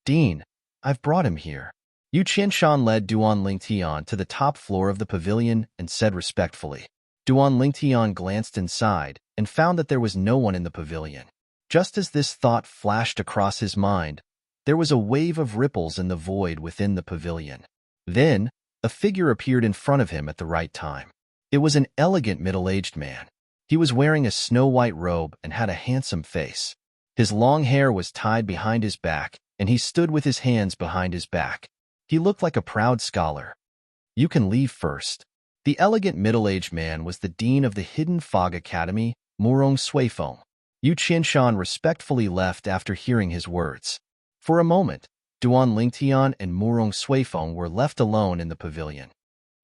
[SPEAKER 1] "Dean, I've brought him here." Yu Qianshan led Duan Lingtian to the top floor of the pavilion and said respectfully. Duan Lingtian glanced inside and found that there was no one in the pavilion. Just as this thought flashed across his mind, there was a wave of ripples in the void within the pavilion. Then, a figure appeared in front of him at the right time. It was an elegant middle-aged man. He was wearing a snow-white robe and had a handsome face. His long hair was tied behind his back, and he stood with his hands behind his back. He looked like a proud scholar. "You can leave first." The elegant middle-aged man was the dean of the Hidden Fog Academy, Murong Suifeng. Yu Qianshan respectfully left after hearing his words. For a moment, Duan Lingtian and Murong Suifeng were left alone in the pavilion.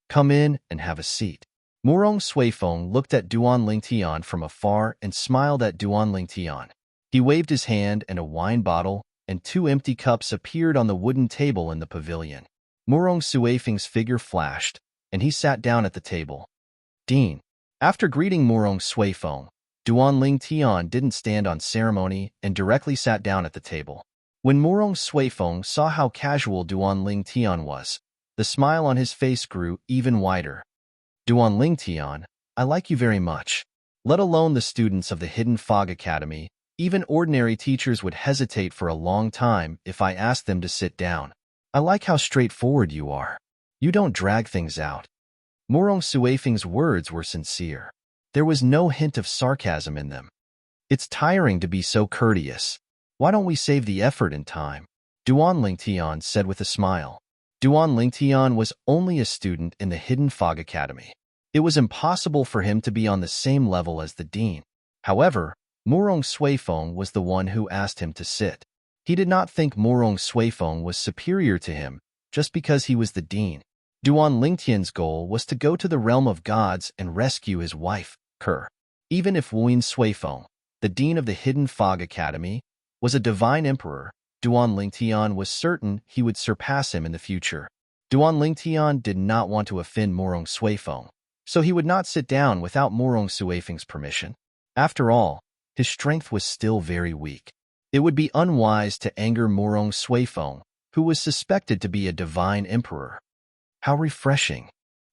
[SPEAKER 1] "Come in and have a seat." Murong Suifeng looked at Duan Lingtian from afar and smiled at Duan Lingtian. He waved his hand and a wine bottle and 2 empty cups appeared on the wooden table in the pavilion. Murong Suifeng's figure flashed, and he sat down at the table. "Dean." After greeting Murong Suifeng, Duan Lingtian didn't stand on ceremony and directly sat down at the table. When Murong Suifeng saw how casual Duan Lingtian was, the smile on his face grew even wider. "Duan Lingtian, I like you very much. Let alone the students of the Hidden Fog Academy, even ordinary teachers would hesitate for a long time if I asked them to sit down. I like how straightforward you are. You don't drag things out." Murong Suifeng's words were sincere. There was no hint of sarcasm in them. "It's tiring to be so courteous. Why don't we save the effort and time?" Duan Lingtian said with a smile. Duan Lingtian was only a student in the Hidden Fog Academy. It was impossible for him to be on the same level as the dean. However, Murong Suifeng was the one who asked him to sit. He did not think Murong Suifeng was superior to him just because he was the dean. Duan Lingtian's goal was to go to the realm of gods and rescue his wife, Kerr. Even if Wuyin Suifeng, the dean of the Hidden Fog Academy, was a divine emperor, Duan Lingtian was certain he would surpass him in the future. Duan Lingtian did not want to offend Murong Suifeng, so he would not sit down without Murong Suifeng's permission. After all, his strength was still very weak. It would be unwise to anger Murong Suifeng, who was suspected to be a divine emperor. How refreshing.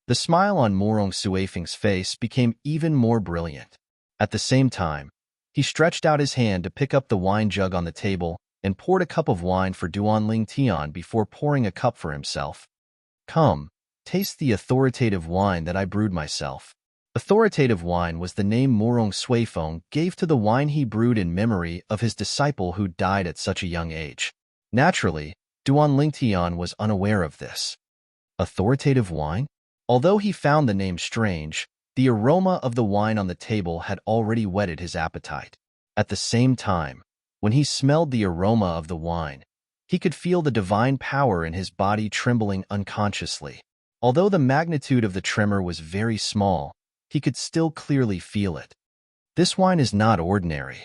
[SPEAKER 1] The smile on Morong Suifeng's face became even more brilliant. At the same time, he stretched out his hand to pick up the wine jug on the table and poured a cup of wine for Duanling Tian before pouring a cup for himself. Come, taste the authoritative wine that I brewed myself. Authoritative wine was the name Morong Suifeng gave to the wine he brewed in memory of his disciple who died at such a young age. Naturally, Duanling Tian was unaware of this. Authoritative wine? Although he found the name strange, the aroma of the wine on the table had already whetted his appetite. At the same time, when he smelled the aroma of the wine, he could feel the divine power in his body trembling unconsciously. Although the magnitude of the tremor was very small, he could still clearly feel it. This wine is not ordinary.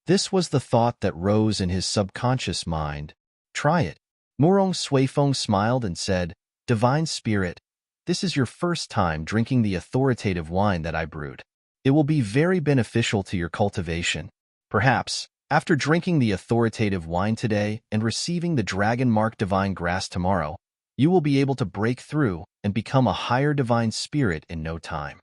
[SPEAKER 1] This was the thought that rose in his subconscious mind. Try it. Morong Suifeng smiled and said, Divine Spirit, this is your first time drinking the authoritative wine that I brewed. It will be very beneficial to your cultivation. Perhaps, after drinking the authoritative wine today and receiving the dragon mark divine grass tomorrow, you will be able to break through and become a higher divine spirit in no time.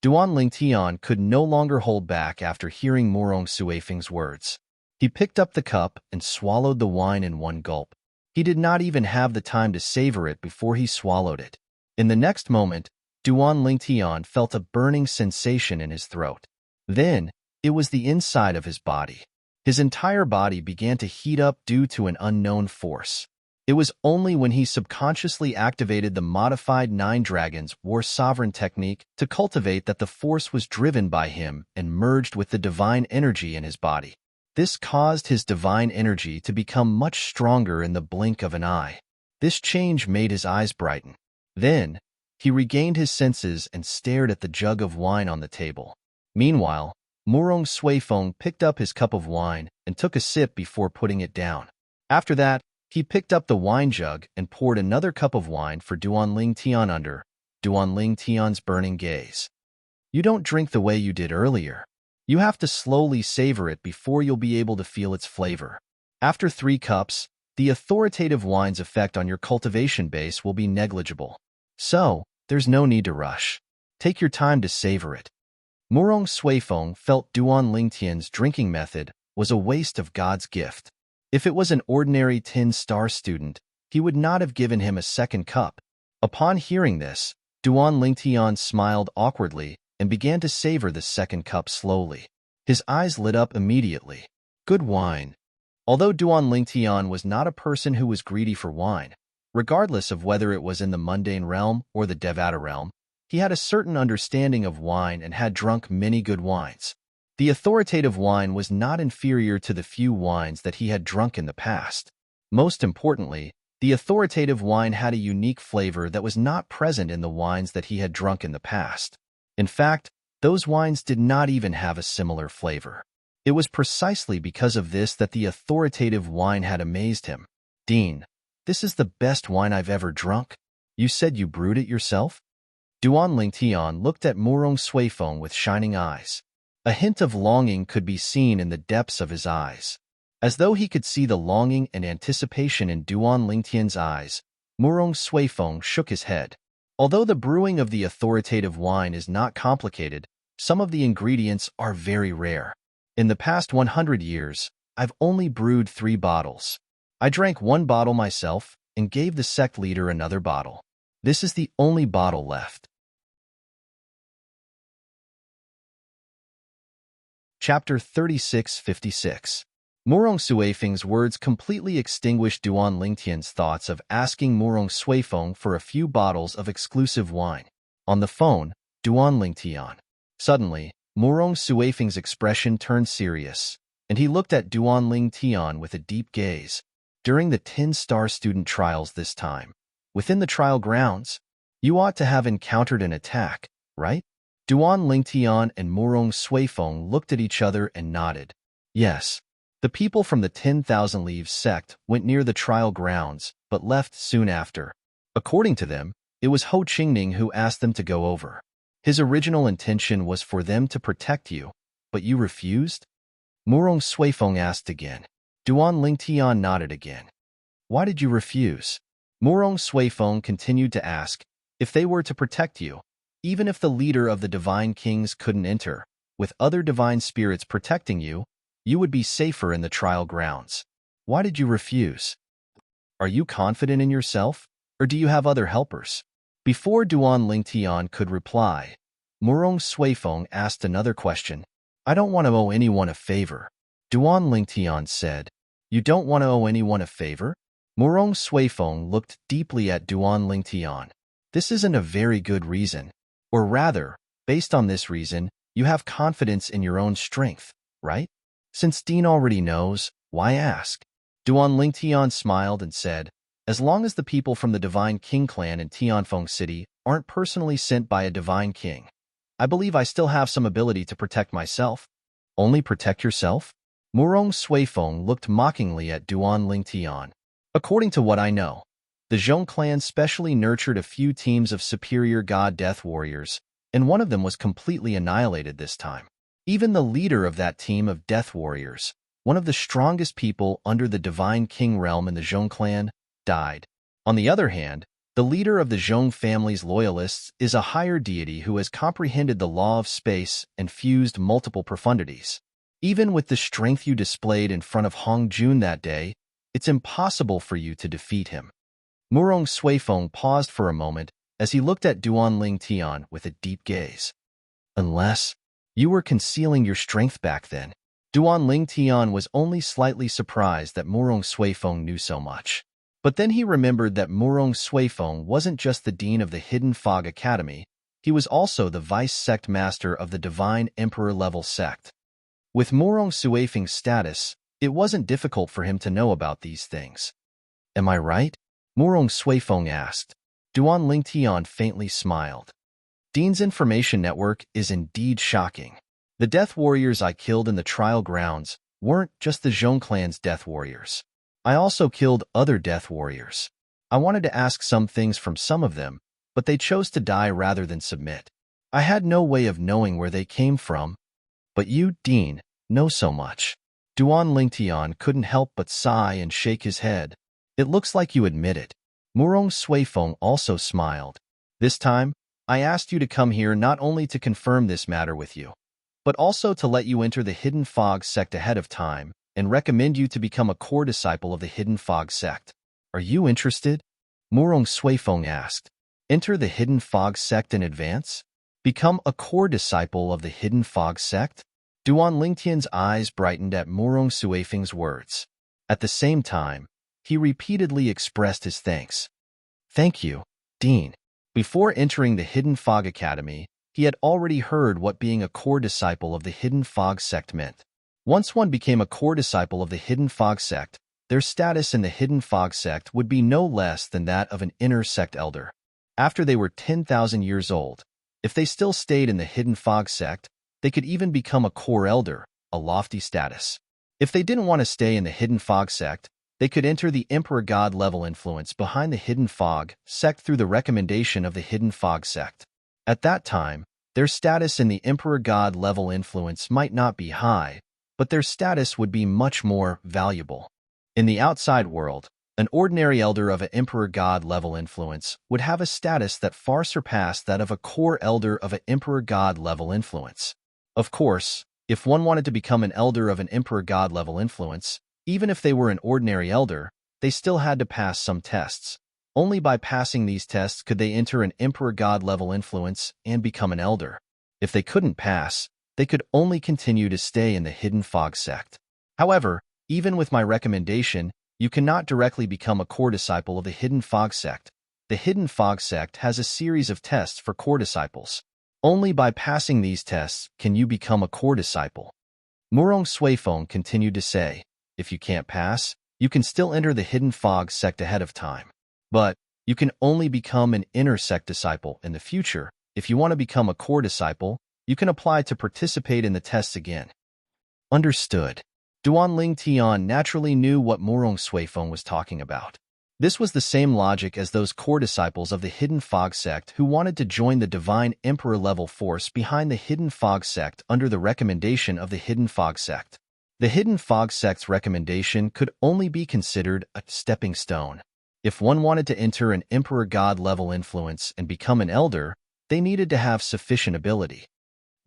[SPEAKER 1] Duanling Tian could no longer hold back after hearing Morong Suifeng's words. He picked up the cup and swallowed the wine in one gulp. He did not even have the time to savor it before he swallowed it. In the next moment, Duanling Tian felt a burning sensation in his throat. Then, it was the inside of his body. His entire body began to heat up due to an unknown force. It was only when he subconsciously activated the modified Nine Dragons War Sovereign technique to cultivate that the force was driven by him and merged with the divine energy in his body. This caused his divine energy to become much stronger in the blink of an eye. This change made his eyes brighten. Then, he regained his senses and stared at the jug of wine on the table. Meanwhile, Morong Suifeng picked up his cup of wine and took a sip before putting it down. After that, he picked up the wine jug and poured another cup of wine for Duanling Tian under Duanling Tian's burning gaze. You don't drink the way you did earlier. You have to slowly savor it before you'll be able to feel its flavor. After 3 cups, the authoritative wine's effect on your cultivation base will be negligible. So, there's no need to rush. Take your time to savor it. Morong Suifeng felt Duanling Tian's drinking method was a waste of God's gift. If it was an ordinary 10-star student, he would not have given him a second cup. Upon hearing this, Duanling Tian smiled awkwardly and began to savor the second cup slowly. His eyes lit up immediately. Good wine. Although Duanling Tian was not a person who was greedy for wine, regardless of whether it was in the mundane realm or the Devata realm, he had a certain understanding of wine and had drunk many good wines. The authoritative wine was not inferior to the few wines that he had drunk in the past. Most importantly, the authoritative wine had a unique flavor that was not present in the wines that he had drunk in the past. In fact, those wines did not even have a similar flavor. It was precisely because of this that the authoritative wine had amazed him. Dean, this is the best wine I've ever drunk. You said you brewed it yourself? Duanling Tian looked at Morong Suifeng with shining eyes. A hint of longing could be seen in the depths of his eyes. As though he could see the longing and anticipation in Duanling Tian's eyes, Morong Suifeng shook his head. Although the brewing of the authoritative wine is not complicated, some of the ingredients are very rare. In the past 100 years, I've only brewed 3 bottles. I drank 1 bottle myself and gave the sect leader another bottle. This is the only bottle left. Chapter 3656. Morong Suifeng's words completely extinguished Duanling Tian's thoughts of asking Morong Suifeng for a few bottles of exclusive wine. On the phone, Duanling Tian. Suddenly, Morong Suifeng's expression turned serious, and he looked at Duanling Tian with a deep gaze. During the 10-star student trials this time, within the trial grounds, you ought to have encountered an attack, right? Duanling Tian and Morong Suifeng looked at each other and nodded. Yes. The people from the 10,000 Leaves sect went near the trial grounds, but left soon after. According to them, it was Ho Qingning who asked them to go over. His original intention was for them to protect you, but you refused? Morong Suifeng asked again. Duanling Tian nodded again. Why did you refuse? Morong Suifeng continued to ask, If they were to protect you, even if the leader of the divine kings couldn't enter, with other divine spirits protecting you, you would be safer in the trial grounds. Why did you refuse? Are you confident in yourself, or do you have other helpers? Before Duan Lingtian could reply, Murong Suifeng asked another question. I don't want to owe anyone a favor. Duan Lingtian said, You don't want to owe anyone a favor? Murong Suifeng looked deeply at Duan Lingtian. This isn't a very good reason. Or rather, based on this reason, you have confidence in your own strength, right? Since Dean already knows, why ask? Duan Lingtian smiled and said, As long as the people from the Divine King clan in Tianfeng City aren't personally sent by a Divine King, I believe I still have some ability to protect myself. Only protect yourself? Murong Suifeng looked mockingly at Duan Lingtian. According to what I know, the Zhong clan specially nurtured a few teams of superior god death warriors, and one of them was completely annihilated this time. Even the leader of that team of death warriors, one of the strongest people under the Divine King realm in the Zhong clan, died. On the other hand, the leader of the Zhong family's loyalists is a higher deity who has comprehended the law of space and fused multiple profundities. Even with the strength you displayed in front of Hong Jun that day, it's impossible for you to defeat him. Murong Suifeng paused for a moment as he looked at Duan Lingtian with a deep gaze. Unless you were concealing your strength back then. Duan Lingtian was only slightly surprised that Murong Suifeng knew so much. But then he remembered that Murong Suifeng wasn't just the dean of the Hidden Fog Academy, he was also the vice-sect master of the Divine Emperor-level sect. With Murong Suifeng's status, it wasn't difficult for him to know about these things. Am I right? Murong Suifeng asked. Duan Lingtian faintly smiled. Dean's information network is indeed shocking. The death warriors I killed in the trial grounds weren't just the Zhong clan's death warriors. I also killed other death warriors. I wanted to ask some things from some of them, but they chose to die rather than submit. I had no way of knowing where they came from. But you, Dean, know so much. Duan Lingtian couldn't help but sigh and shake his head. It looks like you admit it. Murong Suifeng also smiled. This time, I asked you to come here not only to confirm this matter with you, but also to let you enter the Hidden Fog sect ahead of time and recommend you to become a core disciple of the Hidden Fog sect. Are you interested? Murong Suifeng asked. Enter the Hidden Fog sect in advance? Become a core disciple of the Hidden Fog sect? Duan Lingtian's eyes brightened at Murong Suifeng's words. At the same time, he repeatedly expressed his thanks. Thank you, Dean. Before entering the Hidden Fog Academy, he had already heard what being a core disciple of the Hidden Fog sect meant. Once one became a core disciple of the Hidden Fog sect, their status in the Hidden Fog sect would be no less than that of an inner sect elder. After they were 10,000 years old, if they still stayed in the Hidden Fog sect, they could even become a core elder, a lofty status. If they didn't want to stay in the Hidden Fog sect, they could enter the Emperor God level influence behind the Hidden Fog sect through the recommendation of the Hidden Fog sect. At that time, their status in the Emperor God level influence might not be high, but their status would be much more valuable. In the outside world, an ordinary elder of an Emperor God level influence would have a status that far surpassed that of a core elder of an Emperor God level influence. Of course, if one wanted to become an elder of an Emperor God level influence, even if they were an ordinary elder, they still had to pass some tests. Only by passing these tests could they enter an Emperor God level influence and become an elder. If they couldn't pass, they could only continue to stay in the Hidden Fog sect. However, even with my recommendation, you cannot directly become a core disciple of the Hidden Fog sect. The Hidden Fog sect has a series of tests for core disciples. Only by passing these tests can you become a core disciple. Murong Suifeng continued to say, if you can't pass, you can still enter the Hidden Fog sect ahead of time. But you can only become an inner sect disciple in the future. If you want to become a core disciple, you can apply to participate in the tests again. Understood. Duan Lingtian naturally knew what Murong Suifeng was talking about. This was the same logic as those core disciples of the Hidden Fog sect who wanted to join the Divine Emperor level force behind the Hidden Fog sect under the recommendation of the Hidden Fog sect. The Hidden Fog sect's recommendation could only be considered a stepping stone. If one wanted to enter an Emperor God level influence and become an elder, they needed to have sufficient ability.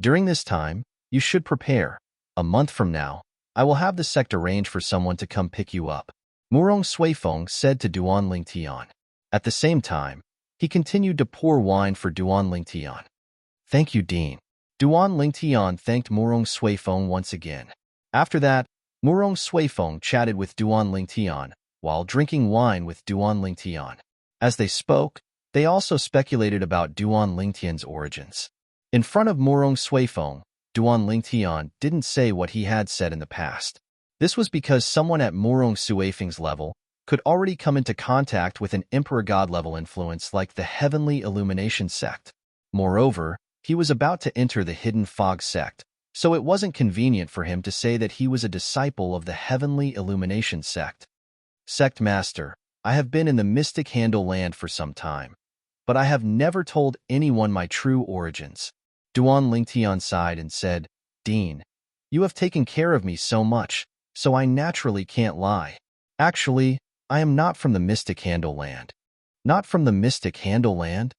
[SPEAKER 1] During this time, you should prepare. A month from now, I will have the sect arrange for someone to come pick you up, Murong Suifeng said to Duan Lingtian. At the same time, he continued to pour wine for Duan Lingtian. Thank you, Dean. Duan Lingtian thanked Murong Suifeng once again. After that, Murong Suifeng chatted with Duan Lingtian while drinking wine with Duan Lingtian. As they spoke, they also speculated about Duan Lingtian's origins. In front of Murong Suifeng, Duan Lingtian didn't say what he had said in the past. This was because someone at Murong Suifeng's level could already come into contact with an Emperor God level influence like the Heavenly Illumination sect. Moreover, he was about to enter the Hidden Fog sect, so it wasn't convenient for him to say that he was a disciple of the Heavenly Illumination sect. Sect Master, I have been in the Mystic Handle land for some time, but I have never told anyone my true origins. Duan Lingtian sighed and said, Dean, you have taken care of me so much, so I naturally can't lie. Actually, I am not from the Mystic Handle land. Not from the Mystic Handle land?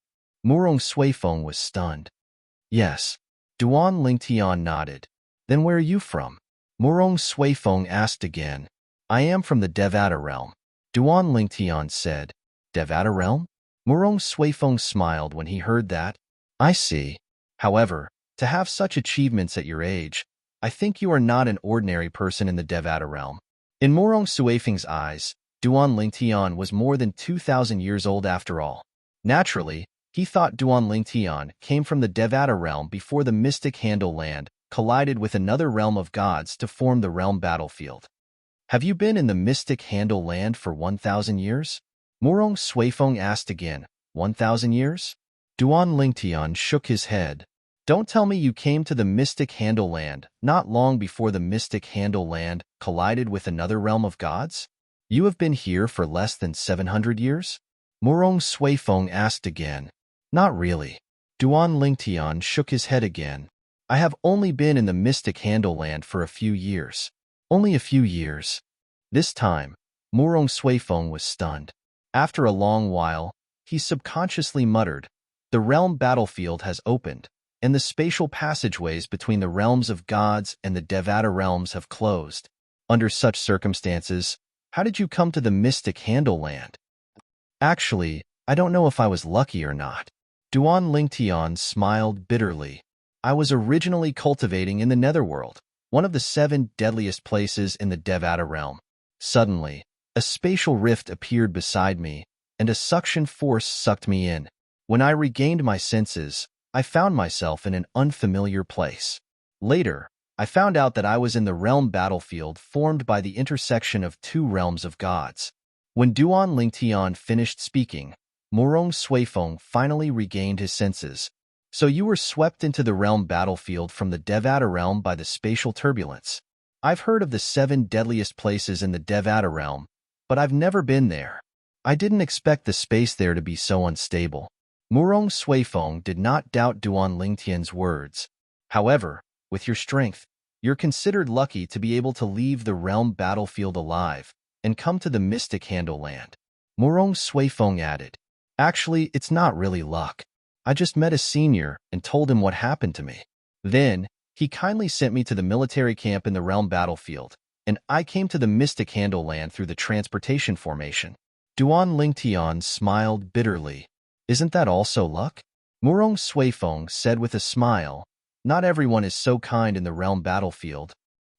[SPEAKER 1] Murong Suifeng was stunned. Yes. Duan Lingtian nodded. Then where are you from? Murong Suifeng asked again. I am from the Devata realm. Duan Lingtian said. Devata realm? Murong Suifeng smiled when he heard that. I see. However, to have such achievements at your age, I think you are not an ordinary person in the Devata realm. In Murong Suifeng's eyes, Duan Lingtian was more than 2,000 years old after all. Naturally, he thought Duan Lingtian came from the Devata realm before the Mystic Handle land collided with another realm of gods to form the realm battlefield. Have you been in the Mystic Handle land for 1,000 years? Murong Suifeng asked again. 1,000 years? Duan Lingtian shook his head. Don't tell me you came to the Mystic Handle land not long before the Mystic Handle land collided with another realm of gods? You have been here for less than 700 years? Murong Suifeng asked again. Not really. Duan Lingtian shook his head again. I have only been in the Mystic Handle land for a few years. Only a few years. This time, Murong Suifeng was stunned. After a long while, he subconsciously muttered, the realm battlefield has opened, and the spatial passageways between the realms of gods and the Devata realms have closed. Under such circumstances, how did you come to the Mystic Handle land? Actually, I don't know if I was lucky or not. Duan Lingtian smiled bitterly. I was originally cultivating in the Netherworld, one of the 7 deadliest places in the Devata realm. Suddenly, a spatial rift appeared beside me, and a suction force sucked me in. When I regained my senses, I found myself in an unfamiliar place. Later, I found out that I was in the realm battlefield formed by the intersection of 2 realms of gods. When Duan Lingtian finished speaking, Murong Suifeng finally regained his senses. So you were swept into the realm battlefield from the Devata realm by the spatial turbulence. I've heard of the 7 deadliest places in the Devata realm, but I've never been there. I didn't expect the space there to be so unstable. Murong Suifeng did not doubt Duan Lingtian's words. However, with your strength, you're considered lucky to be able to leave the realm battlefield alive and come to the Mystic Handle land. Murong Suifeng added. Actually, it's not really luck. I just met a senior and told him what happened to me. Then, he kindly sent me to the military camp in the realm battlefield, and I came to the Mystic Handle land through the transportation formation. Duan Lingtian smiled bitterly. Isn't that also luck? Murong Suifeng said with a smile. Not everyone is so kind in the realm battlefield.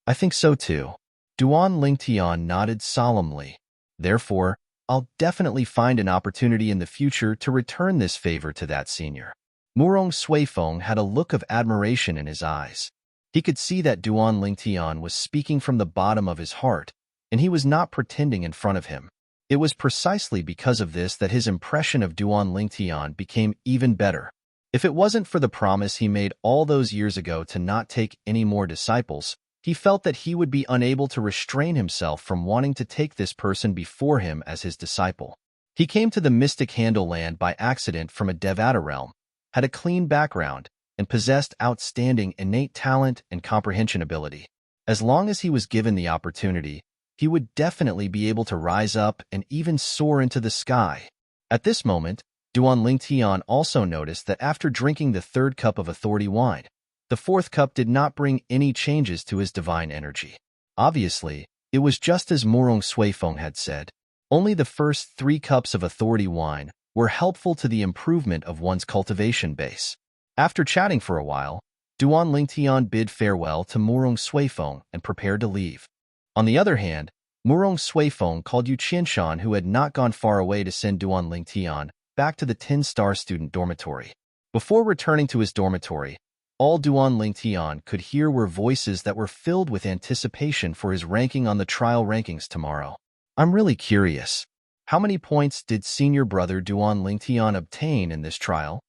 [SPEAKER 1] I think so too. Duan Lingtian nodded solemnly. Therefore, I'll definitely find an opportunity in the future to return this favor to that senior. Murong Suifeng had a look of admiration in his eyes. He could see that Duan Lingtian was speaking from the bottom of his heart, and he was not pretending in front of him. It was precisely because of this that his impression of Duan Lingtian became even better. If it wasn't for the promise he made all those years ago to not take any more disciples, he felt that he would be unable to restrain himself from wanting to take this person before him as his disciple. He came to the Mystic Handle land by accident from a Devata realm, had a clean background, and possessed outstanding innate talent and comprehension ability. As long as he was given the opportunity, he would definitely be able to rise up and even soar into the sky. At this moment, Duan Lingtian also noticed that after drinking the third cup of authority wine, the fourth cup did not bring any changes to his divine energy. Obviously, it was just as Morong Suifeng had said. Only the first 3 cups of authority wine were helpful to the improvement of one's cultivation base. After chatting for a while, Duan Lingtian bid farewell to Morong Suifeng and prepared to leave. On the other hand, Morong Suifeng called Yu Qianshan, who had not gone far away, to send Duan Lingtian back to the 10-star student dormitory. Before returning to his dormitory, all Duan Lingtian could hear were voices that were filled with anticipation for his ranking on the trial rankings tomorrow. I'm really curious. How many points did senior brother Duan Lingtian obtain in this trial?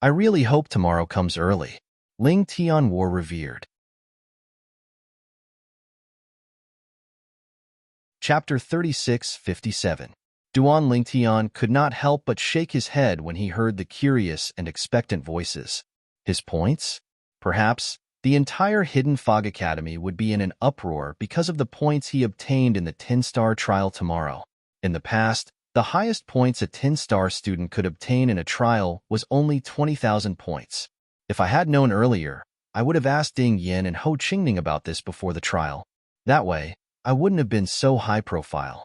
[SPEAKER 1] I really hope tomorrow comes early. Lingtian War revered. Chapter 36-57. Duan Lingtian could not help but shake his head when he heard the curious and expectant voices. His points? Perhaps the entire Hidden Fog Academy would be in an uproar because of the points he obtained in the 10-star trial tomorrow. In the past, the highest points a 10-star student could obtain in a trial was only 20,000 points. If I had known earlier, I would have asked Ding Yin and Ho Qingning about this before the trial. That way, I wouldn't have been so high profile.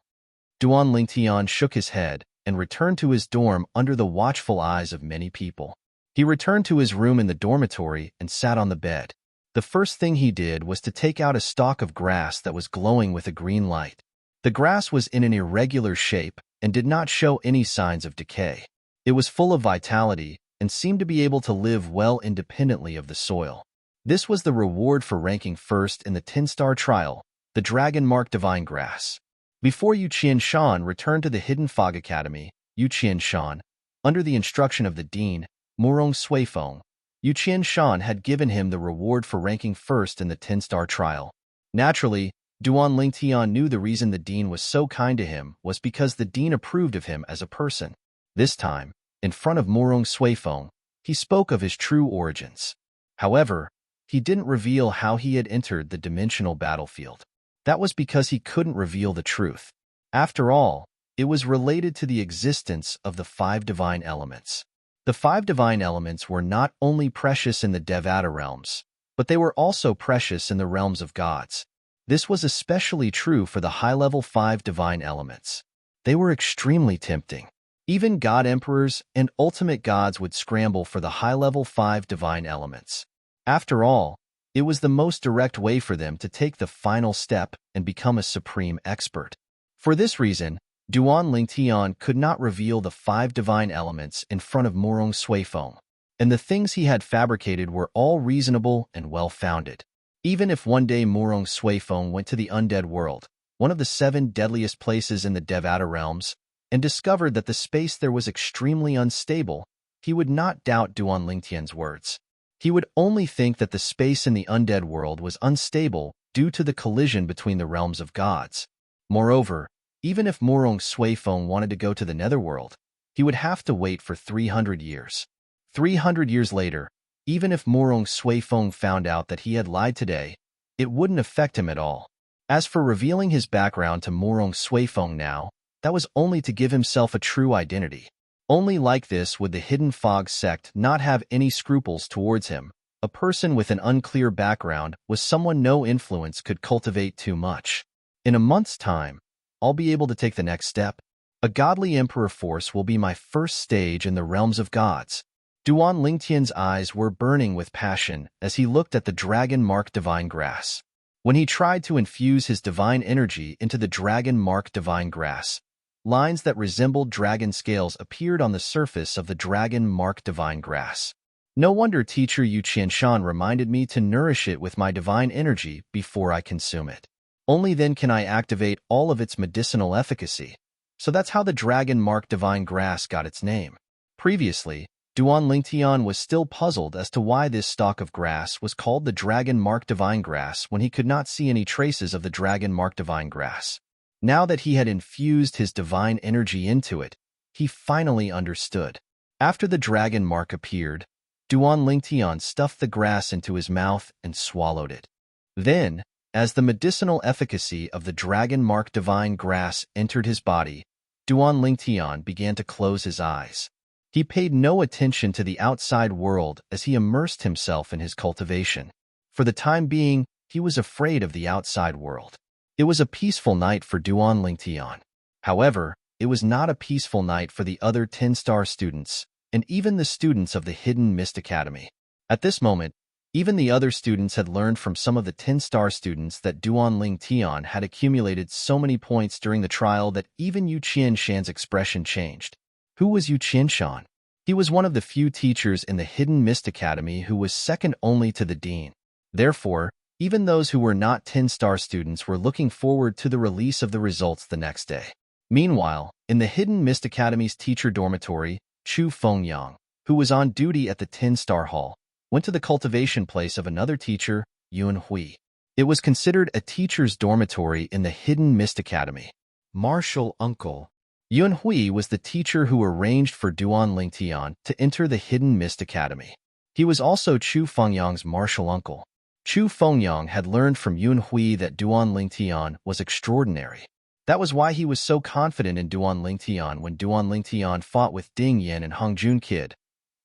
[SPEAKER 1] Duan Lingtian shook his head and returned to his dorm under the watchful eyes of many people. He returned to his room in the dormitory and sat on the bed. The first thing he did was to take out a stalk of grass that was glowing with a green light. The grass was in an irregular shape and did not show any signs of decay. It was full of vitality and seemed to be able to live well independently of the soil. This was the reward for ranking first in the 10-star trial, the Dragon Mark Divine Grass. Before Yu Qianshan returned to the Hidden Fog Academy, Yu Qianshan, under the instruction of the dean, Morong Suifeng, Yu Qianshan had given him the reward for ranking first in the 10-star trial. Naturally, Duan Lingtian knew the reason the dean was so kind to him was because the dean approved of him as a person. This time, in front of Morong Suifeng, he spoke of his true origins. However, he didn't reveal how he had entered the dimensional battlefield. That was because he couldn't reveal the truth. After all, it was related to the existence of the 5 divine elements. The 5 divine elements were not only precious in the Devata realms, but they were also precious in the realms of gods. This was especially true for the high-level 5 divine elements. They were extremely tempting. Even god emperors and ultimate gods would scramble for the high-level 5 divine elements. After all, it was the most direct way for them to take the final step and become a supreme expert. For this reason, Duan Lingtian could not reveal the 5 divine elements in front of Morong Suifeng, and the things he had fabricated were all reasonable and well-founded. Even if one day Morong Suifeng went to the undead world, one of the 7 deadliest places in the Devata realms, and discovered that the space there was extremely unstable, he would not doubt Duan Lingtian's words. He would only think that the space in the undead world was unstable due to the collision between the realms of gods. Moreover, even if Morong Suifeng wanted to go to the netherworld, he would have to wait for 300 years. 300 years later, even if Morong Suifeng found out that he had lied today, it wouldn't affect him at all. As for revealing his background to Morong Suifeng now, that was only to give himself a true identity. Only like this would the Hidden Fog sect not have any scruples towards him. A person with an unclear background was someone no influence could cultivate too much. In a month's time, I'll be able to take the next step. A godly emperor force will be my first stage in the realms of gods. Duan Lingtian's eyes were burning with passion as he looked at the Dragon Mark Divine Grass. When he tried to infuse his divine energy into the Dragon Mark Divine Grass, lines that resembled dragon scales appeared on the surface of the Dragon Mark Divine Grass. No wonder teacher Yu Qianshan reminded me to nourish it with my divine energy before I consume it. Only then can I activate all of its medicinal efficacy. So that's how the Dragon Mark Divine Grass got its name. Previously, Duan Lingtian was still puzzled as to why this stalk of grass was called the Dragon Mark Divine Grass when he could not see any traces of the Dragon Mark Divine Grass. Now that he had infused his divine energy into it, he finally understood. After the Dragon Mark appeared, Duan Lingtian stuffed the grass into his mouth and swallowed it. Then, As the medicinal efficacy of the dragon-marked divine grass entered his body, Duan Lingtian began to close his eyes. He paid no attention to the outside world as he immersed himself in his cultivation. For the time being, he was afraid of the outside world. It was a peaceful night for Duan Lingtian. However, it was not a peaceful night for the other 10-star students, and even the students of the Hidden Mist Academy. At this moment, even the other students had learned from some of the 10-star students that Duan Lingtian had accumulated so many points during the trial that even Yu Qianshan's expression changed. Who was Yu Qianshan? He was one of the few teachers in the Hidden Mist Academy who was second only to the dean. Therefore, even those who were not 10-star students were looking forward to the release of the results the next day. Meanwhile, in the Hidden Mist Academy's teacher dormitory, Chu Fengyang, who was on duty at the 10-star hall, went to the cultivation place of another teacher, Yun Hui. It was considered a teacher's dormitory in the Hidden Mist Academy. Martial Uncle. Yun Hui was the teacher who arranged for Duan Lingtian to enter the Hidden Mist Academy. He was also Chu Fengyang's martial uncle. Chu Fengyang had learned from Yun Hui that Duan Lingtian was extraordinary. That was why he was so confident in Duan Lingtian when Duan Lingtian fought with Ding Yan and Hong Jun Kid.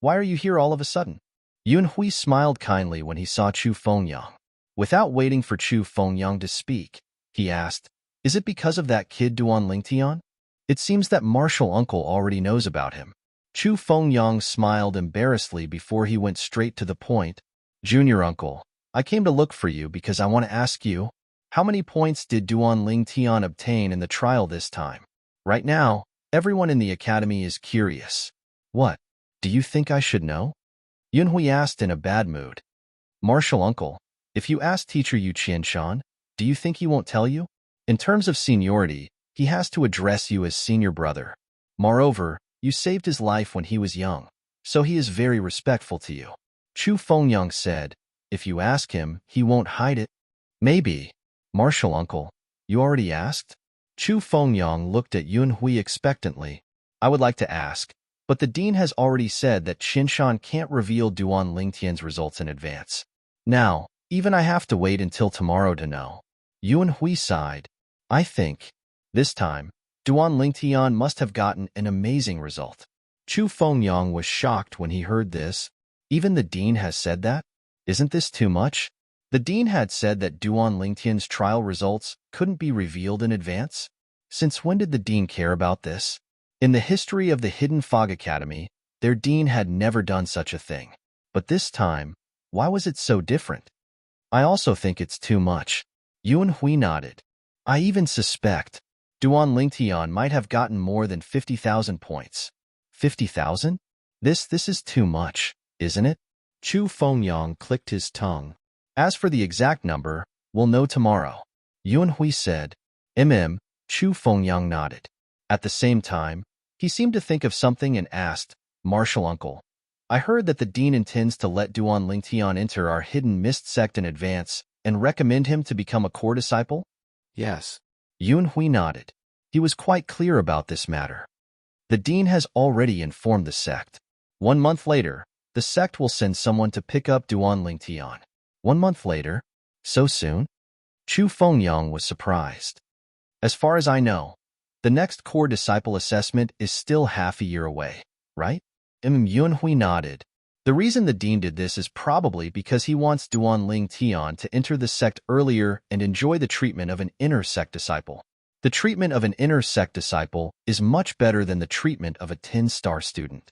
[SPEAKER 1] Why are you here all of a sudden? Yun Hui smiled kindly when he saw Chu Fengyang. Without waiting for Chu Fengyang to speak, he asked, "Is it because of that kid Duan Lingtian? It seems that martial uncle already knows about him." Chu Fengyang smiled embarrassedly before he went straight to the point. "Junior uncle, I came to look for you because I want to ask you, how many points did Duan Lingtian obtain in the trial this time? Right now, everyone in the academy is curious." "What? Do you think I should know?" Yun Hui asked in a bad mood. "Martial uncle, if you ask teacher Yu Qianshan, do you think he won't tell you? In terms of seniority, he has to address you as senior brother. Moreover, you saved his life when he was young, so he is very respectful to you." Chu Fengyang said, "If you ask him, he won't hide it." "Maybe. Martial uncle, you already asked?" Chu Fengyang looked at Yun Hui expectantly. "I would like to ask, but the dean has already said that Qianshan can't reveal Duan Lingtian's results in advance. Now, even I have to wait until tomorrow to know." Yun Hui sighed. "I think, this time, Duan Lingtian must have gotten an amazing result." Chu Fengyang was shocked when he heard this. Even the dean has said that? Isn't this too much? The dean had said that Duan Lingtian's trial results couldn't be revealed in advance? Since when did the dean care about this? In the history of the Hidden Fog Academy, their dean had never done such a thing. But this time, why was it so different? "I also think it's too much." Yun Hui nodded. "I even suspect Duan Lingtian might have gotten more than 50,000 points." 50,000? This is too much, isn't it? Chu Fengyang clicked his tongue. "As for the exact number, we'll know tomorrow." Yun Hui said. Chu Fengyang nodded. At the same time, he seemed to think of something and asked, "Martial uncle, I heard that the dean intends to let Duan Lingtian enter our Hidden Mist sect in advance and recommend him to become a core disciple?" "Yes." Yun Hui nodded. He was quite clear about this matter. The dean has already informed the sect. 1 month later, the sect will send someone to pick up Duan Lingtian. 1 month later? So soon? Chu Fengyang was surprised. "As far as I know, the next core disciple assessment is still half a year away, right?" Yun Hui nodded. The reason the dean did this is probably because he wants Duan Lingtian to enter the sect earlier and enjoy the treatment of an inner sect disciple. The treatment of an inner sect disciple is much better than the treatment of a 10-star student.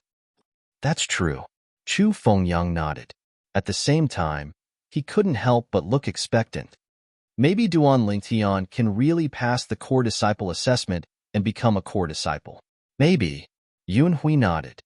[SPEAKER 1] That's true. Chu Fengyang nodded. At the same time, he couldn't help but look expectant. Maybe Duan Lingtian can really pass the core disciple assessment and become a core disciple. Maybe. Yun Hui nodded.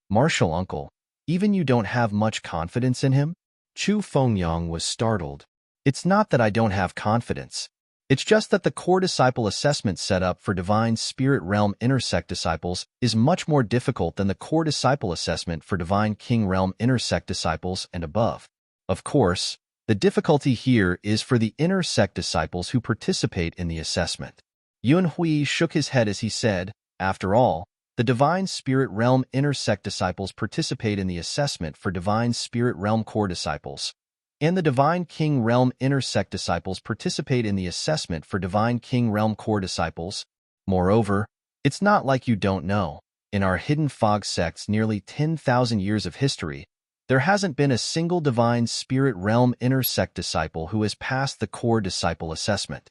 [SPEAKER 1] "Martial uncle, even you don't have much confidence in him?" Chu Fengyang was startled. "It's not that I don't have confidence. It's just that the core disciple assessment set up for Divine Spirit Realm Intersect disciples is much more difficult than the core disciple assessment for Divine King Realm Intersect disciples and above. Of course, the difficulty here is for the intersect disciples who participate in the assessment." Yun Hui shook his head as he said, "After all, the Divine Spirit Realm Intersect disciples participate in the assessment for Divine Spirit Realm core disciples. and the Divine King Realm Inner Sect disciples participate in the assessment for Divine King Realm core disciples. Moreover, it's not like you don't know. In our Hidden Fog sect's nearly 10,000 years of history, there hasn't been a single Divine Spirit Realm Inner Sect disciple who has passed the core disciple assessment.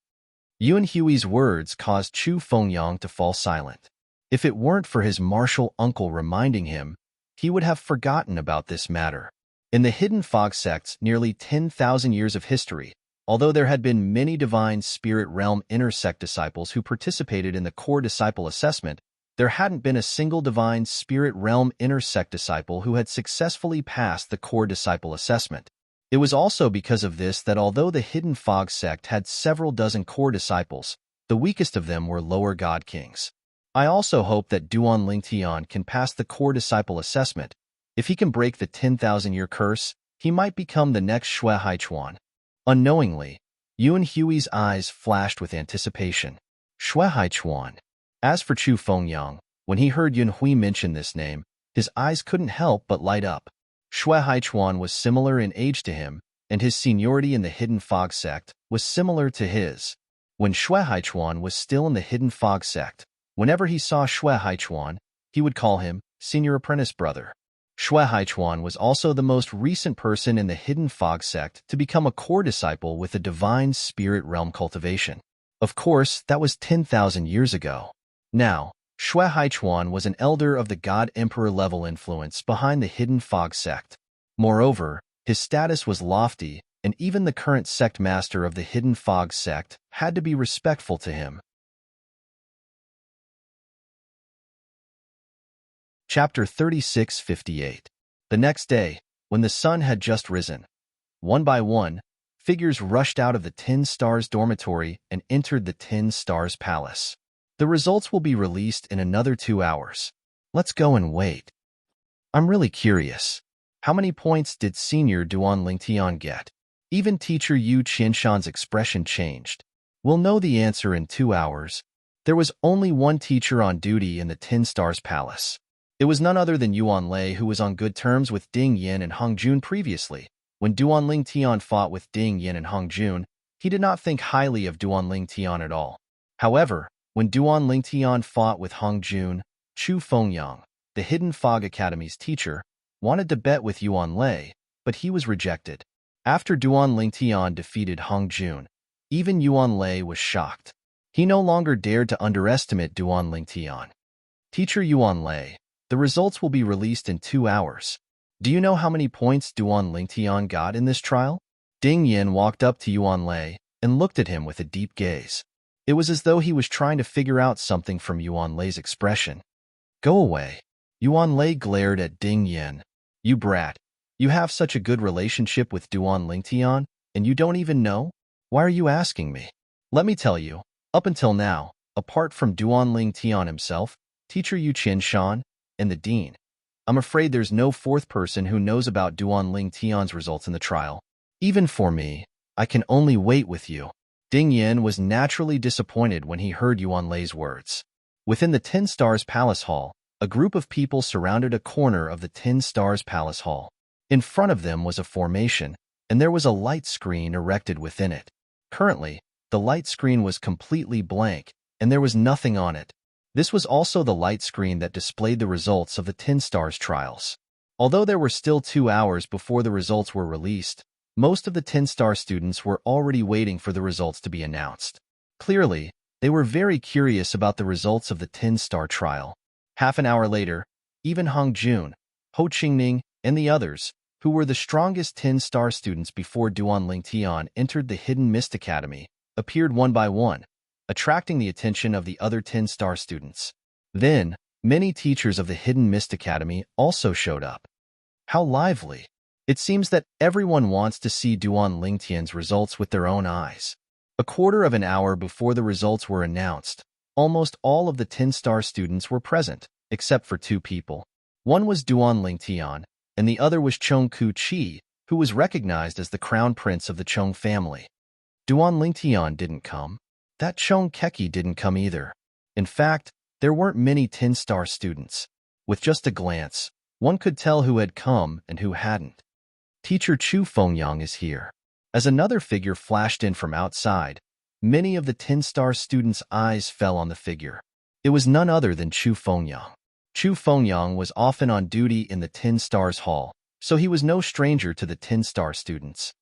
[SPEAKER 1] Yuan Hui's words caused Chu Fengyang to fall silent. If it weren't for his martial uncle reminding him, he would have forgotten about this matter. In the Hidden Fog sect's nearly 10,000 years of history, although there had been many Divine Spirit Realm Inner Sect disciples who participated in the core disciple assessment, there hadn't been a single Divine Spirit Realm Inner Sect disciple who had successfully passed the core disciple assessment. It was also because of this that although the Hidden Fog sect had several dozen core disciples, the weakest of them were lower god kings. I also hope that Duan Lingtian can pass the core disciple assessment. If he can break the 10,000-year curse, he might become the next Shui Haichuan. Unknowingly, Yuan Hui's eyes flashed with anticipation. Shui Haichuan. As for Chu Fengyang, when he heard Yuan Hui mention this name, his eyes couldn't help but light up. Shui Haichuan was similar in age to him, and his seniority in the Hidden Fog sect was similar to his. When Shui Haichuan was still in the Hidden Fog sect, whenever he saw Shui Haichuan, he would call him Senior Apprentice Brother. Shui Haichuan was also the most recent person in the Hidden Fog sect to become a core disciple with the Divine Spirit Realm cultivation. Of course, that was 10,000 years ago. Now, Shui Haichuan was an elder of the God Emperor level influence behind the Hidden Fog sect. Moreover, his status was lofty, and even the current sect master of the Hidden Fog sect had to be respectful to him. Chapter 3658. The next day, when the sun had just risen, one by one, figures rushed out of the 10 Stars dormitory and entered the 10 Stars palace. The results will be released in another 2 hours. Let's go and wait. I'm really curious. How many points did Senior Duan Lingtian get? Even teacher Yu Qianshan's expression changed. We'll know the answer in 2 hours. There was only one teacher on duty in the 10 Stars palace. It was none other than Yuan Lei, who was on good terms with Ding Yin and Hong Jun previously. When Duan Lingtian fought with Ding Yin and Hong Jun, he did not think highly of Duan Lingtian at all. However, when Duan Lingtian fought with Hong Jun, Chu Fengyang, the Hidden Fog Academy's teacher, wanted to bet with Yuan Lei, but he was rejected. After Duan Lingtian defeated Hong Jun, even Yuan Lei was shocked. He no longer dared to underestimate Duan Lingtian. Teacher Yuan Lei, the results will be released in 2 hours. Do you know how many points Duan Lingtian got in this trial? Ding Yin walked up to Yuan Lei and looked at him with a deep gaze. It was as though he was trying to figure out something from Yuan Lei's expression. Go away. Yuan Lei glared at Ding Yin. You brat. You have such a good relationship with Duan Lingtian, and you don't even know? Why are you asking me? Let me tell you, up until now, apart from Duan Lingtian himself, teacher Yu Qianshan, and the dean, I'm afraid there's no fourth person who knows about Duan Lingtian's results in the trial. Even for me, I can only wait with you. Ding Yin was naturally disappointed when he heard Yuan Lei's words. Within the 10 Stars Palace Hall, a group of people surrounded a corner of the 10 Stars Palace Hall. In front of them was a formation, and there was a light screen erected within it. Currently, the light screen was completely blank, and there was nothing on it. This was also the light screen that displayed the results of the 10 Stars trials. Although there were still 2 hours before the results were released, most of the 10-star students were already waiting for the results to be announced. Clearly, they were very curious about the results of the 10-star trial. Half an hour later, even Hong Jun, Ho Qingning, and the others, who were the strongest 10-star students before Duan Lingtian entered the Hidden Mist Academy, appeared one by one, attracting the attention of the other 10-star students. Then, many teachers of the Hidden Mist Academy also showed up. How lively! It seems that everyone wants to see Duan Lingtian's results with their own eyes. A quarter of an hour before the results were announced, almost all of the 10-star students were present, except for 2 people. One was Duan Lingtian, and the other was Chong Ku-chi, who was recognized as the crown prince of the Chong family. Duan Lingtian didn't come. That Chong Keki didn't come either. In fact, there weren't many 10-star students. With just a glance, one could tell who had come and who hadn't. Teacher Chu Fengyang is here. As another figure flashed in from outside, many of the 10-star students' eyes fell on the figure. It was none other than Chu Fengyang. Chu Fengyang was often on duty in the 10 Stars Hall, so he was no stranger to the 10-star students.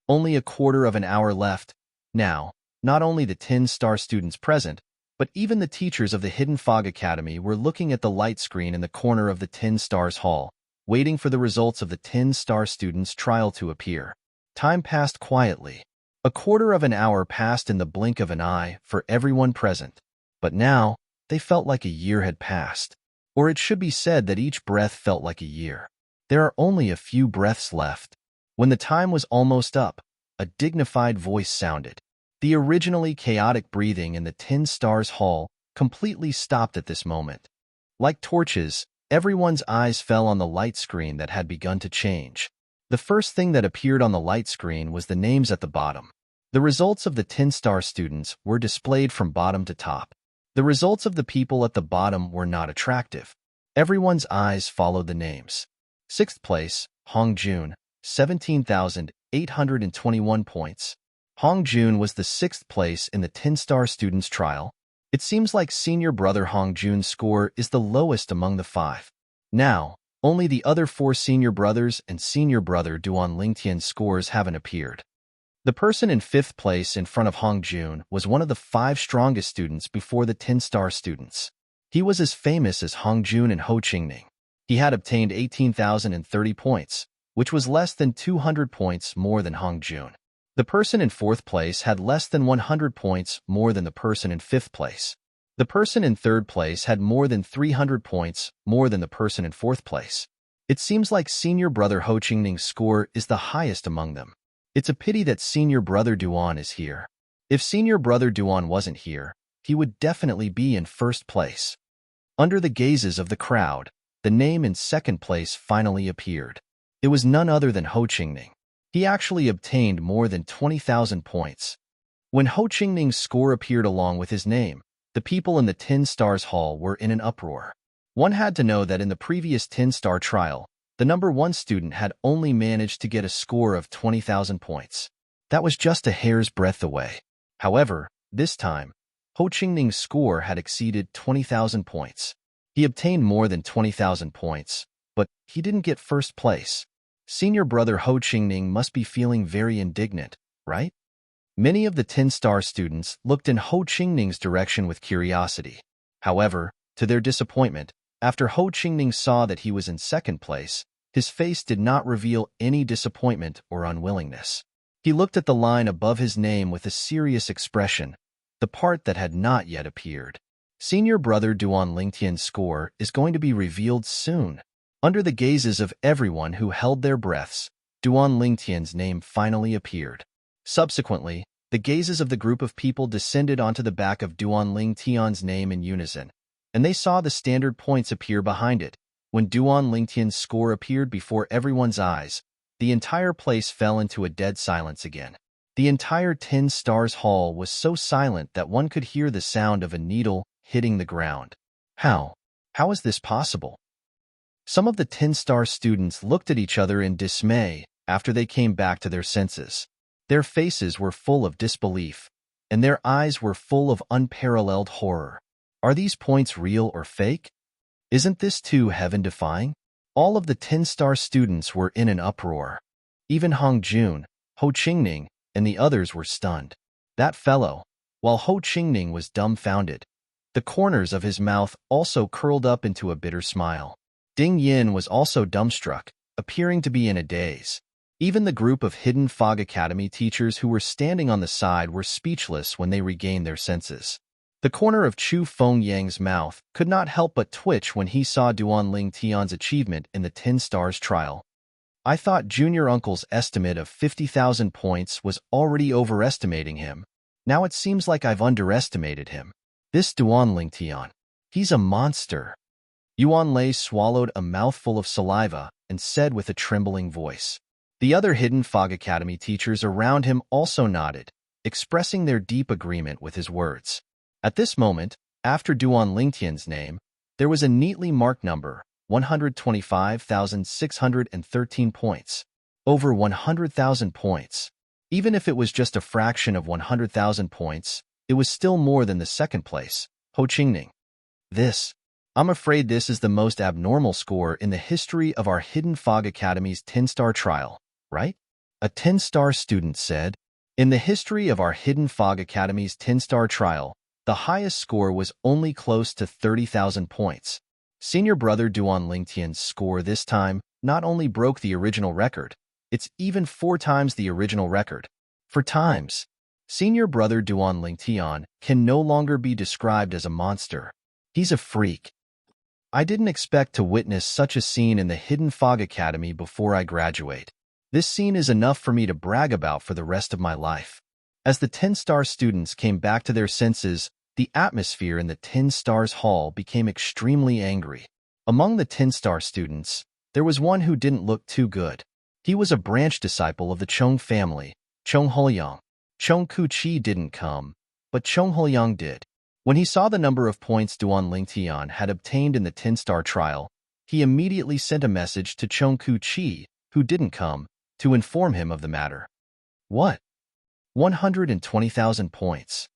[SPEAKER 1] Only a quarter of an hour left. Now, not only the 10-star students present, but even the teachers of the Hidden Fog Academy were looking at the light screen in the corner of the 10 Stars Hall, waiting for the results of the 10-star students' trial to appear. Time passed quietly. A quarter of an hour passed in the blink of an eye for everyone present. But now, they felt like a year had passed. Or it should be said that each breath felt like a year. There are only a few breaths left. When the time was almost up, a dignified voice sounded. The originally chaotic breathing in the 10 Stars Hall completely stopped at this moment. Like torches, everyone's eyes fell on the light screen that had begun to change. The first thing that appeared on the light screen was the names at the bottom. The results of the 10-star students were displayed from bottom to top. The results of the people at the bottom were not attractive. Everyone's eyes followed the names. 6th place, Hong Jun, 17,821 points. Hong Jun was the 6th place in the 10-star students trial. It seems like senior brother Hong Jun's score is the lowest among the 5. Now, only the other 4 senior brothers and senior brother Duan Lingtian's scores haven't appeared. The person in 5th place in front of Hong Jun was one of the 5 strongest students before the 10-star students. He was as famous as Hong Jun and Ho Qingning. He had obtained 18,030 points, which was less than 200 points more than Hong Jun. The person in 4th place had less than 100 points more than the person in 5th place. The person in 3rd place had more than 300 points more than the person in 4th place. It seems like senior brother Ho Qingning's score is the highest among them. It's a pity that senior brother Duan is here. If senior brother Duan wasn't here, he would definitely be in 1st place. Under the gazes of the crowd, the name in 2nd place finally appeared. It was none other than Ho Qingning. He actually obtained more than 20,000 points. When Ho Qingning's score appeared along with his name, the people in the 10 Stars Hall were in an uproar. One had to know that in the previous 10-star trial, the number 1 student had only managed to get a score of 20,000 points. That was just a hair's breadth away. However, this time, Ho Qingning's score had exceeded 20,000 points. He obtained more than 20,000 points, but he didn't get 1st place. Senior brother Ho Qingning must be feeling very indignant, right? Many of the 10-star students looked in Ho Qingning's direction with curiosity. However, to their disappointment, after Ho Qingning saw that he was in 2nd place, his face did not reveal any disappointment or unwillingness. He looked at the line above his name with a serious expression, the part that had not yet appeared. Senior brother Duan Lingtian's score is going to be revealed soon. Under the gazes of everyone who held their breaths, Duan Lingtian's name finally appeared. Subsequently, the gazes of the group of people descended onto the back of Duan Lingtian's name in unison, and they saw the standard points appear behind it. When Duan Lingtian's score appeared before everyone's eyes, the entire place fell into a dead silence again. The entire 10 Stars Hall was so silent that one could hear the sound of a needle hitting the ground. How is this possible? Some of the 10-star students looked at each other in dismay after they came back to their senses. Their faces were full of disbelief, and their eyes were full of unparalleled horror. Are these points real or fake? Isn't this too heaven-defying? All of the 10-star students were in an uproar. Even Hong Jun, Ho Qingning, and the others were stunned. That fellow, while Ho Qingning was dumbfounded, the corners of his mouth also curled up into a bitter smile. Ding Yin was also dumbstruck, appearing to be in a daze. Even the group of Hidden Fog Academy teachers who were standing on the side were speechless when they regained their senses. The corner of Chu Fengyang's mouth could not help but twitch when he saw Duan Lingtian's achievement in the 10 Stars trial. I thought Junior Uncle's estimate of 50,000 points was already overestimating him. Now it seems like I've underestimated him. This Duan Lingtian, he's a monster. Yuan Lei swallowed a mouthful of saliva and said with a trembling voice. The other Hidden Fog Academy teachers around him also nodded, expressing their deep agreement with his words. At this moment, after Duan Lingtian's name, there was a neatly marked number, 125,613 points. Over 100,000 points. Even if it was just a fraction of 100,000 points, it was still more than the second place, Ho Qingning. I'm afraid this is the most abnormal score in the history of our Hidden Fog Academy's 10-star trial, right? A 10-star student said. In the history of our Hidden Fog Academy's 10-star trial, the highest score was only close to 30,000 points. Senior brother Duan Lingtian's score this time not only broke the original record, it's even 4 times the original record. For times, senior brother Duan Lingtian can no longer be described as a monster. He's a freak. I didn't expect to witness such a scene in the Hidden Fog Academy before I graduate. This scene is enough for me to brag about for the rest of my life. As the 10-star students came back to their senses, the atmosphere in the 10 Stars Hall became extremely angry. Among the 10-star students, there was one who didn't look too good. He was a branch disciple of the Chong family, Chong Huoyang. Chong Ku-chi didn't come, but Chong Huoyang did. When he saw the number of points Duan Lingtian had obtained in the 10-star trial, he immediately sent a message to Chong Ku-chi, who didn't come, to inform him of the matter. What? 120,000 points.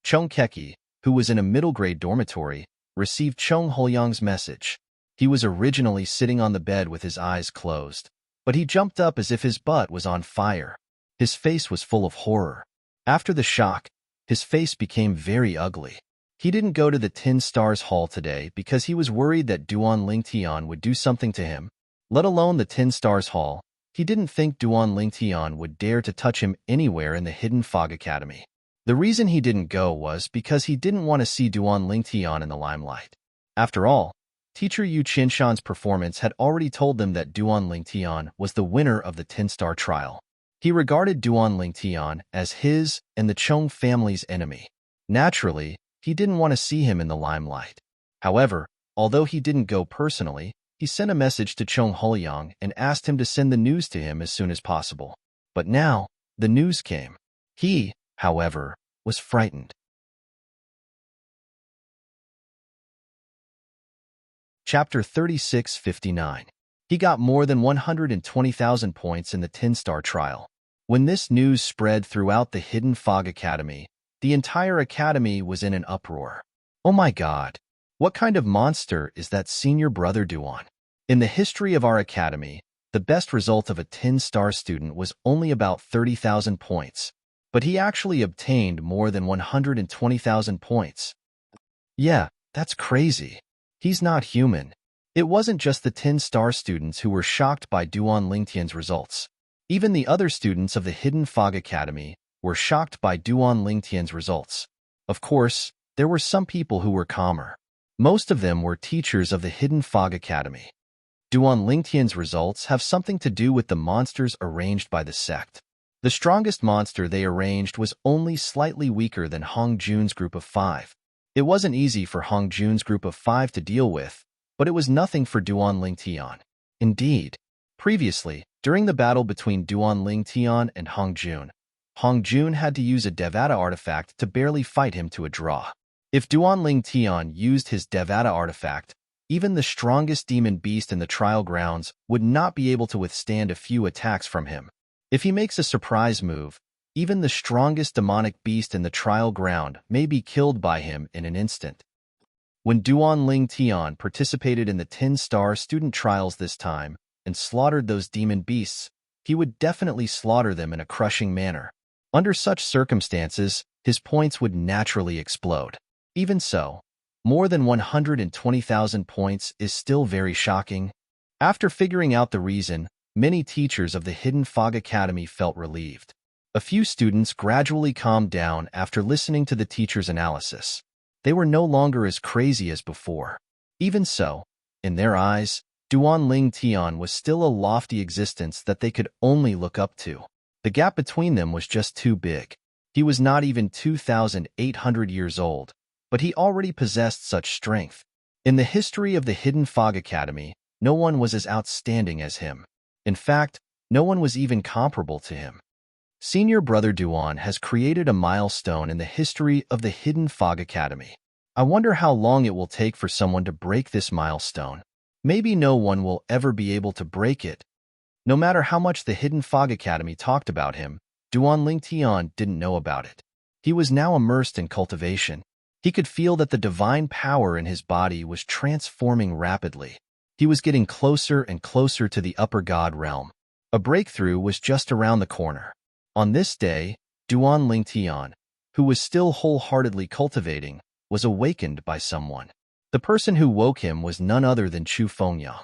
[SPEAKER 1] Chong Keki, who was in a middle-grade dormitory, received Chong Huoyang's message. He was originally sitting on the bed with his eyes closed, but he jumped up as if his butt was on fire. His face was full of horror. After the shock, his face became very ugly. He didn't go to the 10 Stars Hall today because he was worried that Duan Lingtian would do something to him. Let alone the 10 Stars Hall, he didn't think Duan Lingtian would dare to touch him anywhere in the Hidden Fog Academy. The reason he didn't go was because he didn't want to see Duan Lingtian in the limelight. After all, teacher Yu Qinshan's performance had already told them that Duan Lingtian was the winner of the 10-star trial. He regarded Duan Lingtian as his and the Chong family's enemy. Naturally, he didn't want to see him in the limelight. However, although he didn't go personally, he sent a message to Chong Huoyang and asked him to send the news to him as soon as possible. But now, the news came. He, however, was frightened. Chapter 3659. He got more than 120,000 points in the 10-star trial. When this news spread throughout the Hidden Fog Academy, the entire academy was in an uproar. Oh my God! What kind of monster is that senior brother Duan? In the history of our academy, the best result of a 10-star student was only about 30,000 points, but he actually obtained more than 120,000 points. Yeah, that's crazy. He's not human. It wasn't just the 10-star students who were shocked by Duan Lingtian's results. Even the other students of the Hidden Fog Academy were shocked by Duan Lingtian's results. Of course, there were some people who were calmer. Most of them were teachers of the Hidden Fog Academy. Duan Lingtian's results have something to do with the monsters arranged by the sect. The strongest monster they arranged was only slightly weaker than Hong Jun's group of 5. It wasn't easy for Hong Jun's group of 5 to deal with, but it was nothing for Duan Lingtian. Indeed, previously, during the battle between Duan Lingtian and Hong Jun had to use a Devata artifact to barely fight him to a draw. If Duan Lingtian used his Devata artifact, even the strongest demon beast in the trial grounds would not be able to withstand a few attacks from him. If he makes a surprise move, even the strongest demonic beast in the trial ground may be killed by him in an instant. When Duan Lingtian participated in the 10-star student trials this time and slaughtered those demon beasts, he would definitely slaughter them in a crushing manner. Under such circumstances, his points would naturally explode. Even so, more than 120,000 points is still very shocking. After figuring out the reason, many teachers of the Hidden Fog Academy felt relieved. A few students gradually calmed down after listening to the teacher's analysis. They were no longer as crazy as before. Even so, in their eyes, Duan Lingtian was still a lofty existence that they could only look up to. The gap between them was just too big. He was not even 2,800 years old, but he already possessed such strength. In the history of the Hidden Fog Academy, no one was as outstanding as him. In fact, no one was even comparable to him. Senior brother Duan has created a milestone in the history of the Hidden Fog Academy. I wonder how long it will take for someone to break this milestone. Maybe no one will ever be able to break it. No matter how much the Hidden Fog Academy talked about him, Duan Lingtian didn't know about it. He was now immersed in cultivation. He could feel that the divine power in his body was transforming rapidly. He was getting closer and closer to the upper god realm. A breakthrough was just around the corner. On this day, Duan Lingtian, who was still wholeheartedly cultivating, was awakened by someone. The person who woke him was none other than Chu Fengyang.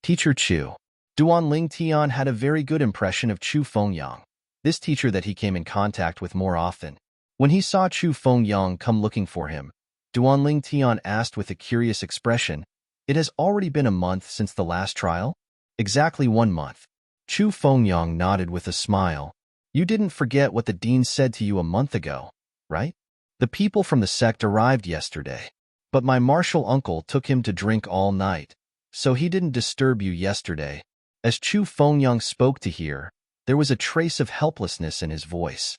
[SPEAKER 1] Teacher Chu. Duan Lingtian had a very good impression of Chu Fengyang, this teacher that he came in contact with more often. When he saw Chu Fengyang come looking for him, Duan Lingtian asked with a curious expression, "It has already been a month since the last trial?" "Exactly 1 month." Chu Fengyang nodded with a smile. "You didn't forget what the dean said to you a month ago, right? The people from the sect arrived yesterday, but my martial uncle took him to drink all night, so he didn't disturb you yesterday." As Chu Fengyang spoke to hear, there was a trace of helplessness in his voice.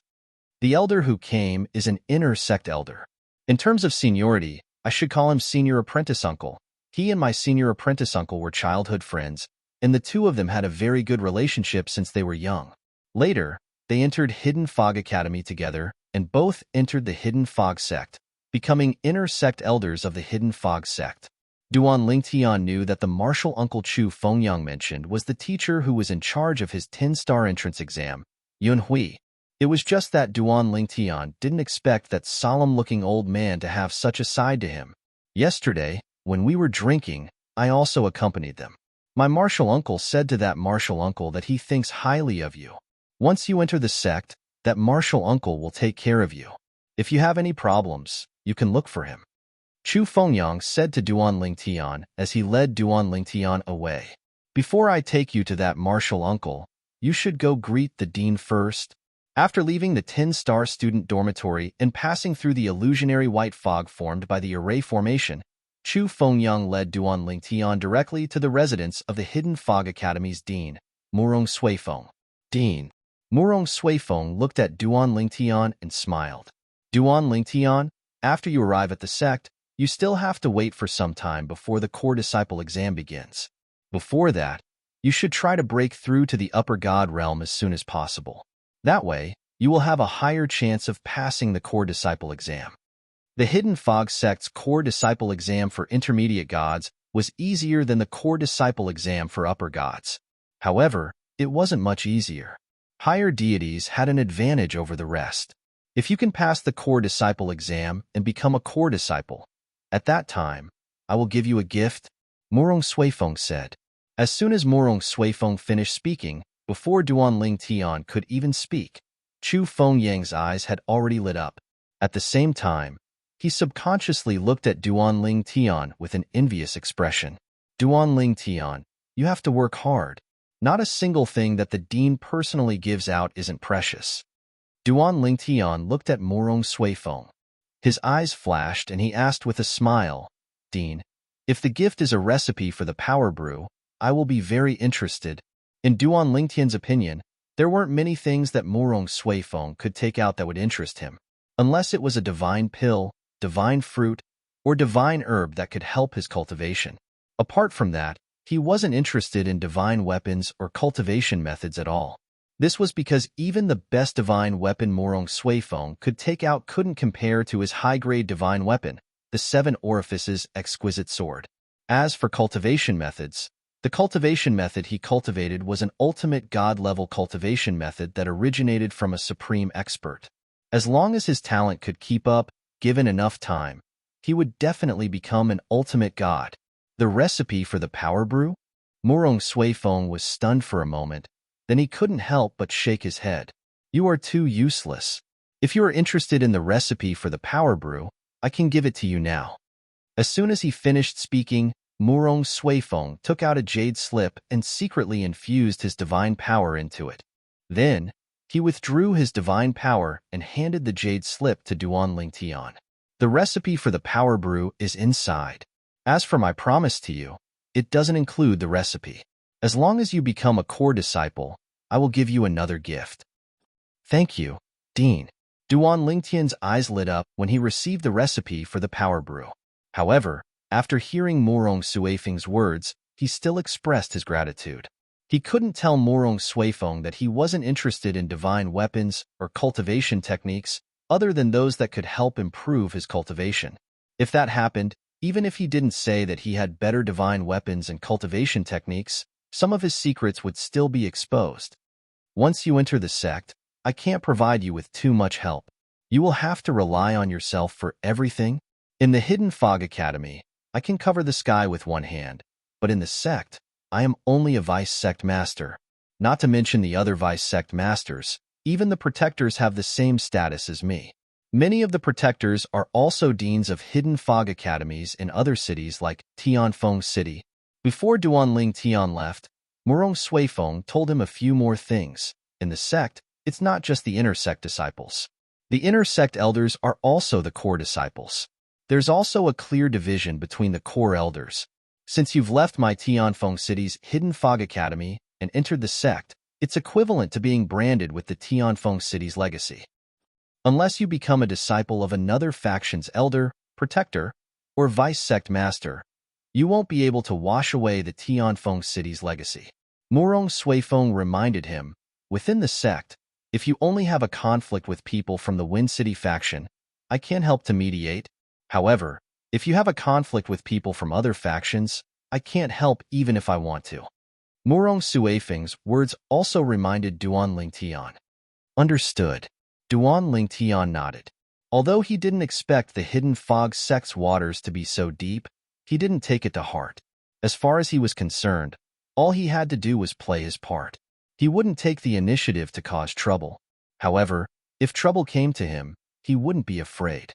[SPEAKER 1] The elder who came is an inner sect elder. In terms of seniority, I should call him senior apprentice uncle. He and my senior apprentice uncle were childhood friends, and the two of them had a very good relationship since they were young. Later, they entered Hidden Fog Academy together, and both entered the Hidden Fog sect, becoming inner sect elders of the Hidden Fog sect. Duan Lingtian knew that the martial uncle Chu Fengyang mentioned was the teacher who was in charge of his 10-star entrance exam, Yun Hui. It was just that Duan Lingtian didn't expect that solemn-looking old man to have such a side to him. "Yesterday, when we were drinking, I also accompanied them. My martial uncle said to that martial uncle that he thinks highly of you. Once you enter the sect, that martial uncle will take care of you. If you have any problems, you can look for him." Chu Fengyang said to Duan Lingtian as he led Duan Lingtian away. "Before I take you to that martial uncle, you should go greet the dean first." After leaving the 10-star student dormitory and passing through the illusionary white fog formed by the array formation, Chu Fengyang led Duan Lingtian directly to the residence of the Hidden Fog Academy's dean, Murong Suifeng. "Dean." Murong Suifeng looked at Duan Lingtian and smiled. "Duan Lingtian, after you arrive at the sect, you still have to wait for some time before the core disciple exam begins. Before that, you should try to break through to the upper god realm as soon as possible. That way, you will have a higher chance of passing the core disciple exam." The Hidden Fog sect's core disciple exam for intermediate gods was easier than the core disciple exam for upper gods. However, it wasn't much easier. Higher deities had an advantage over the rest. If you can pass the core disciple exam and become a core disciple, at that time, I will give you a gift, Murong Suifeng said. As soon as Murong Suifeng finished speaking, before Duan Lingtian could even speak, Chu Fengyang's eyes had already lit up. At the same time, he subconsciously looked at Duan Lingtian with an envious expression. "Duan Lingtian, you have to work hard. Not a single thing that the dean personally gives out isn't precious." Duan Lingtian looked at Murong Suifeng. His eyes flashed and he asked with a smile, "Dean, if the gift is a recipe for the power brew, I will be very interested." In Duan Lingtian's opinion, there weren't many things that Murong Suifeng could take out that would interest him, unless it was a divine pill, divine fruit, or divine herb that could help his cultivation. Apart from that, he wasn't interested in divine weapons or cultivation methods at all. This was because even the best divine weapon Murong Suifeng could take out couldn't compare to his high-grade divine weapon, the 7 Orifices exquisite sword. As for cultivation methods, the cultivation method he cultivated was an ultimate god-level cultivation method that originated from a supreme expert. As long as his talent could keep up, given enough time, he would definitely become an ultimate god. The recipe for the power brew? Murong Suifeng was stunned for a moment, then he couldn't help but shake his head. "You are too useless. If you are interested in the recipe for the power brew, I can give it to you now." As soon as he finished speaking, Murong Suifeng took out a jade slip and secretly infused his divine power into it. Then, he withdrew his divine power and handed the jade slip to Duan Lingtian. "The recipe for the power brew is inside. As for my promise to you, it doesn't include the recipe. As long as you become a core disciple, I will give you another gift." "Thank you, Dean." Duan Lingtian's eyes lit up when he received the recipe for the power brew. However, after hearing Murong Suifeng's words, he still expressed his gratitude. He couldn't tell Morong Suifeng that he wasn't interested in divine weapons or cultivation techniques other than those that could help improve his cultivation. If that happened, even if he didn't say that he had better divine weapons and cultivation techniques, some of his secrets would still be exposed. Once you enter the sect, I can't provide you with too much help. You will have to rely on yourself for everything. In the Hidden Fog Academy, I can cover the sky with one hand, but in the sect, I am only a vice sect master. Not to mention the other vice sect masters, even the protectors have the same status as me. Many of the protectors are also deans of Hidden Fog Academies in other cities like Tianfeng City. Before Duanling Tian left, Murong Suifeng told him a few more things. In the sect, it's not just the inner sect disciples. The inner sect elders are also the core disciples. There's also a clear division between the core elders. Since you've left my Tianfeng City's Hidden Fog Academy and entered the sect, it's equivalent to being branded with the Tianfeng City's legacy. Unless you become a disciple of another faction's elder, protector, or vice sect master, you won't be able to wash away the Tianfeng City's legacy. Murong Suifeng reminded him, within the sect, if you only have a conflict with people from the Wind City faction, I can't help to mediate. However, if you have a conflict with people from other factions, I can't help even if I want to. Murong Suifeng's words also reminded Duanling Tian. Understood. Duanling Tian nodded. Although he didn't expect the Hidden Fog sect's waters to be so deep, he didn't take it to heart. As far as he was concerned, all he had to do was play his part. He wouldn't take the initiative to cause trouble. However, if trouble came to him, he wouldn't be afraid.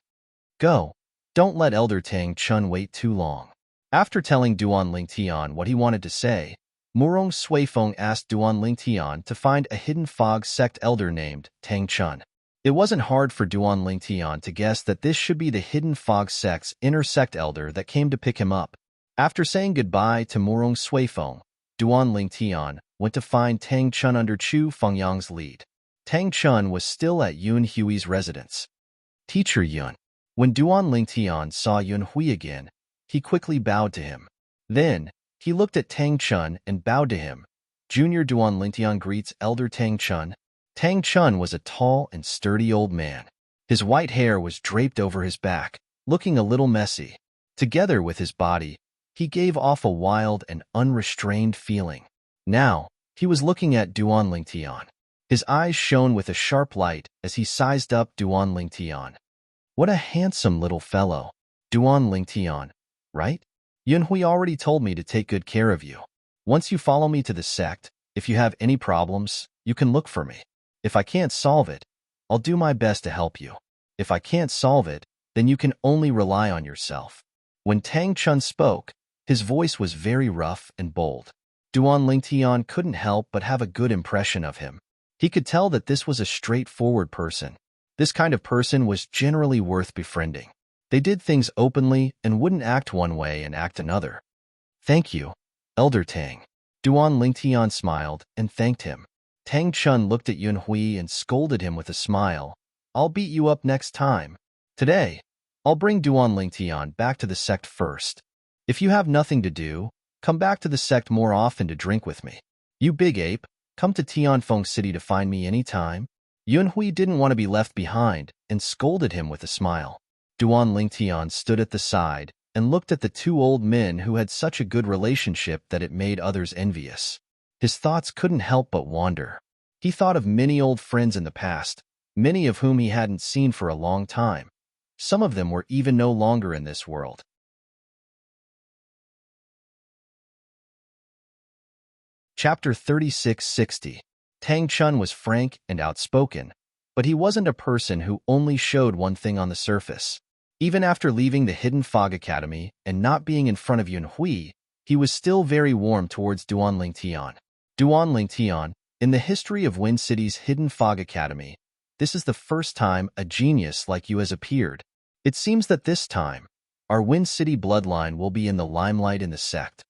[SPEAKER 1] Go. Don't let Elder Tang Chun wait too long. After telling Duanling Tian what he wanted to say, Murong Suifeng asked Duanling Tian to find a Hidden Fog sect elder named Tang Chun. It wasn't hard for Duanling Tian to guess that this should be the Hidden Fog sect's inner sect elder that came to pick him up. After saying goodbye to Murong Suifeng, Duanling Tian went to find Tang Chun under Chu Fengyang's lead. Tang Chun was still at Yun Hui's residence. Teacher Yun. When Duanling Tian saw Yun Hui again, he quickly bowed to him. Then, he looked at Tang Chun and bowed to him. Junior Duanling Tian greets Elder Tang Chun. Tang Chun was a tall and sturdy old man. His white hair was draped over his back, looking a little messy. Together with his body, he gave off a wild and unrestrained feeling. Now, he was looking at Duanling Tian. His eyes shone with a sharp light as he sized up Duanling Tian. What a handsome little fellow. Duanling Tian, right? Yun Hui already told me to take good care of you. Once you follow me to the sect, if you have any problems, you can look for me. If I can't solve it, I'll do my best to help you. If I can't solve it, then you can only rely on yourself. When Tang Chun spoke, his voice was very rough and bold. Duanling Tian couldn't help but have a good impression of him. He could tell that this was a straightforward person. This kind of person was generally worth befriending. They did things openly and wouldn't act one way and act another. Thank you, Elder Tang. Duanling Tian smiled and thanked him. Tang Chun looked at Yun Hui and scolded him with a smile. I'll beat you up next time. Today, I'll bring Duanling Tian back to the sect first. If you have nothing to do, come back to the sect more often to drink with me. You big ape, come to Tianfeng City to find me anytime. Yun Hui didn't want to be left behind and scolded him with a smile. Duanling Tian stood at the side and looked at the two old men who had such a good relationship that it made others envious. His thoughts couldn't help but wander. He thought of many old friends in the past, many of whom he hadn't seen for a long time. Some of them were even no longer in this world. Chapter 3660. Tang Chun was frank and outspoken, but he wasn't a person who only showed one thing on the surface. Even after leaving the Hidden Fog Academy and not being in front of Yun Hui, he was still very warm towards Duanling Tian. Duanling Tian, in the history of Wind City's Hidden Fog Academy, this is the first time a genius like you has appeared. It seems that this time, our Wind City bloodline will be in the limelight in the sect.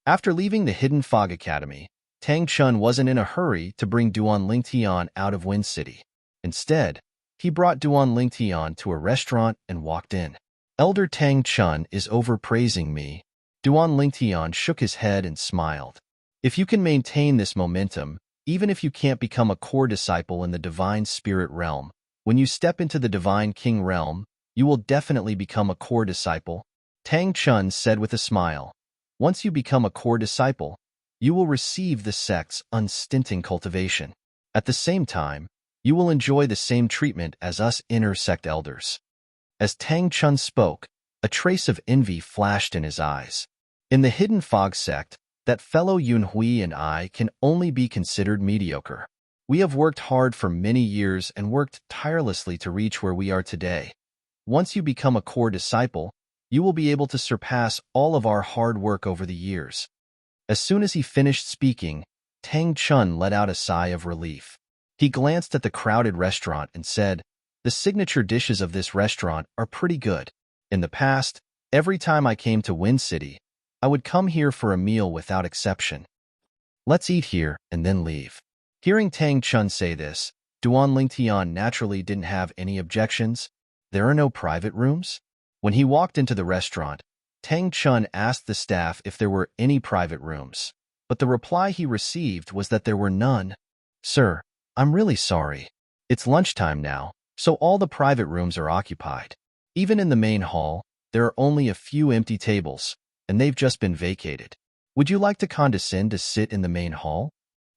[SPEAKER 1] After leaving the Hidden Fog Academy, Tang Chun wasn't in a hurry to bring Duanling Tian out of Wind City. Instead, he brought Duanling Tian to a restaurant and walked in. Elder Tang Chun is overpraising me. Duanling Tian shook his head and smiled. If you can maintain this momentum, even if you can't become a core disciple in the divine spirit realm, when you step into the divine king realm, you will definitely become a core disciple, Tang Chun said with a smile. Once you become a core disciple, you will receive the sect's unstinting cultivation. At the same time, you will enjoy the same treatment as us inner sect elders. As Tang Chun spoke, a trace of envy flashed in his eyes. In the hidden fog sect, that fellow Yun Hui and I can only be considered mediocre. We have worked hard for many years and worked tirelessly to reach where we are today. Once you become a core disciple, you will be able to surpass all of our hard work over the years. As soon as he finished speaking, Tang Chun let out a sigh of relief. He glanced at the crowded restaurant and said, "The signature dishes of this restaurant are pretty good. In the past, every time I came to Wind City, I would come here for a meal without exception. Let's eat here and then leave." Hearing Tang Chun say this, Duan Lingtian naturally didn't have any objections. There are no private rooms? When he walked into the restaurant, Tang Chun asked the staff if there were any private rooms, but the reply he received was that there were none. "Sir, I'm really sorry. It's lunchtime now, so all the private rooms are occupied. Even in the main hall, there are only a few empty tables, and they've just been vacated. Would you like to condescend to sit in the main hall?"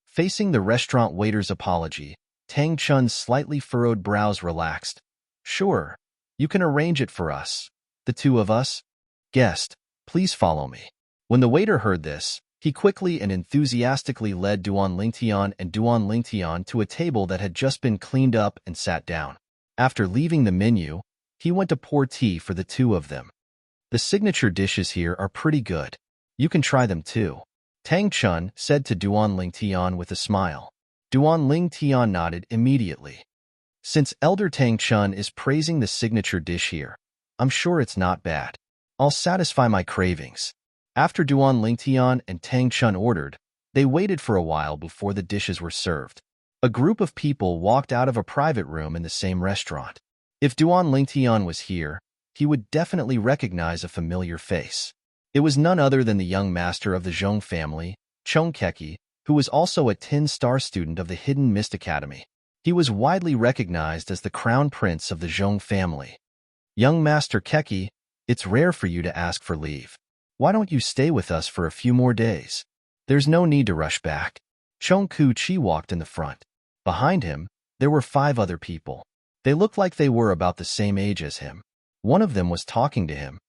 [SPEAKER 1] Facing the restaurant waiter's apology, Tang Chun's slightly furrowed brows relaxed. "Sure, you can arrange it for us. The two of us. Guest, please follow me." When the waiter heard this, he quickly and enthusiastically led Duan Lingtian and Duan Lingtian to a table that had just been cleaned up and sat down. After leaving the menu, he went to pour tea for the two of them. "The signature dishes here are pretty good. You can try them too," Tang Chun said to Duan Lingtian with a smile. Duan Lingtian nodded immediately. Since Elder Tang Chun is praising the signature dish here, I'm sure it's not bad. I'll satisfy my cravings. After Duan Lingtian and Tang Chun ordered, they waited for a while before the dishes were served. A group of people walked out of a private room in the same restaurant. If Duan Lingtian was here, he would definitely recognize a familiar face. It was none other than the young master of the Zhong family, Chong Keki, who was also a 10-star student of the Hidden Mist Academy. He was widely recognized as the crown prince of the Zhong family. "Young Master Keki, it's rare for you to ask for leave. Why don't you stay with us for a few more days? There's no need to rush back." Chong Ku-chi walked in the front. Behind him, there were 5 other people. They looked like they were about the same age as him. One of them was talking to him.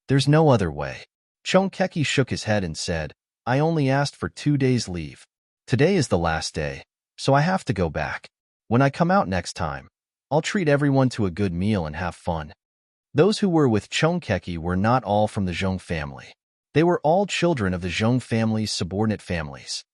[SPEAKER 1] "There's no other way." Chong Keki shook his head and said, "I only asked for 2 days leave. Today is the last day, so I have to go back. When I come out next time, I'll treat everyone to a good meal and have fun." Those who were with Chong Keki were not all from the Zhong family. They were all children of the Zhong family's subordinate families.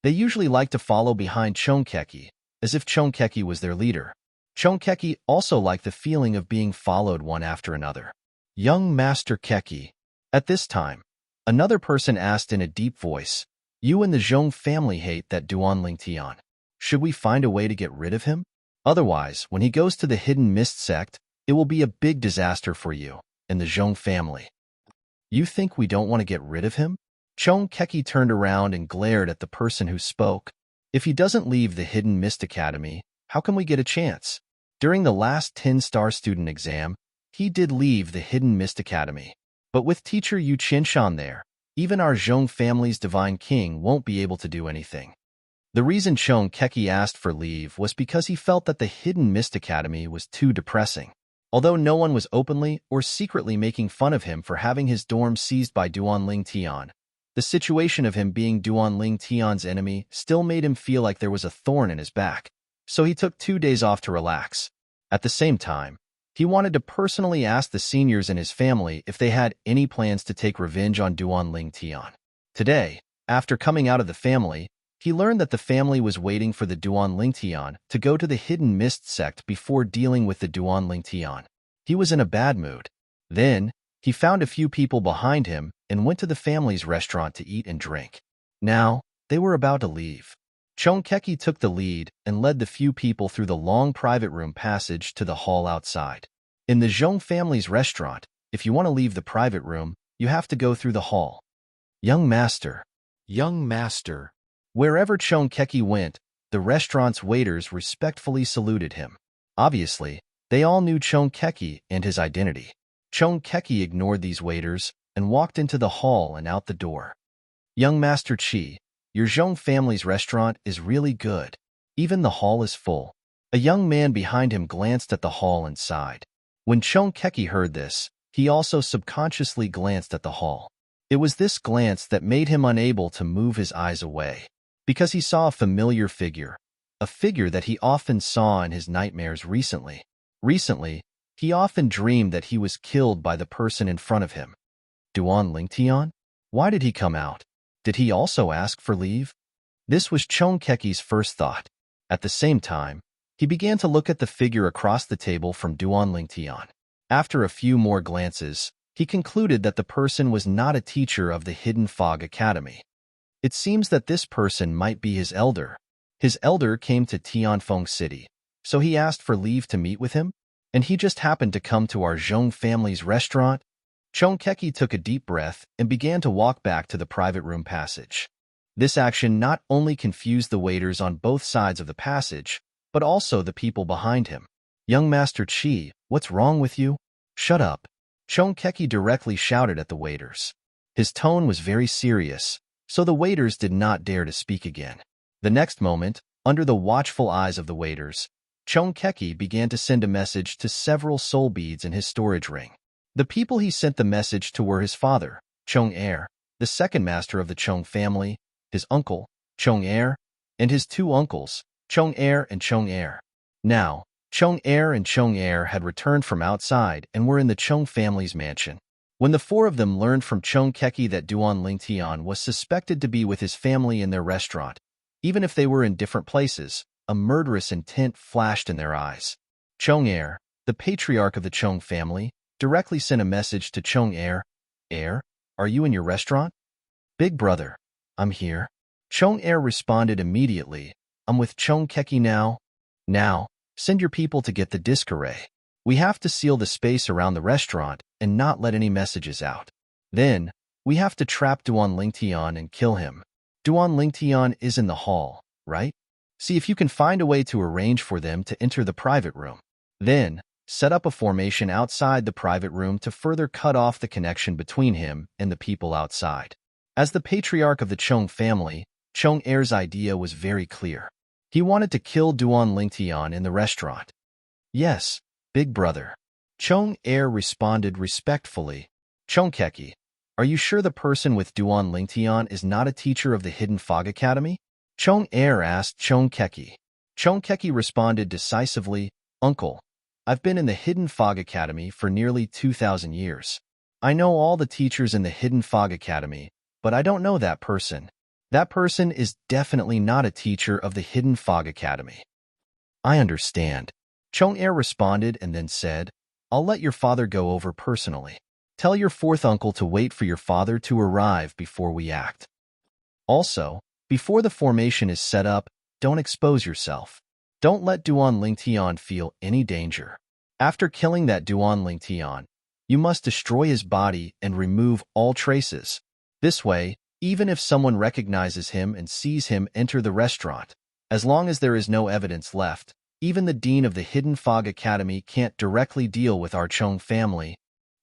[SPEAKER 1] They usually liked to follow behind Chong Keki, as if Chong Keki was their leader. Chong Keki also liked the feeling of being followed one after another. "Young Master Keki." At this time, another person asked in a deep voice, "You and the Zhong family hate that Duan Lingtian. Should we find a way to get rid of him? Otherwise, when he goes to the Hidden Mist sect, it will be a big disaster for you and the Zhong family." "You think we don't want to get rid of him?" Chong Keki turned around and glared at the person who spoke. "If he doesn't leave the Hidden Mist Academy, how can we get a chance? During the last 10-star student exam, he did leave the Hidden Mist Academy. But with teacher Yu Qinshan there, even our Zhong family's divine king won't be able to do anything." The reason Chong Keki asked for leave was because he felt that the Hidden Mist Academy was too depressing. Although no one was openly or secretly making fun of him for having his dorm seized by Duan Lingtian, the situation of him being Duan Lingtian's enemy still made him feel like there was a thorn in his back, so he took 2 days off to relax. At the same time, he wanted to personally ask the seniors in his family if they had any plans to take revenge on Duan Lingtian. Today, after coming out of the family, he learned that the family was waiting for the Duan Lingtian to go to the Hidden Mist sect before dealing with the Duan Lingtian. He was in a bad mood. Then, he found a few people behind him and went to the family's restaurant to eat and drink. Now, they were about to leave. Chong Keki took the lead and led the few people through the long private room passage to the hall outside. In the Zhong family's restaurant, if you want to leave the private room, you have to go through the hall. "Young master, Young master. Wherever Chong Keki went, the restaurant's waiters respectfully saluted him. Obviously, they all knew Chong Keki and his identity. Chong Keki ignored these waiters and walked into the hall and out the door. Young Master Chi, your Zhong family's restaurant is really good. Even the hall is full. A young man behind him glanced at the hall and sighed. When Chong Keki heard this, he also subconsciously glanced at the hall. It was this glance that made him unable to move his eyes away, because he saw a familiar figure, a figure that he often saw in his nightmares recently. Recently, he often dreamed that he was killed by the person in front of him. Duan Lingtian? Why did he come out? Did he also ask for leave? This was Chong Keki's first thought. At the same time, he began to look at the figure across the table from Duan Lingtian. After a few more glances, he concluded that the person was not a teacher of the Hidden Fog Academy. It seems that this person might be his elder. His elder came to Tianfeng City, so he asked for leave to meet with him, and he just happened to come to our Zhong family's restaurant. Chong Keki took a deep breath and began to walk back to the private room passage. This action not only confused the waiters on both sides of the passage, but also the people behind him. Young Master Chi, what's wrong with you? Shut up. Chong Keki directly shouted at the waiters. His tone was very serious, so the waiters did not dare to speak again. The next moment, under the watchful eyes of the waiters, Chong Keki began to send a message to several soul beads in his storage ring. The people he sent the message to were his father, Chong Er, the second master of the Chong family, his uncle, Chong Er, and his two uncles, Chong Er and Chong Er. Now, Chong Er and Chong Er had returned from outside and were in the Chong family's mansion. When the four of them learned from Chong Keki that Duan Lingtian was suspected to be with his family in their restaurant, even if they were in different places, a murderous intent flashed in their eyes. Chong Er, the patriarch of the Chong family, directly sent a message to Chong Er. Er, are you in your restaurant? Big brother, I'm here. Chong Er responded immediately. I'm with Chong Keki now. Now, send your people to get the disc array. We have to seal the space around the restaurant and not let any messages out. Then, we have to trap Duan Lingtian and kill him. Duan Lingtian is in the hall, right? See if you can find a way to arrange for them to enter the private room. Then, set up a formation outside the private room to further cut off the connection between him and the people outside. As the patriarch of the Chong family, Chong Er's idea was very clear. He wanted to kill Duan Lingtian in the restaurant. Yes, big brother. Chong Er responded respectfully. Chong Keki, are you sure the person with Duan Lingtian is not a teacher of the Hidden Fog Academy? Chong Er asked Chong Keki. Chong Keki responded decisively, Uncle, I've been in the Hidden Fog Academy for nearly 2,000 years. I know all the teachers in the Hidden Fog Academy, but I don't know that person. That person is definitely not a teacher of the Hidden Fog Academy. I understand. Chong Er responded and then said, I'll let your father go over personally. Tell your fourth uncle to wait for your father to arrive before we act. Also, before the formation is set up, don't expose yourself. Don't let Duan Lingtian feel any danger. After killing that Duan Lingtian, you must destroy his body and remove all traces. This way, even if someone recognizes him and sees him enter the restaurant, as long as there is no evidence left, even the dean of the Hidden Fog Academy can't directly deal with our Chong family.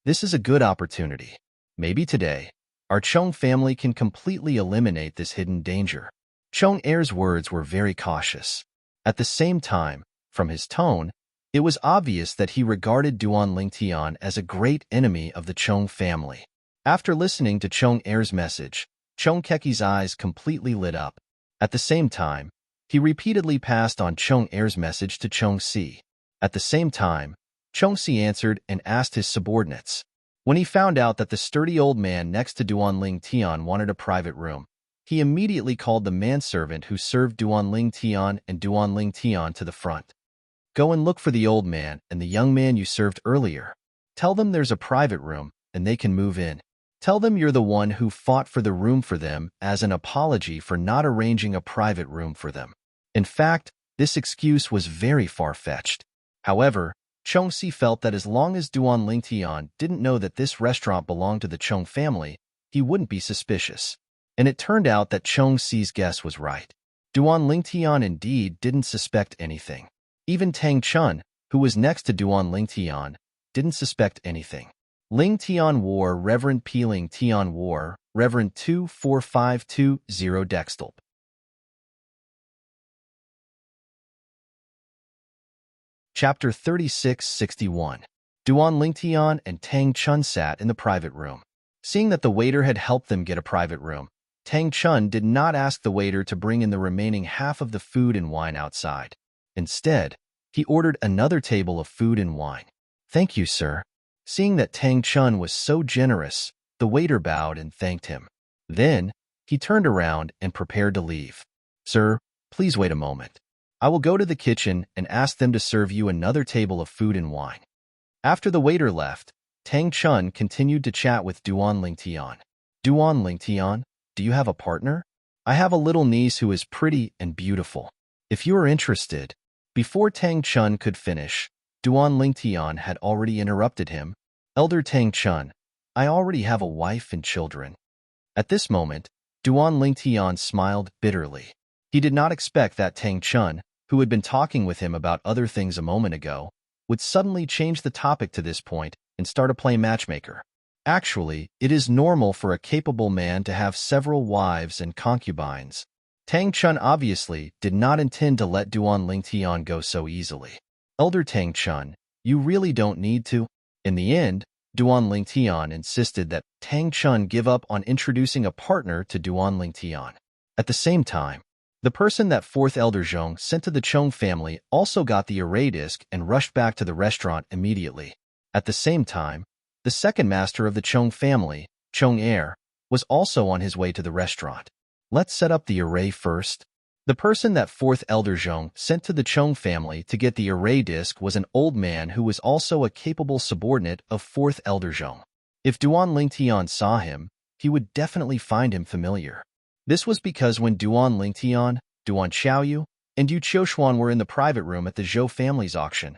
[SPEAKER 1] This is a good opportunity. Maybe today, our Chong family can completely eliminate this hidden danger. Chong Er's words were very cautious. At the same time, from his tone, it was obvious that he regarded Duan Lingtian as a great enemy of the Chong family. After listening to Chong Er's message, Chong Keki's eyes completely lit up. At the same time, he repeatedly passed on Chong Er's message to Chong Si. At the same time, Chong Si answered and asked his subordinates. When he found out that the sturdy old man next to Duan Lingtian wanted a private room, he immediately called the manservant who served Duan Lingtian and Duan Lingtian to the front. Go and look for the old man and the young man you served earlier. Tell them there's a private room and they can move in. Tell them you're the one who fought for the room for them as an apology for not arranging a private room for them. In fact, this excuse was very far-fetched. However, Chong Si felt that as long as Duan Lingtian didn't know that this restaurant belonged to the Chong family, he wouldn't be suspicious. And it turned out that Chong Si's guess was right. Duan Lingtian indeed didn't suspect anything. Even Tang Chun, who was next to Duan Lingtian, didn't suspect anything. Ling Tian War, Reverend Peeling Tian War, Reverend 24520 Dextelp. Chapter 3661. Duan Lingtian and Tang Chun sat in the private room. Seeing that the waiter had helped them get a private room, Tang Chun did not ask the waiter to bring in the remaining half of the food and wine outside. Instead, he ordered another table of food and wine. "Thank you, sir." Seeing that Tang Chun was so generous, the waiter bowed and thanked him. Then, he turned around and prepared to leave. "Sir, please wait a moment. I will go to the kitchen and ask them to serve you another table of food and wine." After the waiter left, Tang Chun continued to chat with Duan Lingtian. "Duan Lingtian, do you have a partner? I have a little niece who is pretty and beautiful. If you are interested." Before Tang Chun could finish, Duan Lingtian had already interrupted him. "Elder Tang Chun, I already have a wife and children." At this moment, Duan Lingtian smiled bitterly. He did not expect that Tang Chun, who had been talking with him about other things a moment ago, would suddenly change the topic to this point and start to play matchmaker. Actually, it is normal for a capable man to have several wives and concubines. Tang Chun obviously did not intend to let Duan Lingtian go so easily. "Elder Tang Chun, you really don't need to." In the end, Duan Lingtian insisted that Tang Chun give up on introducing a partner to Duan Lingtian. At the same time, the person that fourth Elder Zhong sent to the Chong family also got the array disc and rushed back to the restaurant immediately. At the same time, the second master of the Chong family, Chong Heir, was also on his way to the restaurant. "Let's set up the array first." The person that fourth Elder Zhong sent to the Chong family to get the array disc was an old man who was also a capable subordinate of fourth Elder Zhong. If Duan Lingtian saw him, he would definitely find him familiar. This was because when Duan Lingtian, Duan Xiaoyu, and Yu Qiuxuan were in the private room at the Zhou family's auction,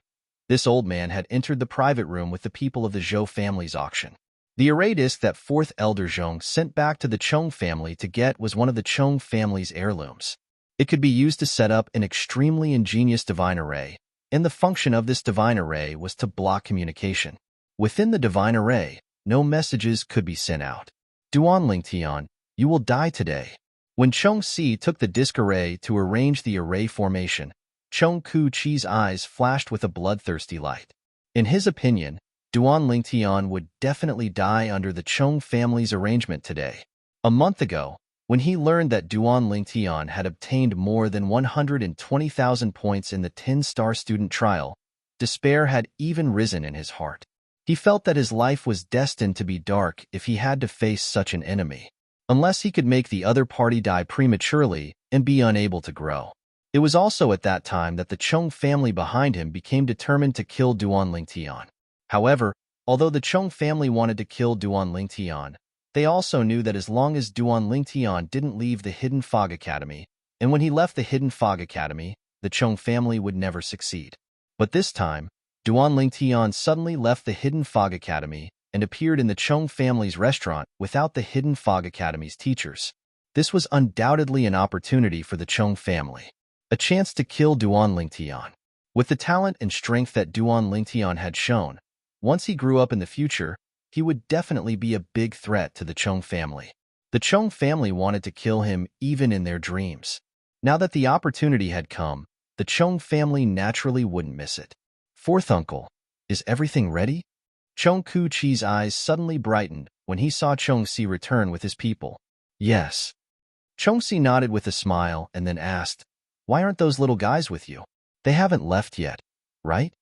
[SPEAKER 1] this old man had entered the private room with the people of the Zhou family's auction. The array disc that fourth Elder Zhong sent back to the Chong family to get was one of the Chong family's heirlooms. It could be used to set up an extremely ingenious divine array, and the function of this divine array was to block communication. Within the divine array, no messages could be sent out. "Duan Lingtian, you will die today." When Chong Si took the disc array to arrange the array formation, Chong Ku Chi's eyes flashed with a bloodthirsty light. In his opinion, Duan Lingtian would definitely die under the Chong family's arrangement today. A month ago, when he learned that Duan Lingtian had obtained more than 120,000 points in the 10-star student trial, despair had even risen in his heart. He felt that his life was destined to be dark if he had to face such an enemy, unless he could make the other party die prematurely and be unable to grow. It was also at that time that the Chong family behind him became determined to kill Duan Lingtian. However, although the Chong family wanted to kill Duan Lingtian, they also knew that as long as Duan Lingtian didn't leave the Hidden Fog Academy, and when he left the Hidden Fog Academy, the Chong family would never succeed. But this time, Duan Lingtian suddenly left the Hidden Fog Academy and appeared in the Chong family's restaurant without the Hidden Fog Academy's teachers. This was undoubtedly an opportunity for the Chong family, a chance to kill Duan Lingtian. With the talent and strength that Duan Lingtian had shown, once he grew up in the future, he would definitely be a big threat to the Chong family. The Chong family wanted to kill him even in their dreams. Now that the opportunity had come, the Chong family naturally wouldn't miss it. "Fourth uncle, is everything ready?" Chong Ku Chi's eyes suddenly brightened when he saw Chong Si return with his people. "Yes." Chong Si nodded with a smile and then asked, "Why aren't those little guys with you? They haven't left yet, right?"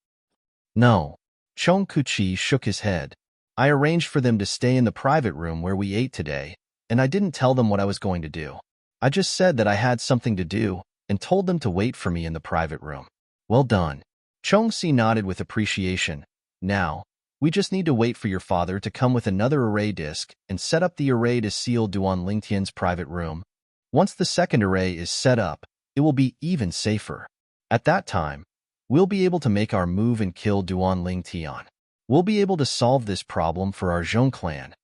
[SPEAKER 1] "No." Chong Ku Chi shook his head. "I arranged for them to stay in the private room where we ate today, and I didn't tell them what I was going to do. I just said that I had something to do and told them to wait for me in the private room." "Well done." Chong Si nodded with appreciation. "Now, we just need to wait for your father to come with another array disc and set up the array to seal Duan Lingtian's private room. Once the second array is set up, it will be even safer. At that time, we'll be able to make our move and kill Duan Lingtian. We'll be able to solve this problem for our Zhong clan."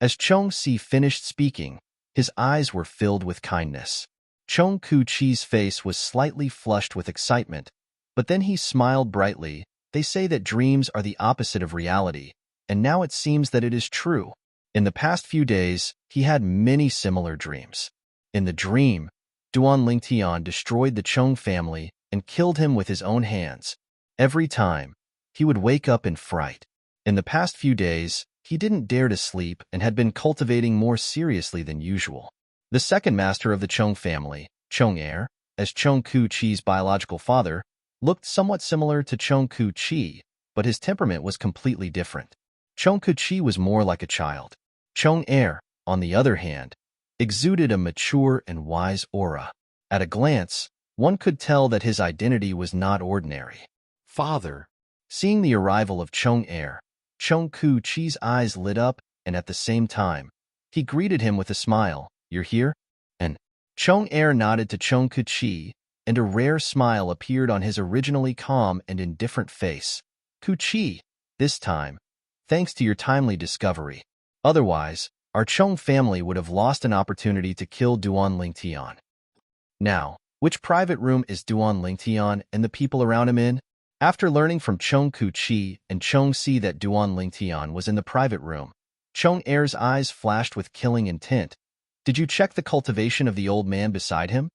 [SPEAKER 1] As Chong Si finished speaking, His eyes were filled with kindness. Chong Ku-chi's face was slightly flushed with excitement, but then he smiled brightly. They say that dreams are the opposite of reality, and now it seems that it is true. In the past few days, he had many similar dreams. In the dream, Duan Lingtian destroyed the Chong family and killed him with his own hands. Every time, he would wake up in fright. In the past few days, he didn't dare to sleep and had been cultivating more seriously than usual. The second master of the Chong family, Chong Er, as Chong Ku-chi's biological father, looked somewhat similar to Chong Ku-chi, but his temperament was completely different. Chong Ku-chi was more like a child. Chong Er, on the other hand, exuded a mature and wise aura. At a glance, one could tell that his identity was not ordinary. Father. Seeing the arrival of Chong Er, Chong Ku-chi's eyes lit up, and at the same time, he greeted him with a smile. You're here? And Chong Er nodded to Chong Ku-chi, and a rare smile appeared on his originally calm and indifferent face. Ku-chi, this time, thanks to your timely discovery. Otherwise, our Chong family would have lost an opportunity to kill Duan Lingtian. Now, which private room is Duan Lingtian and the people around him in? After learning from Chong Ku-chi and Chong Si that Duan Lingtian was in the private room, Chong Er's eyes flashed with killing intent. Did you check the cultivation of the old man beside him?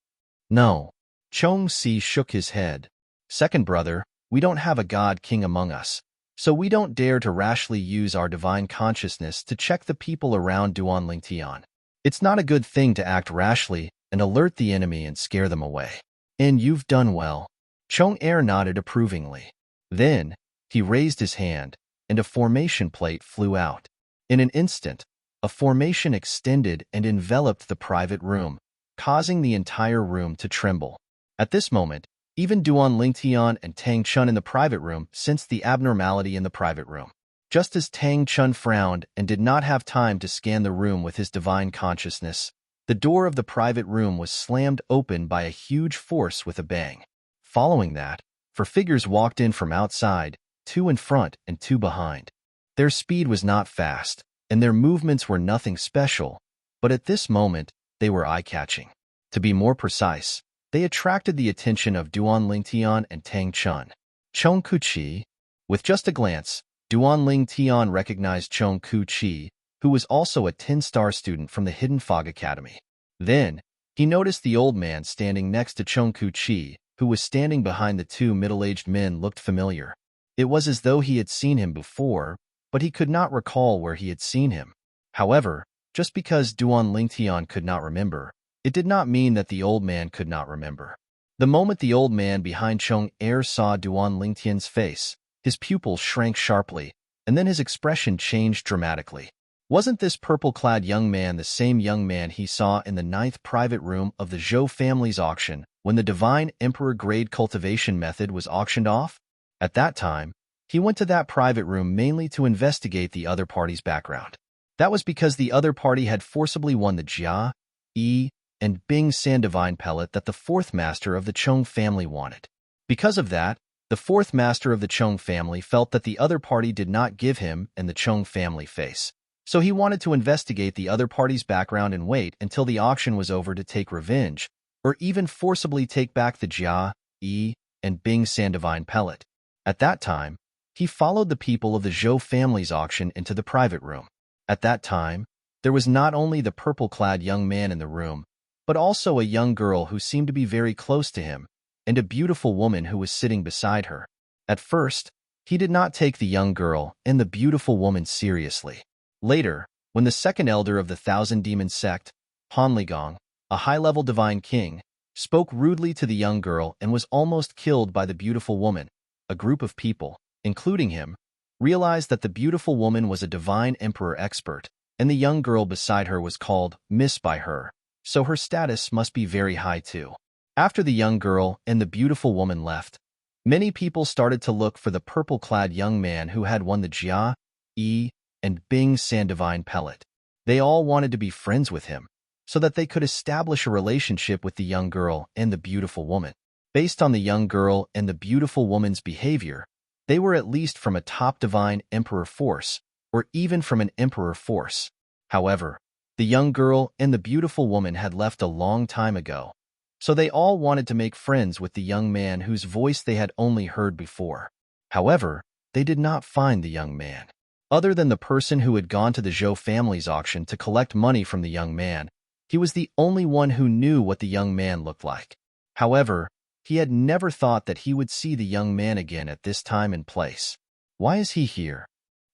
[SPEAKER 1] No. Chong Si shook his head. Second brother, we don't have a god king among us, so we don't dare to rashly use our divine consciousness to check the people around Duan Lingtian. It's not a good thing to act rashly and alert the enemy and scare them away. And you've done well. Chong Er nodded approvingly. Then, he raised his hand, and a formation plate flew out. In an instant, a formation extended and enveloped the private room, causing the entire room to tremble. At this moment, even Duan Lingtian and Tang Chun in the private room sensed the abnormality in the private room. Just as Tang Chun frowned and did not have time to scan the room with his divine consciousness, the door of the private room was slammed open by a huge force with a bang. Following that, 4 figures walked in from outside, 2 in front and 2 behind. Their speed was not fast, and their movements were nothing special, but at this moment, they were eye-catching. To be more precise, they attracted the attention of Duan Lingtian and Tang Chun. Chong Ku-chi. With just a glance, Duan Lingtian recognized Chong Ku-chi, who was also a 10-star student from the Hidden Fog Academy. Then, he noticed the old man standing next to Chong Ku-chi, who was standing behind the 2 middle-aged men looked familiar. It was as though he had seen him before, but he could not recall where he had seen him. However, just because Duan Lingtian could not remember, it did not mean that the old man could not remember. The moment the old man behind Chong Er saw Duan Lingtian's face, his pupils shrank sharply, and then his expression changed dramatically. Wasn't this purple-clad young man the same young man he saw in the 9th private room of the Zhou family's auction when the Divine Emperor grade cultivation method was auctioned off? At that time, he went to that private room mainly to investigate the other party's background. That was because the other party had forcibly won the Jia, Yi, and Bing San Divine Pellet that the 4th master of the Chong family wanted. Because of that, the 4th master of the Chong family felt that the other party did not give him and the Chong family face. So he wanted to investigate the other party's background and wait until the auction was over to take revenge, or even forcibly take back the Jia, Yi, and Bing San Divine Pellet. At that time, he followed the people of the Zhou family's auction into the private room. At that time, there was not only the purple-clad young man in the room, but also a young girl who seemed to be very close to him, and a beautiful woman who was sitting beside her. At first, he did not take the young girl and the beautiful woman seriously. Later, when the second elder of the Thousand Demon sect, Han Ligong, a high-level divine king, spoke rudely to the young girl and was almost killed by the beautiful woman, a group of people, including him, realized that the beautiful woman was a divine emperor expert, and the young girl beside her was called Miss by her, so her status must be very high too. After the young girl and the beautiful woman left, many people started to look for the purple-clad young man who had won the Jia, Yi, and Bing San Divine Pellet. They all wanted to be friends with him, so that they could establish a relationship with the young girl and the beautiful woman. Based on the young girl and the beautiful woman's behavior, they were at least from a top divine emperor force, or even from an emperor force. However, The young girl and the beautiful woman had left a long time ago, so they all wanted to make friends with the young man whose voice they had only heard before. However, they did not find the young man. Other than the person who had gone to the Zhou family's auction to collect money from the young man, he was the only one who knew what the young man looked like. However, he had never thought that he would see the young man again at this time and place. Why is he here?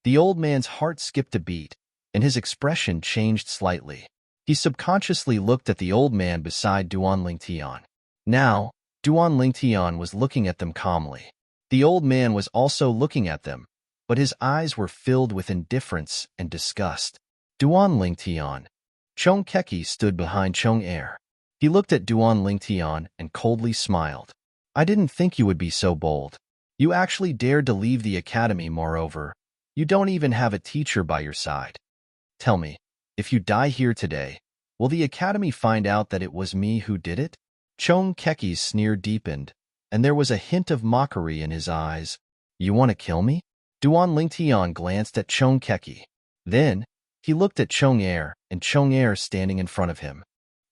[SPEAKER 1] The old man's heart skipped a beat, and his expression changed slightly. He subconsciously looked at the old man beside Duan Lingtian. Now, Duan Lingtian was looking at them calmly. The old man was also looking at them, but his eyes were filled with indifference and disgust. Duan Lingtian. Chong Keki stood behind Chong Er. He looked at Duan Lingtian and coldly smiled. I didn't think you would be so bold. You actually dared to leave the academy. Moreover, you don't even have a teacher by your side. Tell me, if you die here today, will the academy find out that it was me who did it? Chong Keki's sneer deepened, and there was a hint of mockery in his eyes. You want to kill me? Duan Lingtian glanced at Chong Keki. Then, he looked at Chong Er and Chong Er standing in front of him.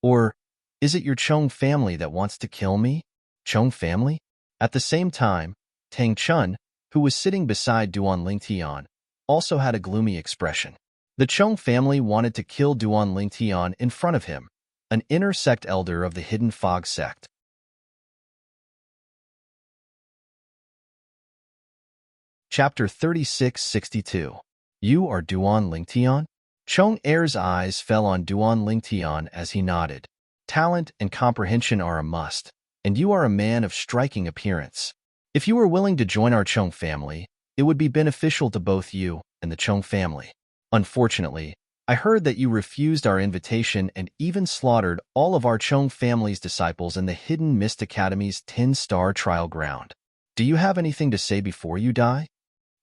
[SPEAKER 1] Or, is it your Chong family that wants to kill me? Chong family? At the same time, Tang Chun, who was sitting beside Duan Lingtian, also had a gloomy expression. The Chong family wanted to kill Duan Lingtian in front of him, an inner sect elder of the Hidden Fog sect. Chapter 3662. You are Duan Lingtian? Chong Er's eyes fell on Duan Lingtian as he nodded. Talent and comprehension are a must, and you are a man of striking appearance. If you were willing to join our Chong family, it would be beneficial to both you and the Chong family. Unfortunately, I heard that you refused our invitation and even slaughtered all of our Chong family's disciples in the Hidden Mist Academy's 10-star trial ground. Do you have anything to say before you die?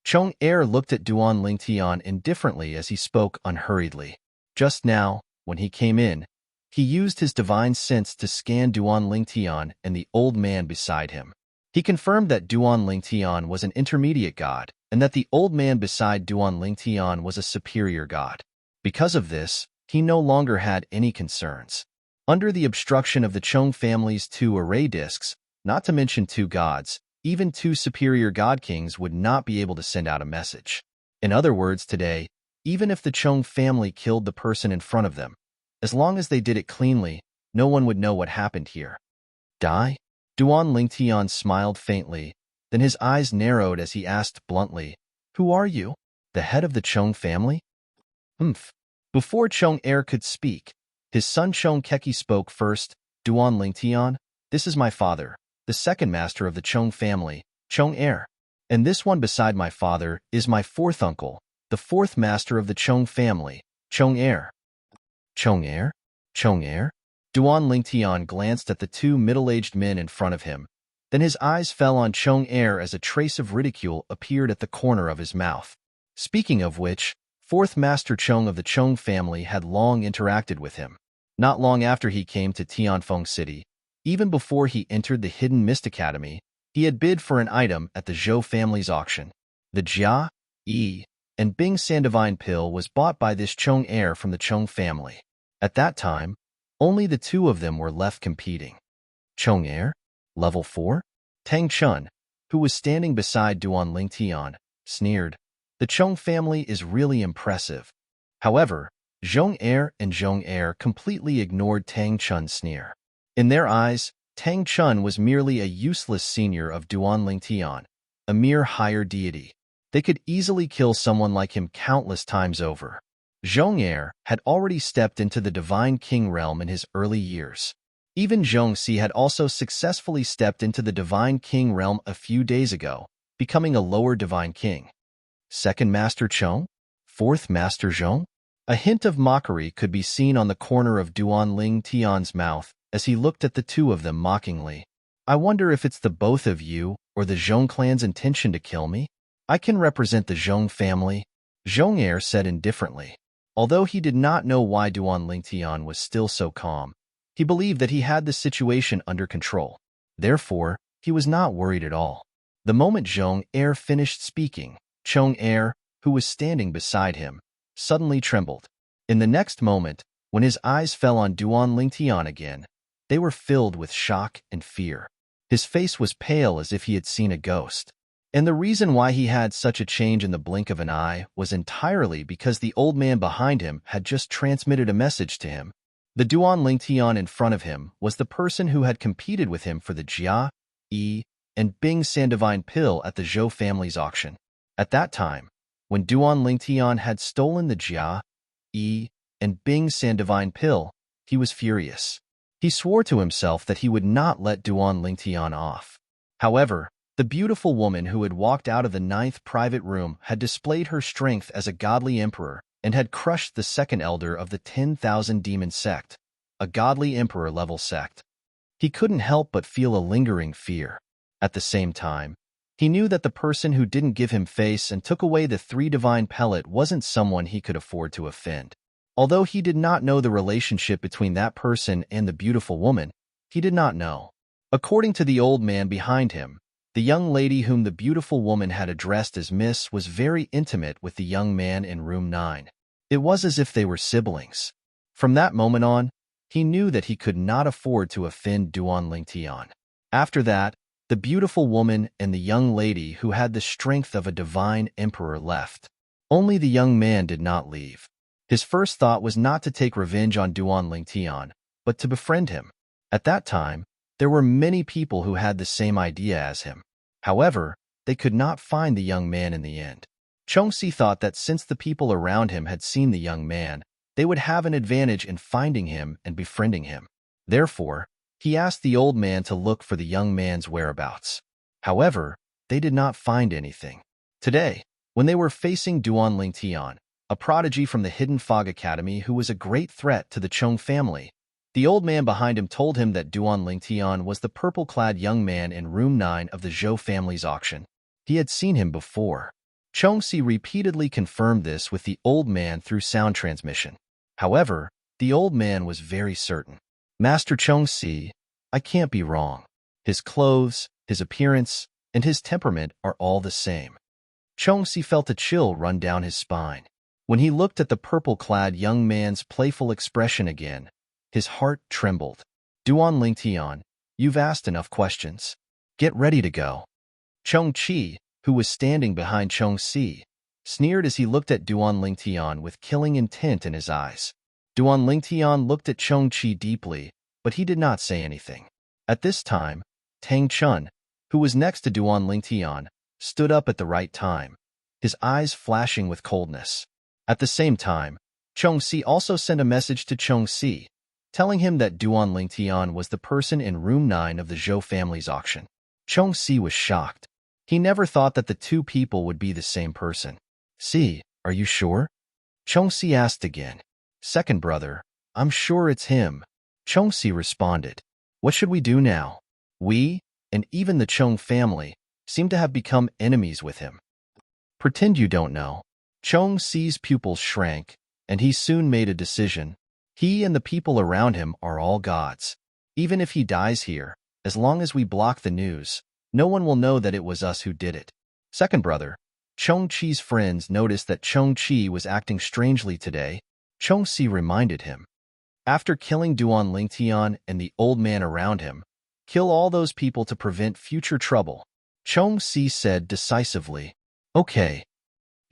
[SPEAKER 1] Chong Er looked at Duan Lingtian indifferently as he spoke unhurriedly. Just now, when he came in, he used his divine sense to scan Duan Lingtian and the old man beside him. He confirmed that Duan Lingtian was an intermediate god, and that the old man beside Duan Lingtian was a superior god. Because of this, he no longer had any concerns. Under the obstruction of the Chong family's 2 array discs, not to mention 2 gods, even 2 superior god kings would not be able to send out a message. In other words, today, even if the Chong family killed the person in front of them, as long as they did it cleanly, no one would know what happened here. Die? Duan Lingtian smiled faintly, then his eyes narrowed as he asked bluntly, Who are you? The head of the Chong family? Before Chong Er could speak, his son Chong Keki spoke first. Duan Lingtian, this is my father, the second master of the Chong family, Chong Er. And this one beside my father is my 4th uncle, the 4th master of the Chong family, Chong Er. Chong Er? Chong Er? Duan Lingtian glanced at the 2 middle-aged men in front of him. Then his eyes fell on Chong Er as a trace of ridicule appeared at the corner of his mouth. Speaking of which, 4th Master Chong of the Chong family had long interacted with him. Not long after he came to Tianfeng City, even before he entered the Hidden Mist Academy, he had bid for an item at the Zhou family's auction. The Jia, Yi, and Bing Sandivine pill was bought by this Chong Er from the Chong family. At that time, only the 2 of them were left competing. Chong Er? Level 4? Tang Chun, who was standing beside Duan Lingtian, sneered. The Chong family is really impressive. However, Zhong Er and Zhong Er completely ignored Tang Chun's sneer. In their eyes, Tang Chun was merely a useless senior of Duan Lingtian, a mere higher deity. They could easily kill someone like him countless times over. Zhong Er had already stepped into the Divine King realm in his early years. Even Zhong Si had also successfully stepped into the Divine King realm a few days ago, becoming a lower Divine King. 2nd Master Chong? 4th Master Zhong? A hint of mockery could be seen on the corner of Duan Lingtian's mouth as he looked at the 2 of them mockingly. I wonder if it's the both of you or the Zhong clan's intention to kill me? I can represent the Zhong family, Zhong Er said indifferently. Although he did not know why Duan Lingtian was still so calm, he believed that he had the situation under control. Therefore, he was not worried at all. The moment Zhong Er finished speaking, Chong Er, who was standing beside him, suddenly trembled. In the next moment, When his eyes fell on Duan Lingtian again, they were filled with shock and fear. His face was pale as if he had seen a ghost. And the reason why he had such a change in the blink of an eye was entirely because the old man behind him had just transmitted a message to him. The Duan Lingtian in front of him was the person who had competed with him for the Jia, Yi, and Bing Sandivine pill at the Zhou family's auction. At that time, when Duan Lingtian had stolen the Jia, Yi, and Bing Sandivine pill, he was furious. He swore to himself that he would not let Duan Lingtian off. However, the beautiful woman who had walked out of the 9th private room had displayed her strength as a godly emperor and had crushed the second elder of the 10,000 demon sect, a godly emperor-level sect. He couldn't help but feel a lingering fear. At the same time, he knew that the person who didn't give him face and took away the 3 divine pellet wasn't someone he could afford to offend. Although he did not know the relationship between that person and the beautiful woman, he did not know. According to the old man behind him, the young lady whom the beautiful woman had addressed as Miss was very intimate with the young man in room 9. It was as if they were siblings. From that moment on, he knew that he could not afford to offend Duan Lingtian. After that, the beautiful woman and the young lady who had the strength of a divine emperor left. Only the young man did not leave. His first thought was not to take revenge on Duan Lingtian, but to befriend him. At that time, there were many people who had the same idea as him. However, they could not find the young man in the end. Chongxi thought that since the people around him had seen the young man, they would have an advantage in finding him and befriending him. Therefore, he asked the old man to look for the young man's whereabouts. However, they did not find anything. Today, when they were facing Duan Lingtian, a prodigy from the Hidden Fog Academy who was a great threat to the Chong family, the old man behind him told him that Duan Lingtian was the purple-clad young man in room 9 of the Zhou family's auction. He had seen him before. Chongxi repeatedly confirmed this with the old man through sound transmission. However, the old man was very certain. Master Chongxi, I can't be wrong. His clothes, his appearance, and his temperament are all the same. Chongxi felt a chill run down his spine. When he looked at the purple-clad young man's playful expression again, his heart trembled. Duan Lingtian, you've asked enough questions. Get ready to go. Chongqi, who was standing behind Chongxi, sneered as he looked at Duan Lingtian with killing intent in his eyes. Duan Lingtian looked at Chongqi deeply, but he did not say anything. At this time, Tang Chun, who was next to Duan Lingtian, stood up at the right time, his eyes flashing with coldness. At the same time, Chongxi also sent a message to Chongxi, telling him that Duan Lingtian was the person in room 9 of the Zhou family's auction. Chongxi was shocked. He never thought that the two people would be the same person. "Si, are you sure?" Chongxi asked again. "Second brother, I'm sure it's him." Chongxi responded. "What should we do now? We, and even the Chong family, seem to have become enemies with him." "Pretend you don't know." Chongxi's pupils shrank, and he soon made a decision. He and the people around him are all gods. Even if he dies here, as long as we block the news, no one will know that it was us who did it. Second brother, Chongqi's friends noticed that Chongqi was acting strangely today. Chongxi reminded him. After killing Duan Lingtian and the old man around him, kill all those people to prevent future trouble. Chongxi said decisively. Okay.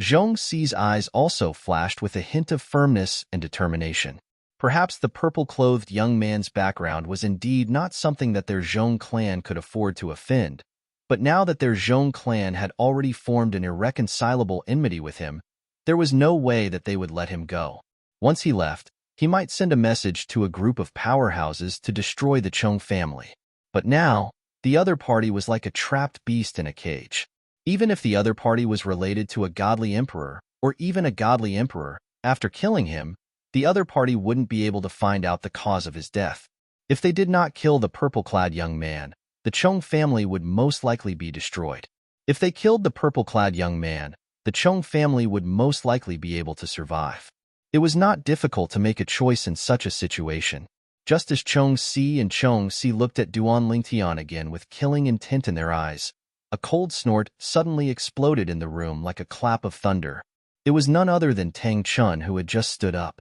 [SPEAKER 1] Zhongxi's eyes also flashed with a hint of firmness and determination. Perhaps the purple-clothed young man's background was indeed not something that their Zhong clan could afford to offend, but now that their Zhong clan had already formed an irreconcilable enmity with him, there was no way that they would let him go. Once he left, he might send a message to a group of powerhouses to destroy the Chong family. But now, the other party was like a trapped beast in a cage. Even if the other party was related to a godly emperor, or even a godly emperor, after killing him, the other party wouldn't be able to find out the cause of his death. If they did not kill the purple-clad young man, the Chong family would most likely be destroyed. If they killed the purple-clad young man, the Chong family would most likely be able to survive. It was not difficult to make a choice in such a situation. Just as Chongxi and Chongxi looked at Duan Lingtian again with killing intent in their eyes, a cold snort suddenly exploded in the room like a clap of thunder. It was none other than Tang Chun who had just stood up.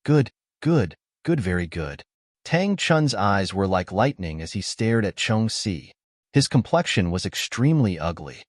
[SPEAKER 1] Good. Good, good, very good. Tang Chun's eyes were like lightning as he stared at Chong Si. His complexion was extremely ugly.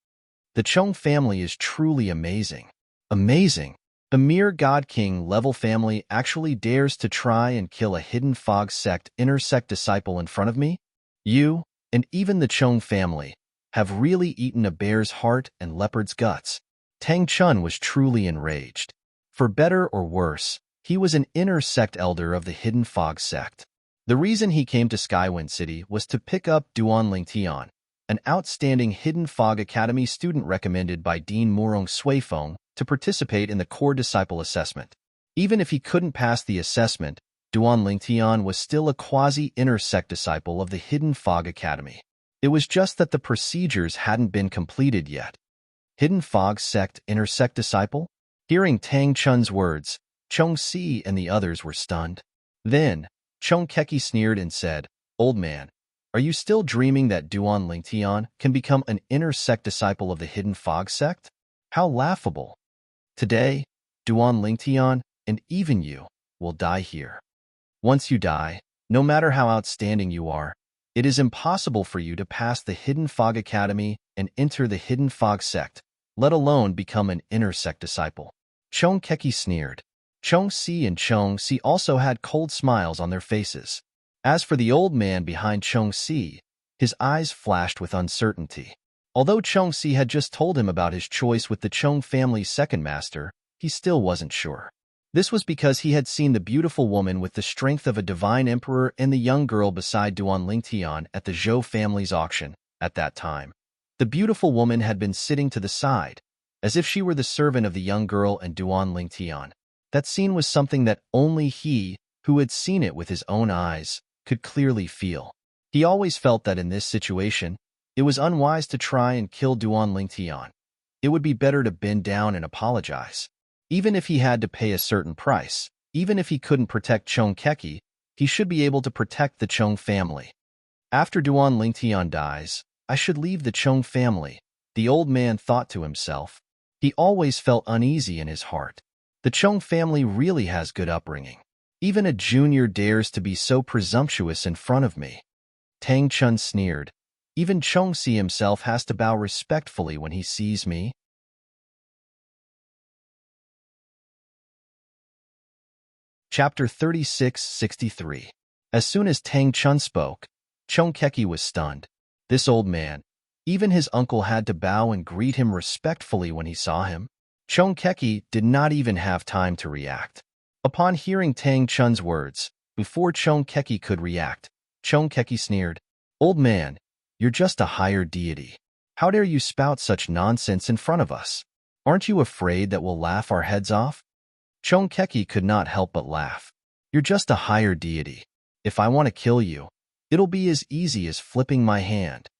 [SPEAKER 1] The Chong family is truly amazing. Amazing. The mere God King level family actually dares to try and kill a hidden fog sect inner sect disciple in front of me? You, and even the Chong family, have really eaten a bear's heart and leopard's guts. Tang Chun was truly enraged. For better or worse, he was an inner sect elder of the hidden fog sect. The reason he came to Skywind City was to pick up Duan Lingtian, an outstanding Hidden Fog Academy student recommended by Dean Murong Suifeng to participate in the core disciple assessment. Even if he couldn't pass the assessment, Duan Lingtian was still a quasi-inner sect disciple of the Hidden Fog Academy. It was just that the procedures hadn't been completed yet. Hidden Fog Sect inner sect disciple? Hearing Tang Chun's words, Chong Si and the others were stunned. Then, Chong Keki sneered and said, "Old man, are you still dreaming that Duan Lingtian can become an inner sect disciple of the Hidden Fog sect? How laughable. Today, Duan Lingtian, and even you, will die here. Once you die, no matter how outstanding you are, it is impossible for you to pass the Hidden Fog Academy and enter the Hidden Fog sect, let alone become an inner sect disciple." Chong Keki sneered. Chong Si and Chong Si also had cold smiles on their faces. As for the old man behind Chong Si, his eyes flashed with uncertainty. Although Chong Si had just told him about his choice with the Chong family's second master, he still wasn't sure. This was because he had seen the beautiful woman with the strength of a divine emperor and the young girl beside Duan Lingtian at the Zhou family's auction at that time. The beautiful woman had been sitting to the side, as if she were the servant of the young girl and Duan Lingtian. That scene was something that only he, who had seen it with his own eyes, could clearly feel. He always felt that in this situation, it was unwise to try and kill Duan Lingtian. It would be better to bend down and apologize. Even if he had to pay a certain price, even if he couldn't protect Chong Keki, he should be able to protect the Chong family. After Duan Lingtian dies, I should leave the Chong family, the old man thought to himself. He always felt uneasy in his heart. The Chong family really has good upbringing. Even a junior dares to be so presumptuous in front of me. Tang Chun sneered. Even Chong Si himself has to bow respectfully when he sees me. Chapter 36-63. As soon as Tang Chun spoke, Chong Keki was stunned. This old man, even his uncle had to bow and greet him respectfully when he saw him. Chong Keki did not even have time to react. Upon hearing Tang Chun's words, before Chong Keki could react, Chong Keki sneered, "Old man, you're just a higher deity. How dare you spout such nonsense in front of us? Aren't you afraid that we'll laugh our heads off?" Chong Keki could not help but laugh. "You're just a higher deity. If I want to kill you, it'll be as easy as flipping my hand."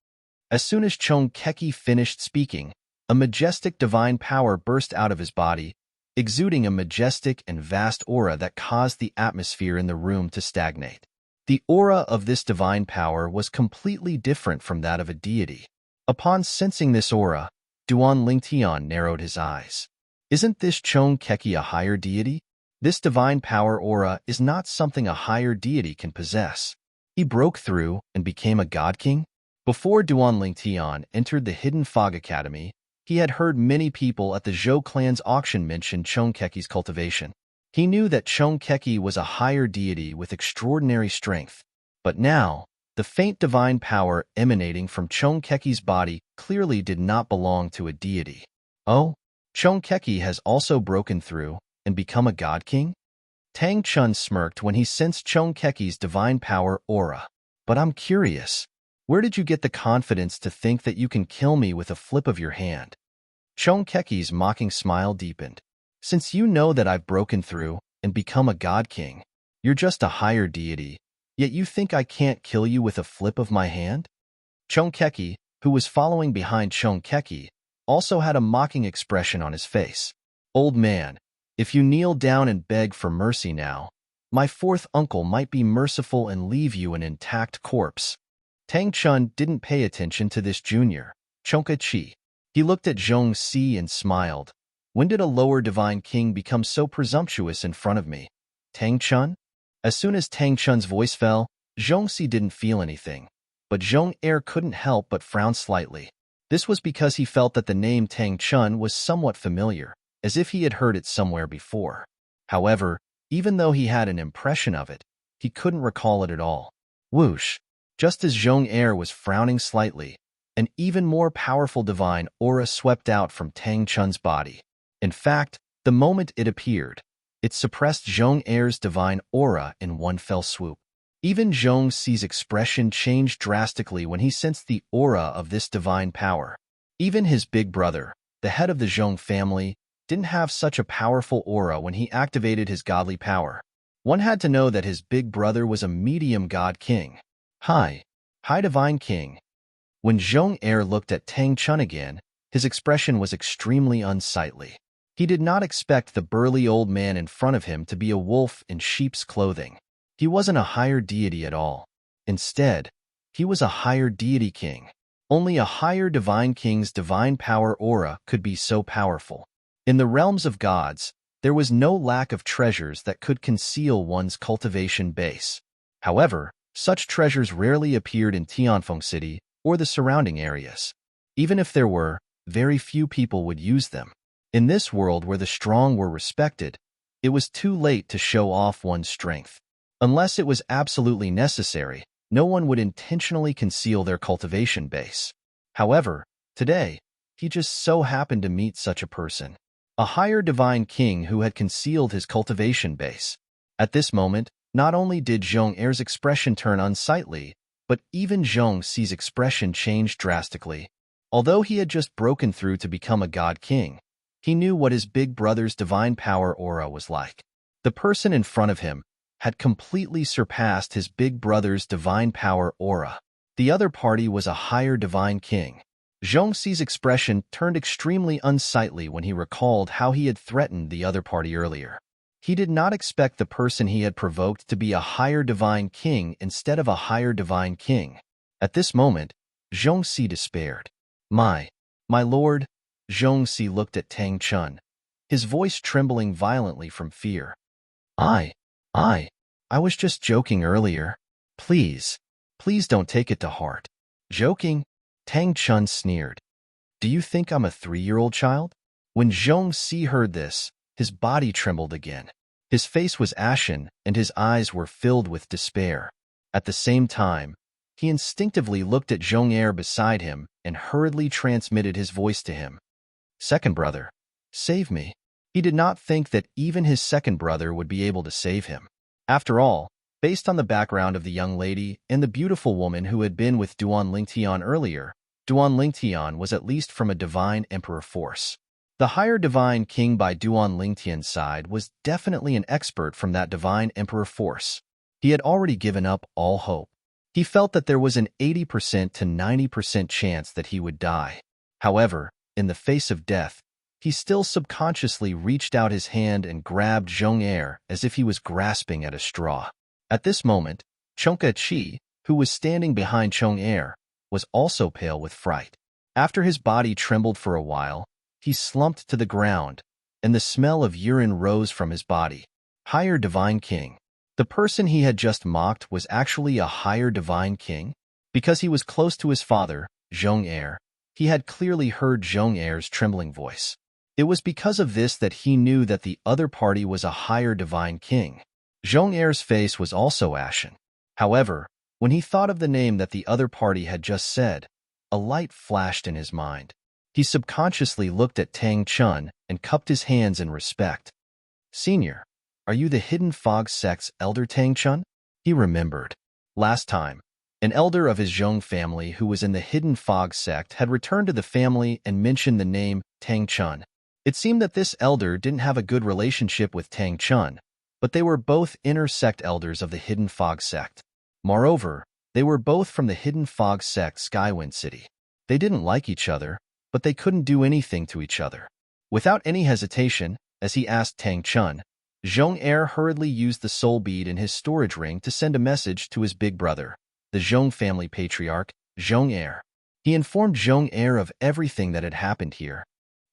[SPEAKER 1] As soon as Chong Keki finished speaking, a majestic divine power burst out of his body, exuding a majestic and vast aura that caused the atmosphere in the room to stagnate. The aura of this divine power was completely different from that of a deity. Upon sensing this aura, Duan Lingtian narrowed his eyes. Isn't this Chong Keki a higher deity? This divine power aura is not something a higher deity can possess. He broke through and became a god king? Before Duan Lingtian entered the Hidden Fog Academy, he had heard many people at the Zhou clan's auction mention Chong Keki's cultivation. He knew that Chong Keki was a higher deity with extraordinary strength. But now, the faint divine power emanating from Chong Keki's body clearly did not belong to a deity. Oh, Chong Keki has also broken through and become a god king? Tang Chun smirked when he sensed Chong Keki's divine power aura. But I'm curious. Where did you get the confidence to think that you can kill me with a flip of your hand? Chong Keki's mocking smile deepened. Since you know that I've broken through and become a god king, you're just a higher deity, yet you think I can't kill you with a flip of my hand? Chong Keki, who was following behind Chong Keki, also had a mocking expression on his face. Old man, if you kneel down and beg for mercy now, my fourth uncle might be merciful and leave you an intact corpse. Tang Chun didn't pay attention to this junior, Chong Keki. He looked at Zhong Si and smiled. When did a lower divine king become so presumptuous in front of me? Tang Chun? As soon as Tang Chun's voice fell, Zhongxi didn't feel anything, but Zhong Er couldn't help but frown slightly. This was because he felt that the name Tang Chun was somewhat familiar, as if he had heard it somewhere before. However, even though he had an impression of it, he couldn't recall it at all. Whoosh! Just as Zhong Er was frowning slightly, an even more powerful divine aura swept out from Tang Chun's body. In fact, the moment it appeared, it suppressed Zhong Er's divine aura in one fell swoop. Even Zhongxi's expression changed drastically when he sensed the aura of this divine power. Even his big brother, the head of the Zhong family, didn't have such a powerful aura when he activated his godly power. One had to know that his big brother was a medium god king. Hi divine king. When Zhong Er looked at Tang Chun again, his expression was extremely unsightly. He did not expect the burly old man in front of him to be a wolf in sheep's clothing. He wasn't a higher deity at all. Instead, he was a higher deity king. Only a higher divine king's divine power aura could be so powerful. In the realms of gods, there was no lack of treasures that could conceal one's cultivation base. However, such treasures rarely appeared in Tianfeng City or the surrounding areas. Even if there were, very few people would use them. In this world where the strong were respected, it was too late to show off one's strength. Unless it was absolutely necessary, no one would intentionally conceal their cultivation base. However, today, he just so happened to meet such a person. A higher divine king who had concealed his cultivation base. At this moment, not only did Zhong Er's expression turn unsightly, but even Zhongxi's expression changed drastically. Although he had just broken through to become a god king, he knew what his big brother's divine power aura was like. The person in front of him had completely surpassed his big brother's divine power aura. The other party was a higher divine king. Zhongxi's expression turned extremely unsightly when he recalled how he had threatened the other party earlier. He did not expect the person he had provoked to be a higher divine king instead of a higher divine king. At this moment, Zhongxi despaired. My lord, Zhongxi looked at Tang Chun, his voice trembling violently from fear. I was just joking earlier. Please don't take it to heart. Joking? Tang Chun sneered. Do you think I'm a 3-year-old child? When Zhongxi heard this, his body trembled again. His face was ashen and his eyes were filled with despair. At the same time, he instinctively looked at Zhong Er beside him and hurriedly transmitted his voice to him. Second brother, save me. He did not think that even his second brother would be able to save him. After all, based on the background of the young lady and the beautiful woman who had been with Duan Lingtian earlier, Duan Lingtian was at least from a divine emperor force. The higher divine king by Duan Lingtian's side was definitely an expert from that divine emperor force. He had already given up all hope. He felt that there was an 80% to 90% chance that he would die. However, in the face of death, he still subconsciously reached out his hand and grabbed Zhong Er as if he was grasping at a straw. At this moment, Chongka Chi, who was standing behind Zhong Er, was also pale with fright. After his body trembled for a while, he slumped to the ground, and the smell of urine rose from his body. Higher divine king. The person he had just mocked was actually a higher divine king? Because he was close to his father, Zhong Er, he had clearly heard Zhong Er's trembling voice. It was because of this that he knew that the other party was a higher divine king. Zhong Er's face was also ashen. However, when he thought of the name that the other party had just said, a light flashed in his mind. He subconsciously looked at Tang Chun and cupped his hands in respect. Senior, are you the Hidden Fog sect's elder Tang Chun? He remembered. Last time, an elder of his Zhong family who was in the Hidden Fog sect had returned to the family and mentioned the name Tang Chun. It seemed that this elder didn't have a good relationship with Tang Chun, but they were both inner sect elders of the Hidden Fog sect. Moreover, they were both from the Hidden Fog sect Skywind City. They didn't like each other, but they couldn't do anything to each other. Without any hesitation, as he asked Tang Chun, Zhong Er hurriedly used the soul bead in his storage ring to send a message to his big brother, the Zhong family patriarch, Zhong Er. He informed Zhong Er of everything that had happened here.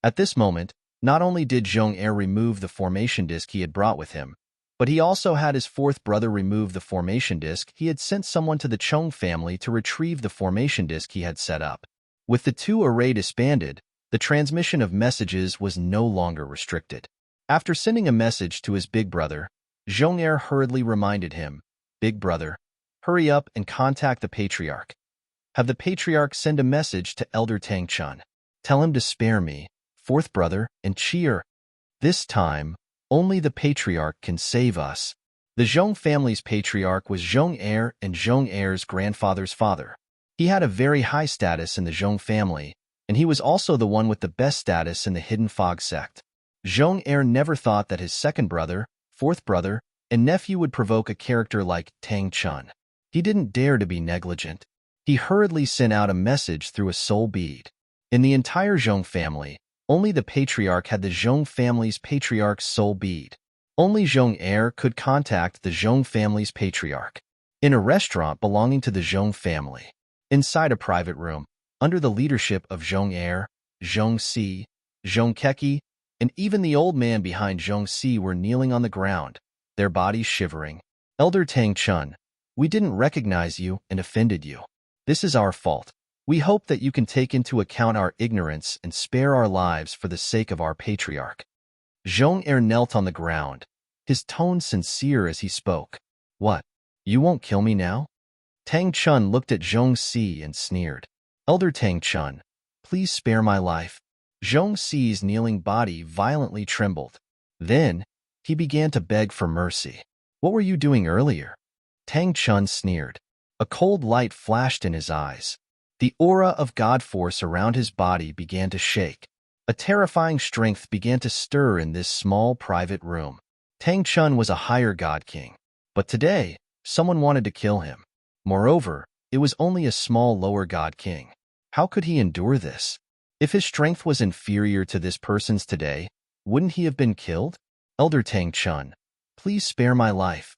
[SPEAKER 1] At this moment, not only did Zhong Er remove the formation disc he had brought with him, But he also had his fourth brother remove the formation disk. He had sent someone to the Chung family to retrieve the formation disk he had set up. With the two array disbanded, the transmission of messages was no longer restricted. After sending a message to his big brother, Zhong-er hurriedly reminded him, "Big brother, hurry up and contact the patriarch. Have the patriarch send a message to Elder Tang Chun. Tell him to spare me, fourth brother, and cheer. This time, only the patriarch can save us." The Zhong family's patriarch was Zhong-er and Zhong-er's grandfather's father. He had a very high status in the Zhong family, and he was also the one with the best status in the Hidden Fog sect. Zhong-er never thought that his second brother, fourth brother, and nephew would provoke a character like Tang Chun. He didn't dare to be negligent. He hurriedly sent out a message through a soul bead. In the entire Zhong family, only the patriarch had the Zhong family's patriarch's soul bead. Only Zhong-er could contact the Zhong family's patriarch. In a restaurant belonging to the Zhong family, inside a private room, under the leadership of Zhong-er, Zhong-si, Zhong-keki, and even the old man behind Zhong-si were kneeling on the ground, their bodies shivering. "Elder Tang Chun, we didn't recognize you and offended you. This is our fault. We hope that you can take into account our ignorance and spare our lives for the sake of our patriarch." Zhong-er knelt on the ground, his tone sincere as he spoke. "What? You won't kill me now?" Tang Chun looked at Zhong-si and sneered. "Elder Tang Chun, please spare my life." Zhong-si's kneeling body violently trembled. Then, he began to beg for mercy. "What were you doing earlier?" Tang Chun sneered. A cold light flashed in his eyes. The aura of God force around his body began to shake. A terrifying strength began to stir in this small private room. Tang Chun was a higher God King, but today, someone wanted to kill him. Moreover, it was only a small lower God King. How could he endure this? If his strength was inferior to this person's today, wouldn't he have been killed? "Elder Tang Chun, please spare my life."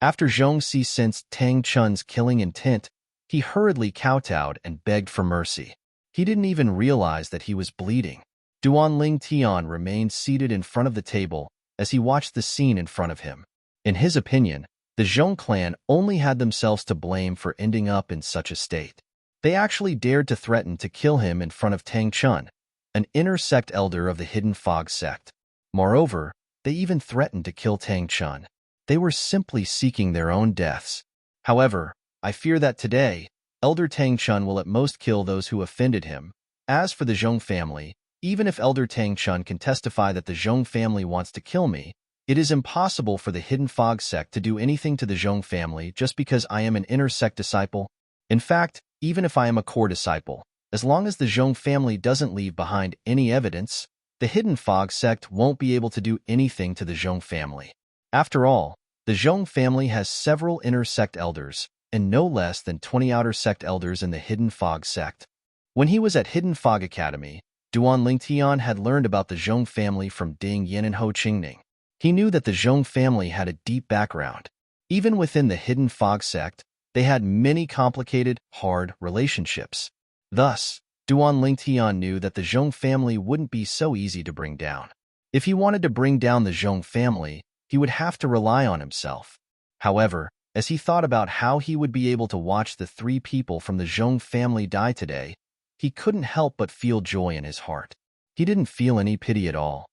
[SPEAKER 1] After Zhong-si sensed Tang Chun's killing intent, he hurriedly kowtowed and begged for mercy. He didn't even realize that he was bleeding. Duan Ling Tian remained seated in front of the table as he watched the scene in front of him. In his opinion, the Zhong clan only had themselves to blame for ending up in such a state. They actually dared to threaten to kill him in front of Tang Chun, an inner sect elder of the Hidden Fog sect. Moreover, they even threatened to kill Tang Chun. They were simply seeking their own deaths. However, I fear that today, Elder Tang Chun will at most kill those who offended him. As for the Zhong family, even if Elder Tang Chun can testify that the Zhong family wants to kill me, it is impossible for the Hidden Fog sect to do anything to the Zhong family just because I am an inner sect disciple. In fact, even if I am a core disciple, as long as the Zhong family doesn't leave behind any evidence, the Hidden Fog sect won't be able to do anything to the Zhong family. After all, the Zhong family has several inner sect elders, and no less than 20 outer sect elders in the Hidden Fog sect. When he was at Hidden Fog Academy, Duan Lingtian had learned about the Zhong family from Ding Yin and Ho Qingning. He knew that the Zhong family had a deep background. Even within the Hidden Fog sect, they had many complicated, hard relationships. Thus, Duan Lingtian knew that the Zhong family wouldn't be so easy to bring down. If he wanted to bring down the Zhong family, he would have to rely on himself. However, as he thought about how he would be able to watch the 3 people from the Zhong family die today, he couldn't help but feel joy in his heart. He didn't feel any pity at all.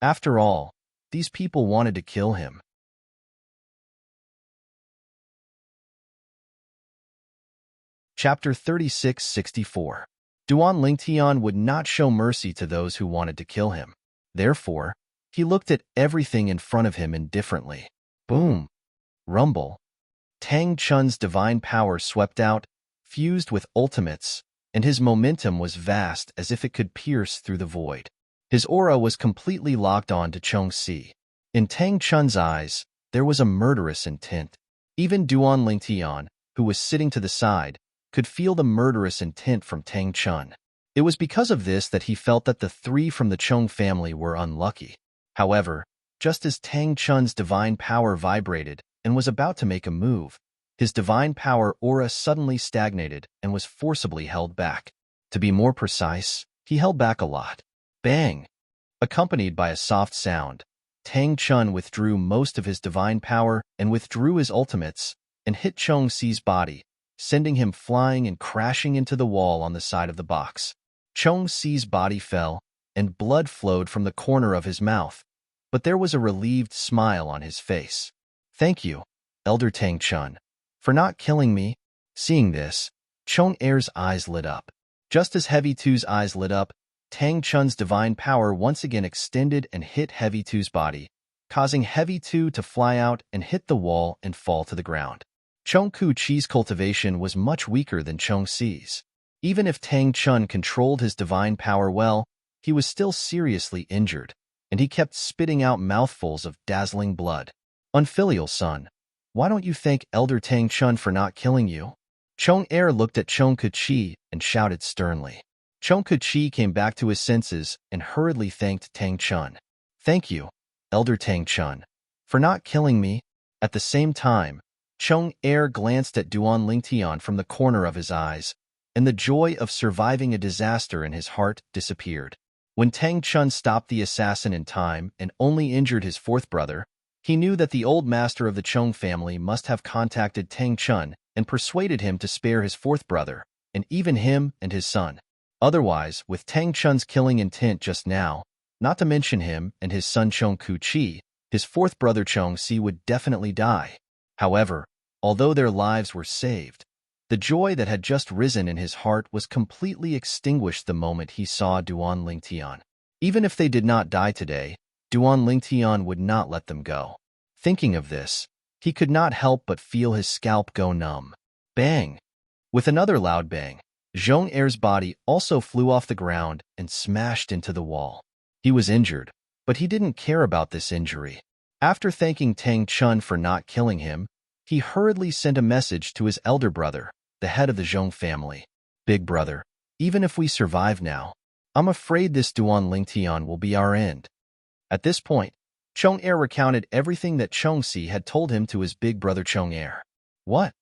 [SPEAKER 1] After all, these people wanted to kill him. Chapter 36-64. Duan Lingtian would not show mercy to those who wanted to kill him. Therefore, he looked at everything in front of him indifferently. Boom! Rumble! Tang Chun's divine power swept out, fused with ultimates, and his momentum was vast as if it could pierce through the void. His aura was completely locked on to Zhong-si. In Tang Chun's eyes, there was a murderous intent. Even Duan Lingtian, who was sitting to the side, could feel the murderous intent from Tang Chun. It was because of this that he felt that the 3 from the Chung family were unlucky. However, just as Tang Chun's divine power vibrated and was about to make a move, his divine power aura suddenly stagnated and was forcibly held back. To be more precise, he held back a lot. Bang! Accompanied by a soft sound, Tang Chun withdrew most of his divine power and withdrew his ultimates and hit Chong Si's body, sending him flying and crashing into the wall on the side of the box. Chong Si's body fell, and blood flowed from the corner of his mouth, but there was a relieved smile on his face. "Thank you, Elder Tang Chun, for not killing me." Seeing this, Chong Er's eyes lit up. Just as Heavy Two's eyes lit up, Tang Chun's divine power once again extended and hit Heavy Two's body, causing Heavy Two to fly out and hit the wall and fall to the ground. Chong Ku Chi's cultivation was much weaker than Chong Si's. Even if Tang Chun controlled his divine power well, he was still seriously injured, and he kept spitting out mouthfuls of dazzling blood. "Unfilial son, why don't you thank Elder Tang Chun for not killing you?" Chong Er looked at Chong Ku Chi and shouted sternly. Chong Ku Chi came back to his senses and hurriedly thanked Tang Chun. "Thank you, Elder Tang Chun, for not killing me." At the same time, Chong Er glanced at Duan Lingtian from the corner of his eyes, and the joy of surviving a disaster in his heart disappeared. When Tang Chun stopped the assassin in time and only injured his fourth brother, he knew that the old master of the Chong family must have contacted Tang Chun and persuaded him to spare his fourth brother, and even him and his son. Otherwise, with Tang Chun's killing intent just now, not to mention him and his son Chong Ku Chi, his fourth brother Chong Si would definitely die. However, although their lives were saved, the joy that had just risen in his heart was completely extinguished the moment he saw Duan Lingtian. Even if they did not die today, Duan Lingtian would not let them go. Thinking of this, he could not help but feel his scalp go numb. Bang! With another loud bang, Zhong Er's body also flew off the ground and smashed into the wall. He was injured, but he didn't care about this injury. After thanking Tang Chun for not killing him, he hurriedly sent a message to his elder brother, the head of the Zhong family. "Big brother, even if we survive now, I'm afraid this Duan Lingtian will be our end." At this point, Chong Er recounted everything that Chong Si had told him to his big brother Chong Er. "What?"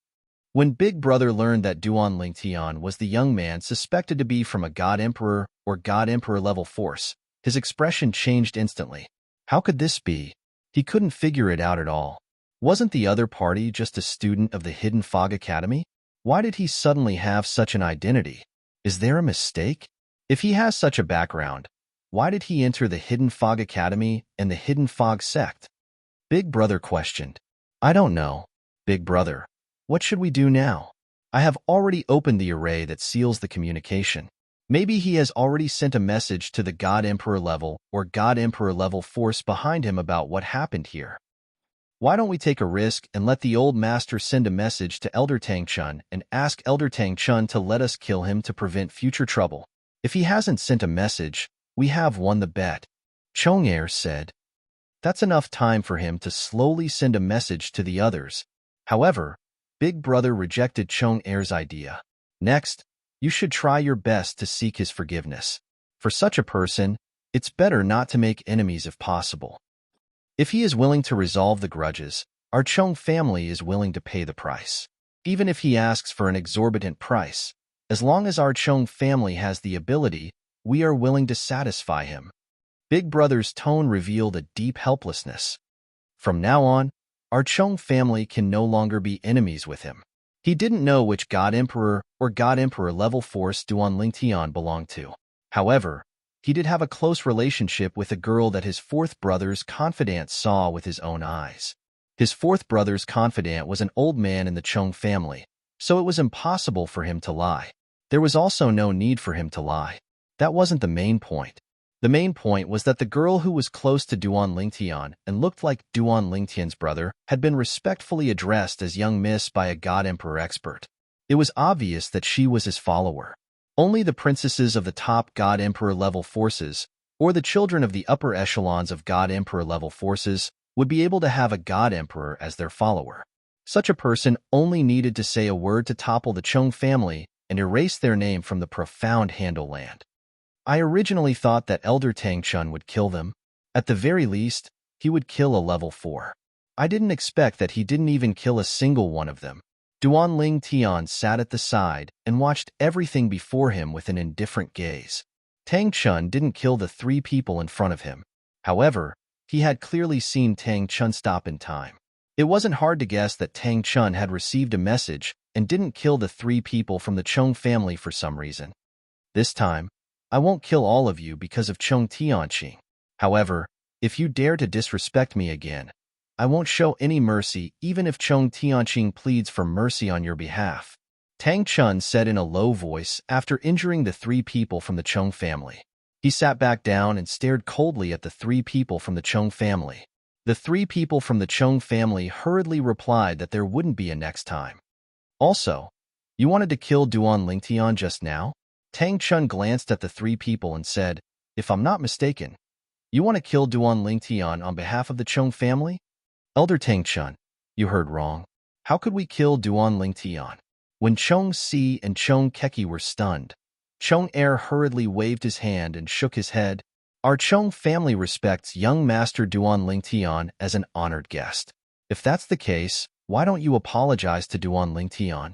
[SPEAKER 1] When Big Brother learned that Duan Lingtian was the young man suspected to be from a God Emperor or God Emperor level force, his expression changed instantly. How could this be? He couldn't figure it out at all. Wasn't the other party just a student of the Hidden Fog Academy? Why did he suddenly have such an identity? Is there a mistake? If he has such a background, why did he enter the Hidden Fog Academy and the Hidden Fog sect? Big Brother questioned. "I don't know, Big Brother. What should we do now? I have already opened the array that seals the communication. Maybe he has already sent a message to the God Emperor level or God Emperor level force behind him about what happened here. Why don't we take a risk and let the old master send a message to Elder Tang Chun and ask Elder Tang Chun to let us kill him to prevent future trouble? If he hasn't sent a message, we have won the bet." Chong Er said. That's enough time for him to slowly send a message to the others. However, Big Brother rejected Chong Er's idea. "Next, you should try your best to seek his forgiveness. For such a person, it's better not to make enemies if possible. If he is willing to resolve the grudges, our Chong family is willing to pay the price. Even if he asks for an exorbitant price, as long as our Chong family has the ability, we are willing to satisfy him." Big Brother's tone revealed a deep helplessness. From now on, our Chong family can no longer be enemies with him. He didn't know which God Emperor or God Emperor level force Duan Lingtian belonged to. However, he did have a close relationship with a girl that his fourth brother's confidant saw with his own eyes. His fourth brother's confidant was an old man in the Chong family, so it was impossible for him to lie. There was also no need for him to lie. That wasn't the main point. The main point was that the girl who was close to Duan Lingtian and looked like Duan Lingtian's brother had been respectfully addressed as young miss by a God Emperor expert. It was obvious that she was his follower. Only the princesses of the top God Emperor level forces, or the children of the upper echelons of God Emperor level forces, would be able to have a God Emperor as their follower. Such a person only needed to say a word to topple the Chong family and erase their name from the profound Handle land. I originally thought that Elder Tang Chun would kill them. At the very least, he would kill a level 4. I didn't expect that he didn't even kill a single one of them. Duan Lingtian sat at the side and watched everything before him with an indifferent gaze. Tang Chun didn't kill the 3 people in front of him. However, he had clearly seen Tang Chun stop in time. It wasn't hard to guess that Tang Chun had received a message and didn't kill the 3 people from the Chung family for some reason. This time, I won't kill all of you because of Chung Tianqing. However, if you dare to disrespect me again, I won't show any mercy even if Chung Tianqing pleads for mercy on your behalf. Tang Chun said in a low voice after injuring the 3 people from the Chung family. He sat back down and stared coldly at the 3 people from the Chung family. The 3 people from the Chung family hurriedly replied that there wouldn't be a next time. Also, you wanted to kill Duan Lingtian just now? Tang Chun glanced at the 3 people and said, if I'm not mistaken, you want to kill Duan Lingtian on behalf of the Chung family? Elder Tang Chun, you heard wrong. How could we kill Duan Lingtian? When Chung Si and Chung Keki were stunned, Chung Er hurriedly waved his hand and shook his head. Our Chung family respects young Master Duan Lingtian as an honored guest. If that's the case, why don't you apologize to Duan Lingtian?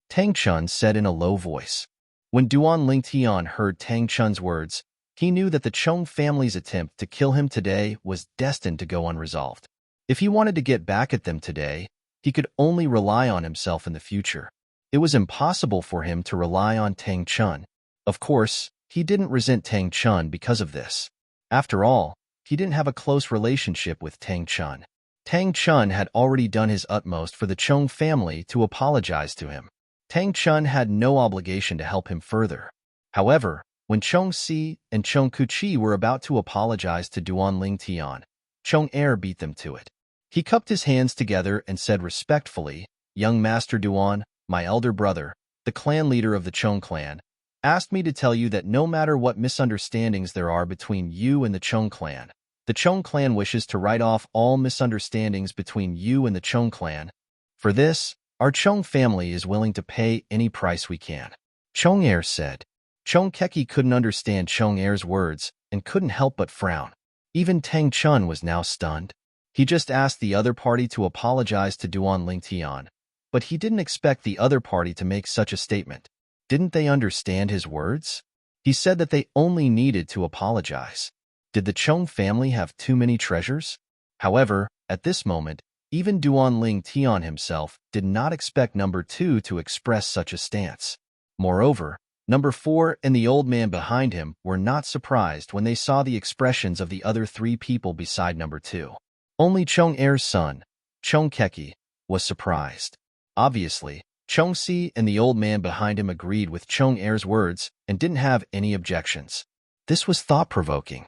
[SPEAKER 1] Tang Chun said in a low voice. When Duan Lingtian heard Tang Chun's words, he knew that the Chung family's attempt to kill him today was destined to go unresolved. If he wanted to get back at them today, he could only rely on himself in the future. It was impossible for him to rely on Tang Chun. Of course, he didn't resent Tang Chun because of this. After all, he didn't have a close relationship with Tang Chun. Tang Chun had already done his utmost for the Chung family to apologize to him. Tang Chun had no obligation to help him further. However, when Chung Si and Chung Kuchi were about to apologize to Duan Lingtian, Chung Er beat them to it. He cupped his hands together and said respectfully, Young Master Duan, my elder brother, the clan leader of the Chung clan, asked me to tell you that no matter what misunderstandings there are between you and the Chung clan wishes to write off all misunderstandings between you and the Chung clan. For this, our Chung family is willing to pay any price we can. Chung Er said. Chung Keki couldn't understand Chung Er's words and couldn't help but frown. Even Tang Chun was now stunned. He just asked the other party to apologize to Duan Lingtian, but he didn't expect the other party to make such a statement. Didn't they understand his words? He said that they only needed to apologize. Did the Chung family have too many treasures? However, at this moment, even Duan Lingtian himself did not expect number 2 to express such a stance. Moreover, number 4 and the old man behind him were not surprised when they saw the expressions of the other 3 people beside number 2. Only Chung Er's son, Chung Keki, was surprised. Obviously, Chung Si and the old man behind him agreed with Chung Er's words and didn't have any objections. This was thought-provoking.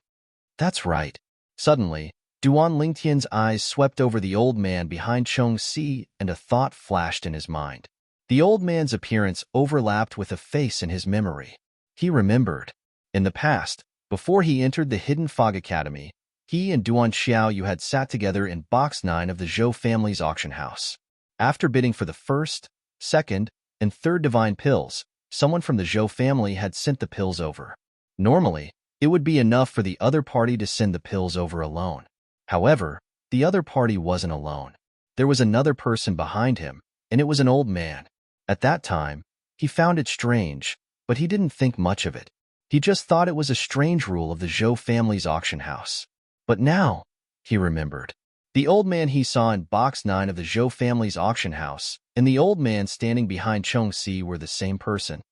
[SPEAKER 1] That's right. Suddenly, Duan Lingtian's eyes swept over the old man behind Chung Si and a thought flashed in his mind. The old man's appearance overlapped with a face in his memory. He remembered. In the past, before he entered the Hidden Fog Academy, he and Duan Xiaoyu had sat together in Box 9 of the Zhou family's auction house. After bidding for the first, second, and third divine pills, someone from the Zhou family had sent the pills over. Normally, it would be enough for the other party to send the pills over alone. However, the other party wasn't alone. There was another person behind him, and it was an old man. At that time, he found it strange, but he didn't think much of it. He just thought it was a strange rule of the Zhou family's auction house. But now, he remembered. The old man he saw in Box 9 of the Zhou family's auction house and the old man standing behind Chung Si were the same person.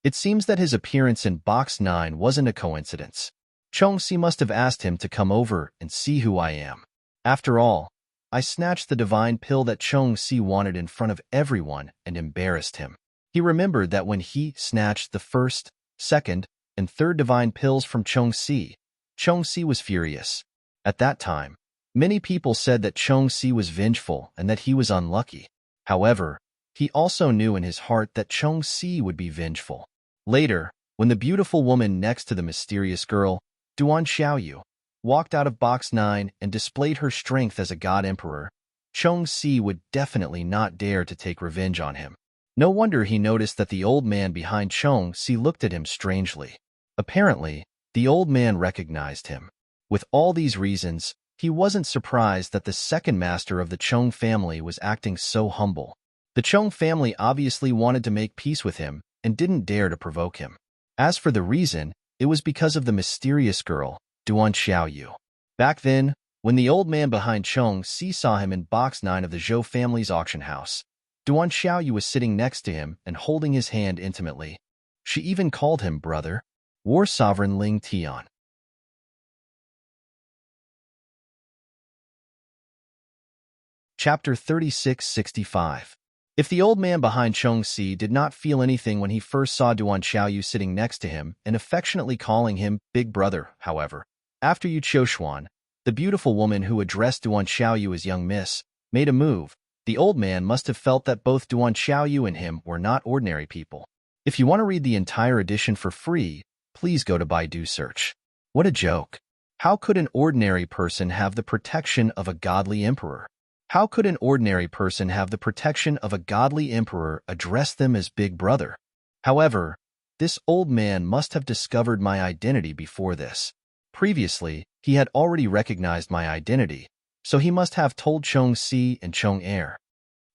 [SPEAKER 1] It seems that his appearance in Box 9 wasn't a coincidence. Chung Si must have asked him to come over and see who I am. After all, I snatched the divine pill that Chung Si wanted in front of everyone and embarrassed him. He remembered that when he snatched the first, second, and third divine pills from Chung Si was furious. At that time, many people said that Chung Si was vengeful and that he was unlucky. However, he also knew in his heart that Chung Si would be vengeful. Later, when the beautiful woman next to the mysterious girl, Duan Xiaoyu, walked out of Box 9 and displayed her strength as a god emperor, Chung Si would definitely not dare to take revenge on him. No wonder he noticed that the old man behind Chung Si looked at him strangely. Apparently, the old man recognized him. With all these reasons, he wasn't surprised that the second master of the Chung family was acting so humble. The Chung family obviously wanted to make peace with him and didn't dare to provoke him. As for the reason, it was because of the mysterious girl, Duan Xiaoyu. Back then, When the old man behind Chong Si saw him in box 9 of the Zhou family's auction house, Duan Xiaoyu was sitting next to him and holding his hand intimately. She even called him brother. War Sovereign Ling Tian. Chapter 3665. If the old man behind Chong Si did not feel anything when he first saw Duan Xiaoyu sitting next to him and affectionately calling him big brother, however, after Yu Qiushuan, the beautiful woman who addressed Duan Xiaoyu as young miss, made a move, the old man must have felt that both Duan Xiaoyu and him were not ordinary people. If you want to read the entire edition for free, please go to Baidu search. What a joke. How could an ordinary person have the protection of a godly emperor? How could an ordinary person have the protection of a godly emperor address them as big brother? However, this old man must have discovered my identity before this. Previously, he had already recognized my identity, so he must have told Chong Si and Chong Er.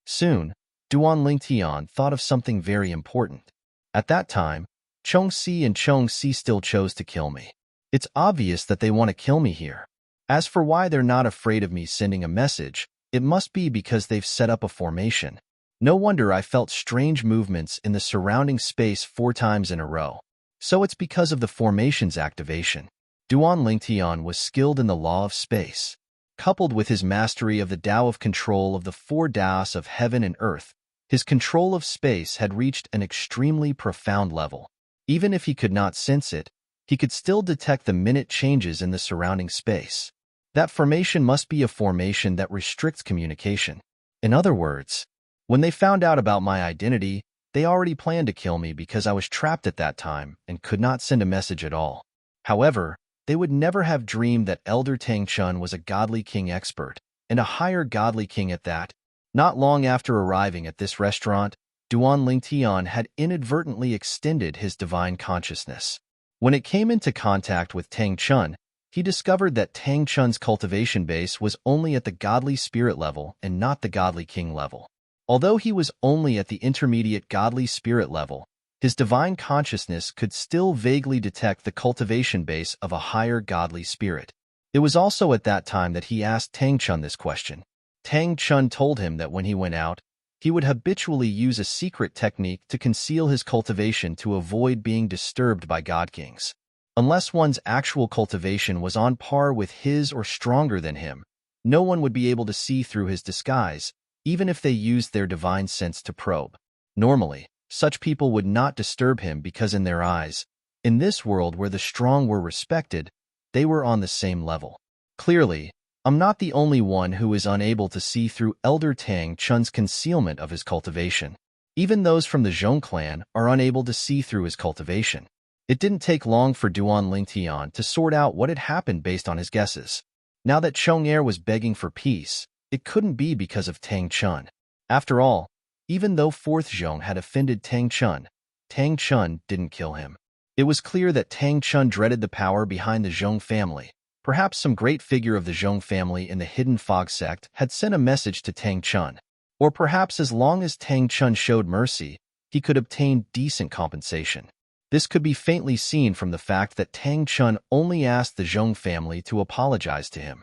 [SPEAKER 1] Soon, Duan Lingtian thought of something very important. At that time, Chong Si and Chong Si still chose to kill me. It's obvious that they want to kill me here. As for why they're not afraid of me sending a message, it must be because they've set up a formation. No wonder I felt strange movements in the surrounding space 4 times in a row. So it's because of the formation's activation. Duan Lingtian was skilled in the law of space. Coupled with his mastery of the Tao of control of the 4 Taos of heaven and earth, his control of space had reached an extremely profound level. Even if he could not sense it, he could still detect the minute changes in the surrounding space. That formation must be a formation that restricts communication. In other words, when they found out about my identity, they already planned to kill me because I was trapped at that time and could not send a message at all. However, they would never have dreamed that Elder Tang Chun was a godly king expert, and a higher godly king at that. Not long after arriving at this restaurant, Duan Lingtian had inadvertently extended his divine consciousness. When it came into contact with Tang Chun, he discovered that Tang Chun's cultivation base was only at the godly spirit level and not the godly king level. Although he was only at the intermediate godly spirit level, his divine consciousness could still vaguely detect the cultivation base of a higher godly spirit. It was also at that time that he asked Tang Chun this question. Tang Chun told him that when he went out, he would habitually use a secret technique to conceal his cultivation to avoid being disturbed by god kings. Unless one's actual cultivation was on par with his or stronger than him, no one would be able to see through his disguise, even if they used their divine sense to probe. Normally, such people would not disturb him because in their eyes, in this world where the strong were respected, they were on the same level. Clearly, I'm not the only one who is unable to see through Elder Tang Chun's concealment of his cultivation. Even those from the Zhong clan are unable to see through his cultivation. It didn't take long for Duan Lingtian to sort out what had happened based on his guesses. Now that Chong Er was begging for peace, it couldn't be because of Tang Chun. After all, even though 4th Zhong had offended Tang Chun didn't kill him. It was clear that Tang Chun dreaded the power behind the Zhong family. Perhaps some great figure of the Zhong family in the Hidden Fog sect had sent a message to Tang Chun. Or perhaps as long as Tang Chun showed mercy, he could obtain decent compensation. This could be faintly seen from the fact that Tang Chun only asked the Zhong family to apologize to him.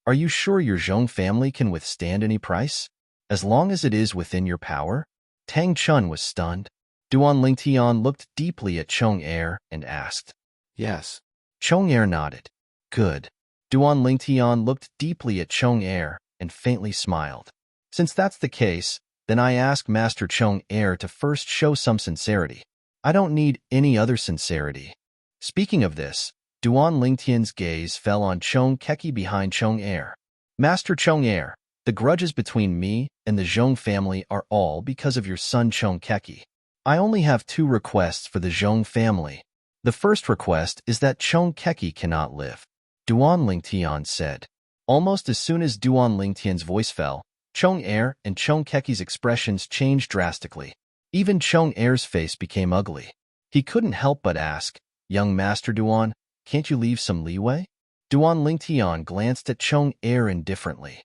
[SPEAKER 1] Are you sure your Zhong family can withstand any price? As long as it is within your power? Tang Chun was stunned. Duan Lingtian looked deeply at Chong Er and asked.
[SPEAKER 2] Yes.
[SPEAKER 1] Chong Er nodded. Good. Duan Lingtian looked deeply at Chong Er and faintly smiled. Since that's the case, then I ask Master Chong Er to first show some sincerity. I don't need any other sincerity. Speaking of this, Duan Lingtian's gaze fell on Chong Keki behind Chong Er. Master Chong Er, the grudges between me and the Zhong family are all because of your son Chong Keki. I only have 2 requests for the Zhong family. The first request is that Chong Keki cannot live. Duan Lingtian said. Almost as soon as Duan Lingtian's voice fell, Chong Er and Chong Keki's expressions changed drastically. Even Chong Er's face became ugly. He couldn't help but ask, Young Master Duan, can't you leave some leeway? Duan Lingtian glanced at Chong Er indifferently.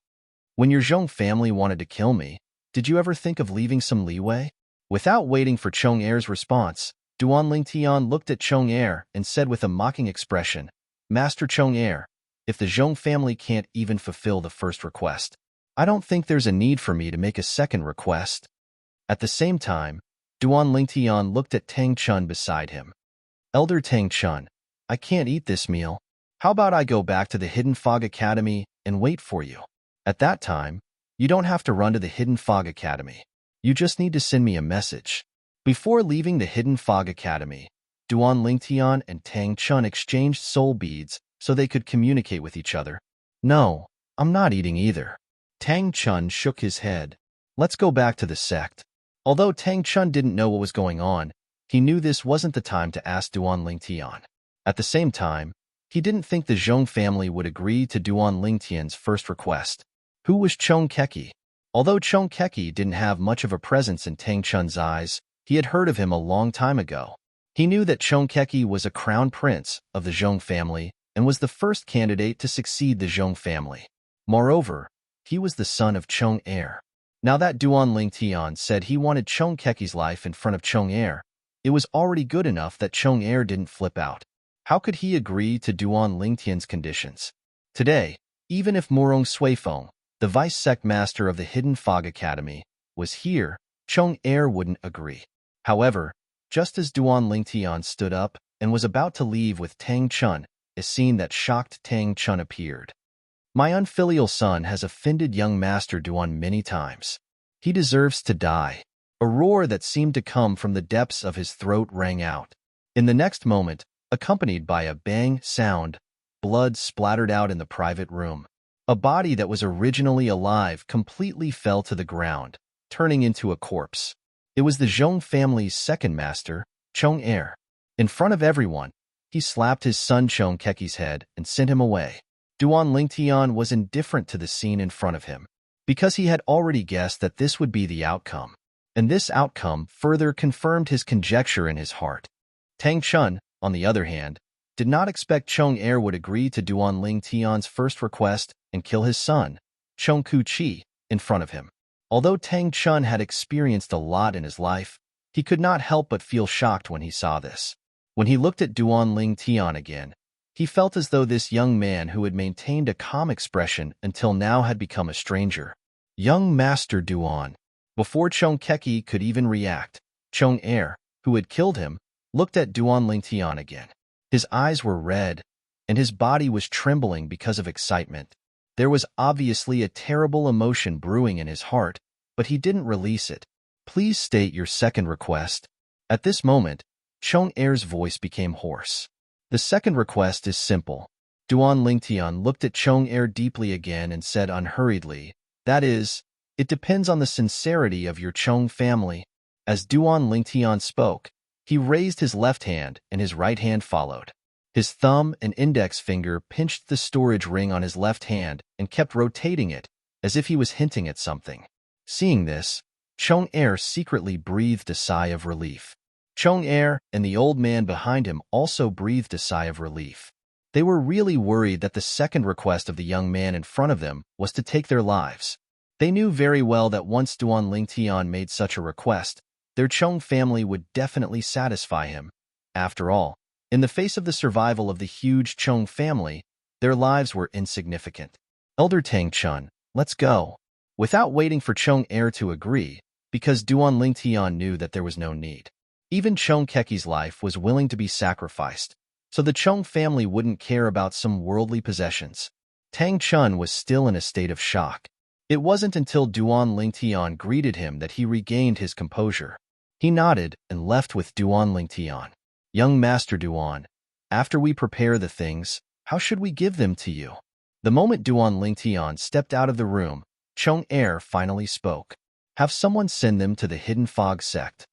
[SPEAKER 1] When your Zhong family wanted to kill me, did you ever think of leaving some leeway? Without waiting for Chong Er's response, Duan Lingtian looked at Chong Er and said with a mocking expression, Master Chong Er, If the Zhong family can't even fulfill the first request, I don't think there's a need for me to make a second request. At the same time, Duan Lingtian looked at Tang Chun beside him. Elder Tang Chun, I can't eat this meal. How about I go back to the Hidden Fog Academy and wait for you? At that time, you don't have to run to the Hidden Fog Academy. You just need to send me a message. Before leaving the Hidden Fog Academy, Duan Lingtian and Tang Chun exchanged soul beads so they could communicate with each other. No, I'm not eating either. Tang Chun shook his head. Let's go back to the sect. Although Tang Chun didn't know what was going on, he knew this wasn't the time to ask Duan Lingtian. At the same time, he didn't think the Zhong family would agree to Duan Lingtian's first request. Who was Chong Keki? Although Chong Keki didn't have much of a presence in Tang Chun's eyes, he had heard of him a long time ago. He knew that Chong Keki was a crown prince of the Zhong family and was the first candidate to succeed the Zhong family. Moreover, he was the son of Chong Er. Now that Duan Lingtian said he wanted Chong Keki's life in front of Chong Er, it was already good enough that Chong Er didn't flip out. How could he agree to Duan Lingtian's conditions? Today, even if Murong Suifeng, the vice sect master of the Hidden Fog Academy, was here, Chong Er wouldn't agree. However, just as Duan Lingtian stood up and was about to leave with Tang Chun, a scene that shocked Tang Chun appeared. My unfilial son has offended young Master Duan many times. He deserves to die. A roar that seemed to come from the depths of his throat rang out. In the next moment, accompanied by a bang sound, blood splattered out in the private room. A body that was originally alive completely fell to the ground, turning into a corpse. It was the Zhong family's second master, Chong Er. In front of everyone, he slapped his son Chong Keki's head and sent him away. Duan Lingtian was indifferent to the scene in front of him, because he had already guessed that this would be the outcome. And this outcome further confirmed his conjecture in his heart. Tang Chun, on the other hand, did not expect Chong Er would agree to Duan Lingtian's first request and kill his son, Chong Ku Chi, in front of him. Although Tang Chun had experienced a lot in his life, he could not help but feel shocked when he saw this. When he looked at Duan Lingtian again, he felt as though this young man who had maintained a calm expression until now had become a stranger. Young Master Duan. Before Chong Keki could even react, Chong Er, who had killed him, looked at Duan Lingtian again. His eyes were red, and his body was trembling because of excitement. There was obviously a terrible emotion brewing in his heart, but he didn't release it. Please state your second request. At this moment, Chong Er's voice became hoarse. The second request is simple. Duan Lingtian looked at Chong Er deeply again and said unhurriedly, that is, it depends on the sincerity of your Chong family. As Duan Lingtian spoke, he raised his left hand and his right hand followed. His thumb and index finger pinched the storage ring on his left hand and kept rotating it, as if he was hinting at something. Seeing this, Chong Er secretly breathed a sigh of relief. Chong Er and the old man behind him also breathed a sigh of relief. They were really worried that the second request of the young man in front of them was to take their lives. They knew very well that once Duan Lingtian made such a request, their Chong family would definitely satisfy him. After all, in the face of the survival of the huge Chong family, their lives were insignificant. Elder Tang Chun, let's go. Without waiting for Chong Er to agree, because Duan Lingtian knew that there was no need. Even Chong Keki's life was willing to be sacrificed, so the Chong family wouldn't care about some worldly possessions. Tang Chun was still in a state of shock. It wasn't until Duan Lingtian greeted him that he regained his composure. He nodded and left with Duan Lingtian. Young Master Duan, after we prepare the things, how should we give them to you? The moment Duan Lingtian stepped out of the room, Chong Er finally spoke. Have someone send them to the Hidden Fog sect.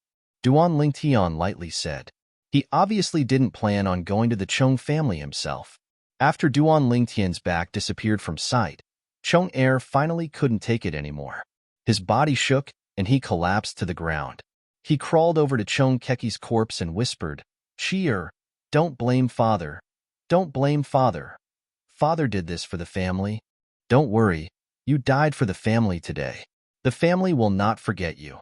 [SPEAKER 1] Duan Lingtian lightly said. He obviously didn't plan on going to the Chong family himself. After Duan Lingtian's back disappeared from sight, Chong Er finally couldn't take it anymore. His body shook, and he collapsed to the ground. He crawled over to Chong Keki's corpse and whispered, Cheer, don't blame Father. Don't blame Father. Father did this for the family. Don't worry, you died for the family today. The family will not forget you.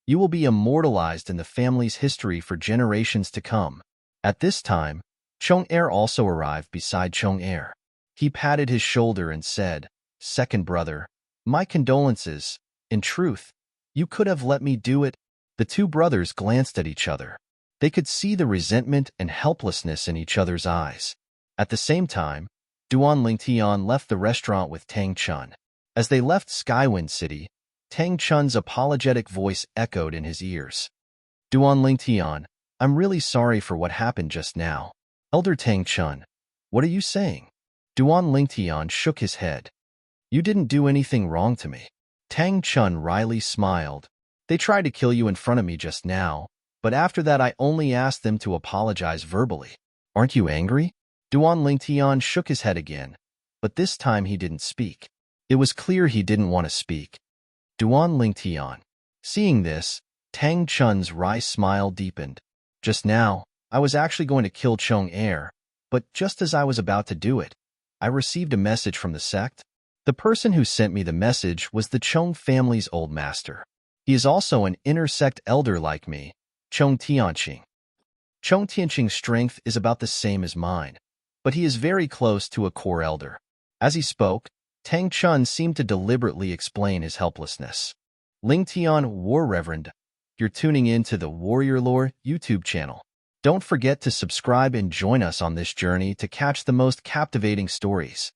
[SPEAKER 1] You will be immortalized in the family's history for generations to come. At this time, Chong Er also arrived beside Chong Er. He patted his shoulder and said, "Second brother, my condolences. In truth, you could have let me do it." The two brothers glanced at each other. They could see the resentment and helplessness in each other's eyes. At the same time, Duan Lingtian left the restaurant with Tang Chun. As they left Skywind City, Tang Chun's apologetic voice echoed in his ears. "Duan Lingtian, I'm really sorry for what happened just now." "Elder Tang Chun, what are you saying?" Duan Lingtian shook his head. "You didn't do anything wrong to me." Tang Chun wryly smiled. "They tried to kill you in front of me just now, but after that I only asked them to apologize verbally. Aren't you angry?" Duan Lingtian shook his head again, but this time he didn't speak. It was clear he didn't want to speak. Duan Lingtian. Seeing this, Tang Chun's wry smile deepened. "Just now, I was actually going to kill Chong Air, but just as I was about to do it, I received a message from the sect. The person who sent me the message was the Chong family's old master. He is also an inter-sect elder like me, Chong Tianqing. Chong Tianqing's strength is about the same as mine, but he is very close to a core elder." As he spoke, Tang Chun seemed to deliberately explain his helplessness. Lingtian War Reverend, you're tuning in to the Warrior Lore YouTube channel. Don't forget to subscribe and join us on this journey to catch the most captivating stories.